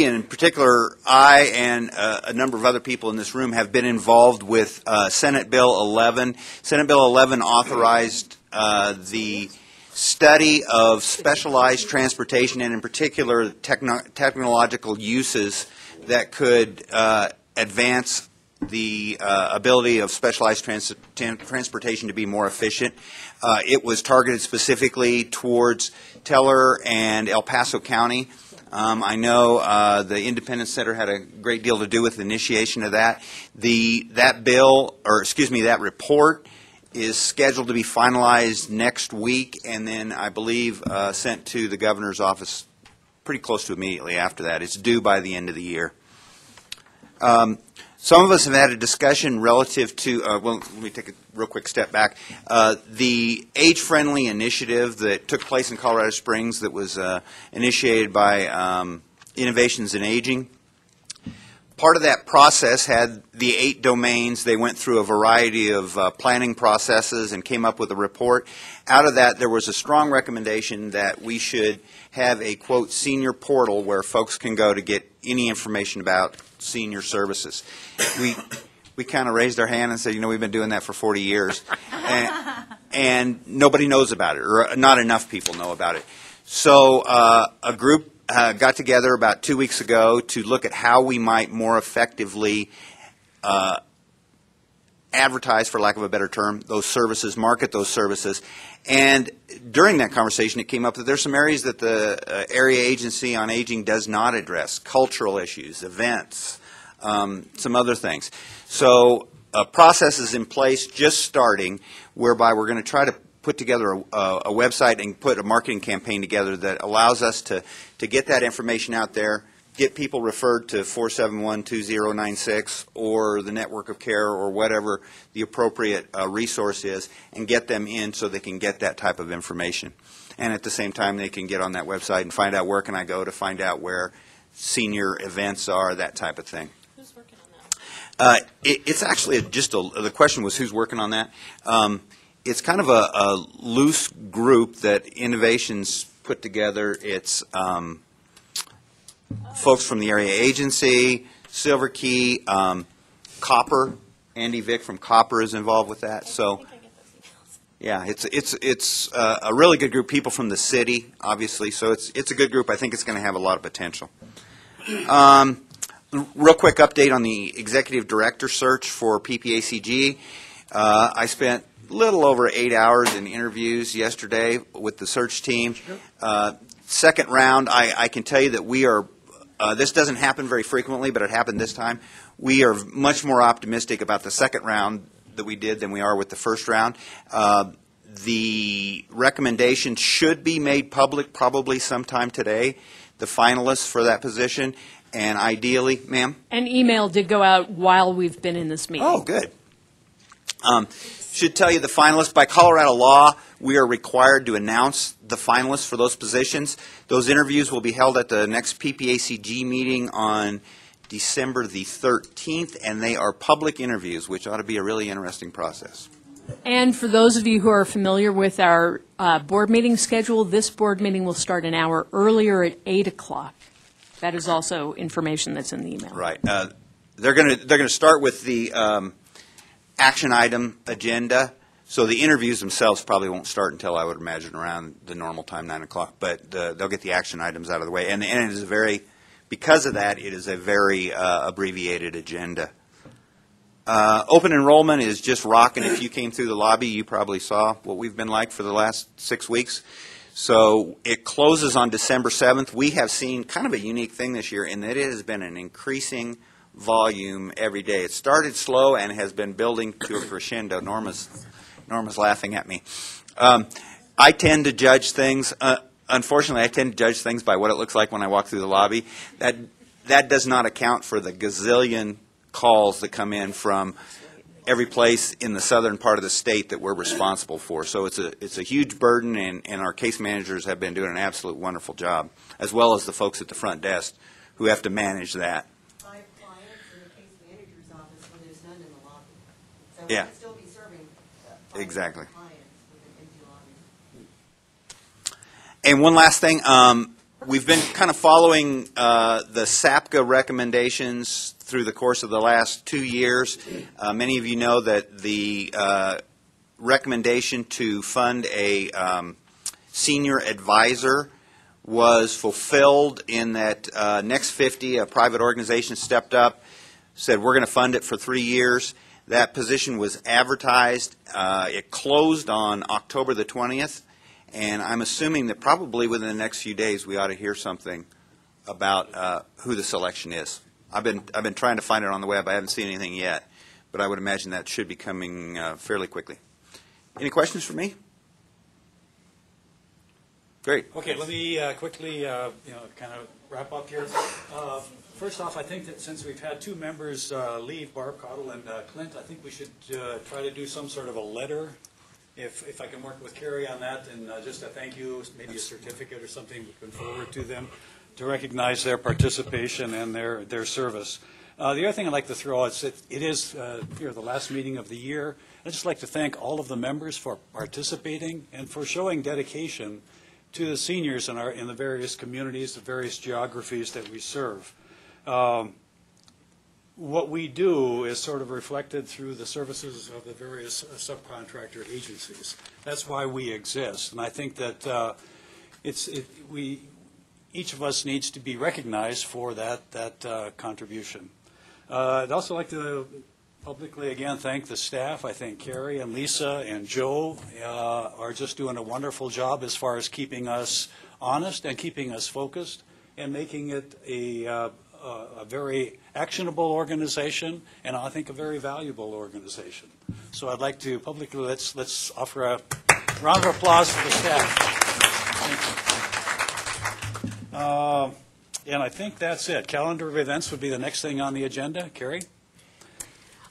in particular, I and a number of other people in this room have been involved with Senate Bill 11. Senate Bill 11 authorized the study of specialized transportation and in particular technological uses that could advance the ability of specialized transportation to be more efficient. It was targeted specifically towards Teller and El Paso County. I know the Independence Center had a great deal to do with the initiation of that. That report is scheduled to be finalized next week, and then I believe sent to the governor's office pretty close to immediately after that. It's due by the end of the year. Some of us have had a discussion relative to, let me take a real quick step back. The age-friendly initiative that took place in Colorado Springs that was initiated by Innovations in Aging. Part of that process had the 8 domains. They went through a variety of planning processes and came up with a report. Out of that, there was a strong recommendation that we should have a, quote, senior portal where folks can go to get any information about senior services. We kind of raised our hand and said, we've been doing that for 40 years. And nobody knows about it, or not enough people know about it. So a group got together about 2 weeks ago to look at how we might more effectively advertise, for lack of a better term, those services, market those services. And during that conversation, it came up that there's some areas that the Area Agency on Aging does not address: cultural issues, events, some other things. So a process is in place, just starting, whereby we're going to try to put together a website and put a marketing campaign together that allows us to get that information out there, get people referred to 471-2096 or the network of care or whatever the appropriate resource is, and get them in so they can get that type of information. And at the same time, they can get on that website and find out where can I go to find out where senior events are, that type of thing. Who's working on that? It's actually the question was who's working on that. It's kind of a loose group that Innovations put together. It's folks from the area agency, Silver Key, Copper. Andy Vick from Copper is involved with that. So, yeah, it's a really good group. People from the city, obviously. So it's a good group. I think it's going to have a lot of potential. Real quick update on the executive director search for PPACG. I spent a little over 8 hours in interviews yesterday with the search team. Second round, I can tell you that we are, this doesn't happen very frequently, but it happened this time. We are much more optimistic about the second round that we did than we are with the first round. The recommendation should be made public probably sometime today, the finalists for that position. And ideally, ma'am? An email did go out while we've been in this meeting. Oh, good. Should tell you the finalists. By Colorado law, we are required to announce the finalists for those positions. Those interviews will be held at the next PPACG meeting on December the 13th, and they are public interviews, which ought to be a really interesting process. And for those of you who are familiar with our board meeting schedule, this board meeting will start an hour earlier at 8 o'clock. That is also information that's in the email. Right. They're going to start with the action item agenda. So the interviews themselves probably won't start until, I would imagine, around the normal time, 9 o'clock. But they'll get the action items out of the way. And it is a very, because of that, it is a very abbreviated agenda. Open enrollment is just rocking. If you came through the lobby, you probably saw what we've been like for the last 6 weeks. So it closes on December 7th. We have seen kind of a unique thing this year in that it has been an increasing volume every day. It started slow and has been building to a crescendo. Norma's laughing at me. I tend to judge things, unfortunately, I tend to judge things by what it looks like when I walk through the lobby. That does not account for the gazillion calls that come in from every place in the southern part of the state that we're responsible for. So it's a huge burden, and our case managers have been doing an absolute wonderful job, as well as the folks at the front desk who have to manage that. 5 clients in the case manager's office when there's none in the lobby. So Yeah. we could still be serving 5 Exactly. clients with an empty lobby. And one last thing, we've been kind of following the SAPCA recommendations through the course of the last 2 years. Many of you know that the recommendation to fund a senior advisor was fulfilled in that Next 50, a private organization, stepped up, said we're going to fund it for 3 years. That position was advertised. It closed on October the 20th. And I'm assuming that probably within the next few days we ought to hear something about who the selection is. I've been trying to find it on the web. I haven't seen anything yet, but I would imagine that should be coming fairly quickly. Any questions for me? Great. Okay, let me quickly, kind of wrap up here. First off, I think that since we've had 2 members leave, Barb Cottle and Clint, I think we should try to do some sort of a letter. If I can work with Carrie on that, and just a thank you, maybe a certificate or something we can forward to them to recognize their participation and their service. The other thing I'd like to throw out, it is the last meeting of the year. I'd just like to thank all of the members for participating and for showing dedication to the seniors in the various communities, the various geographies that we serve. What we do is sort of reflected through the services of the various subcontractor agencies. That's why we exist, and I think that each of us needs to be recognized for that contribution. I'd also like to publicly again thank the staff. I think Carrie and Lisa and Joe are just doing a wonderful job as far as keeping us honest and keeping us focused and making it a very actionable organization, and I think a very valuable organization. So I'd like to publicly let's offer a round of applause for the staff. Thank you. And I think that's it. Calendar of events would be the next thing on the agenda. Carrie?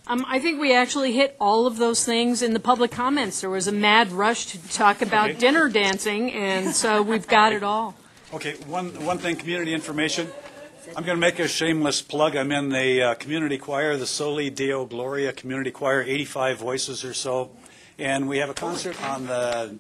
I think we actually hit all of those things in the public comments. There was a mad rush to talk about dinner dancing, and so we've got it all. Okay, one thing, community information. I'm going to make a shameless plug. I'm in the community choir, the Soli Deo Gloria Community Choir, 85 voices or so. And we have a concert on the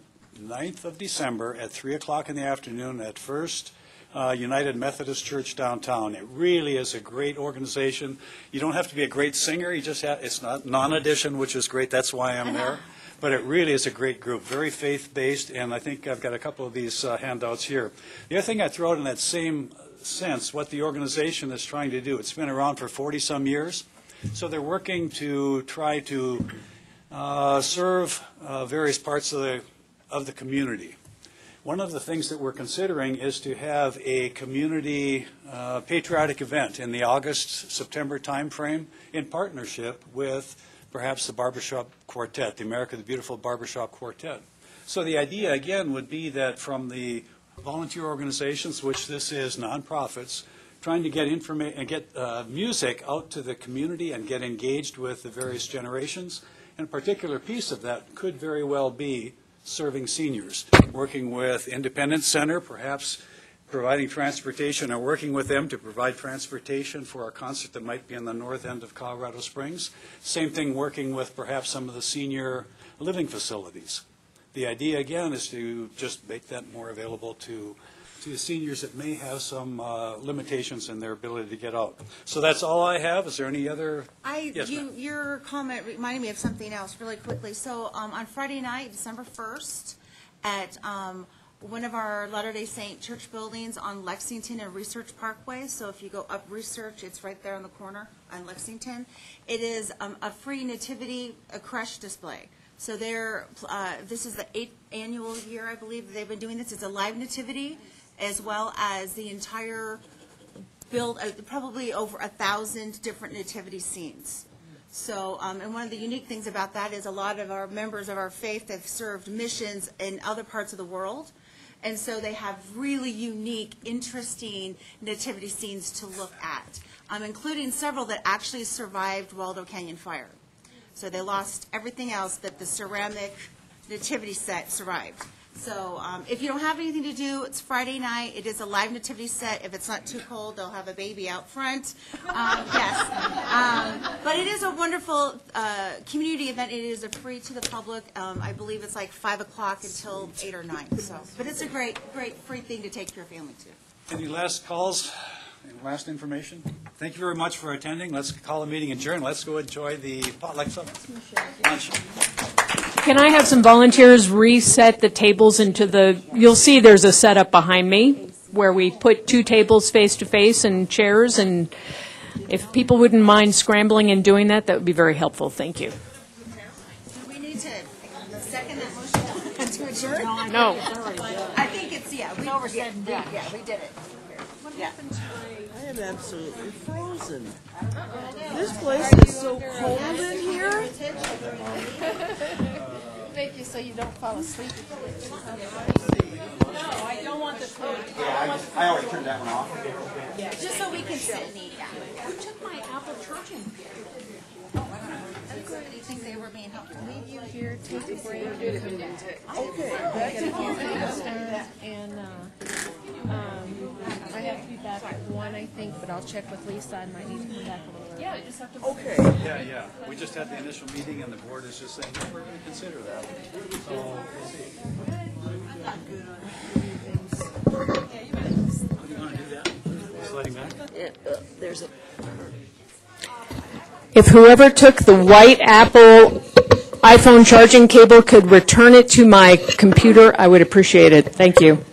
9th of December at 3 o'clock in the afternoon at First United Methodist Church downtown. It really is a great organization. You don't have to be a great singer. You just have, it's not non-audition, which is great. That's why I'm there. But it really is a great group, very faith-based, and I think I've got a couple of these handouts here. The other thing I throw out in that same sense, what the organization is trying to do, it's been around for 40-some years, so they're working to try to serve various parts of the community. One of the things that we're considering is to have a community patriotic event in the August-September timeframe in partnership with perhaps the Barbershop Quartet, the America the Beautiful Barbershop Quartet. So the idea, again, would be that from the volunteer organizations, which this is nonprofits, trying to get music out to the community and get engaged with the various generations. And a particular piece of that could very well be serving seniors, working with Independence Center, perhaps providing transportation, or working with them to provide transportation for a concert that might be in the north end of Colorado Springs. Same thing working with perhaps some of the senior living facilities. The idea, again, is to just make that more available to seniors that may have some limitations in their ability to get out. So that's all I have. Is there any other? Yes, ma'am. Your comment reminded me of something else really quickly. So on Friday night, December 1st, at one of our Latter-day Saint church buildings on Lexington and Research Parkway. So if you go up Research, it's right there on the corner on Lexington. It is a free nativity, a creche display. So this is the 8th annual year, I believe, they've been doing this. It's a live nativity, as well as the entire build, probably over 1,000 different nativity scenes. So, and one of the unique things about that is a lot of our members of our faith have served missions in other parts of the world. And so they have really unique, interesting nativity scenes to look at, including several that actually survived Waldo Canyon fire. So they lost everything else, but the ceramic nativity set survived. So if you don't have anything to do, it's Friday night. It is a live nativity set. If it's not too cold, they'll have a baby out front. Yes. But it is a wonderful community event. It is free to the public. I believe it's like 5 o'clock until 8 or 9. So, but it's a great free thing to take your family to. Any last calls? Any last information? Thank you very much for attending. Let's call the meeting adjourned. Let's go enjoy the potluck supper. Lunch. Can I have some volunteers reset the tables into you'll see there's a setup behind me where we put 2 tables face to face and chairs, and if people wouldn't mind scrambling and doing that, that would be very helpful. Thank you. We need to second that motion to adjourn? No. I think it's, yeah, we did it. Yeah. I am absolutely frozen. This place is so cold in here. Make you so you don't fall asleep. No, I don't want the food. I already turned that one off. Yeah, just so we can sit and eat. Who took my Apple charging? Do you think they were being helpful? Leave you here, take a break. And I have to be back at 1, I think, but I'll check with Lisa. I might need to come back a little early. Yeah, you just have to. Okay. Yeah. We just had the initial meeting, and the board is just saying, no, we're going to consider that. So we'll see. Do you want to do that? Sliding back? There's a. If whoever took the white Apple iPhone charging cable could return it to my computer, I would appreciate it. Thank you.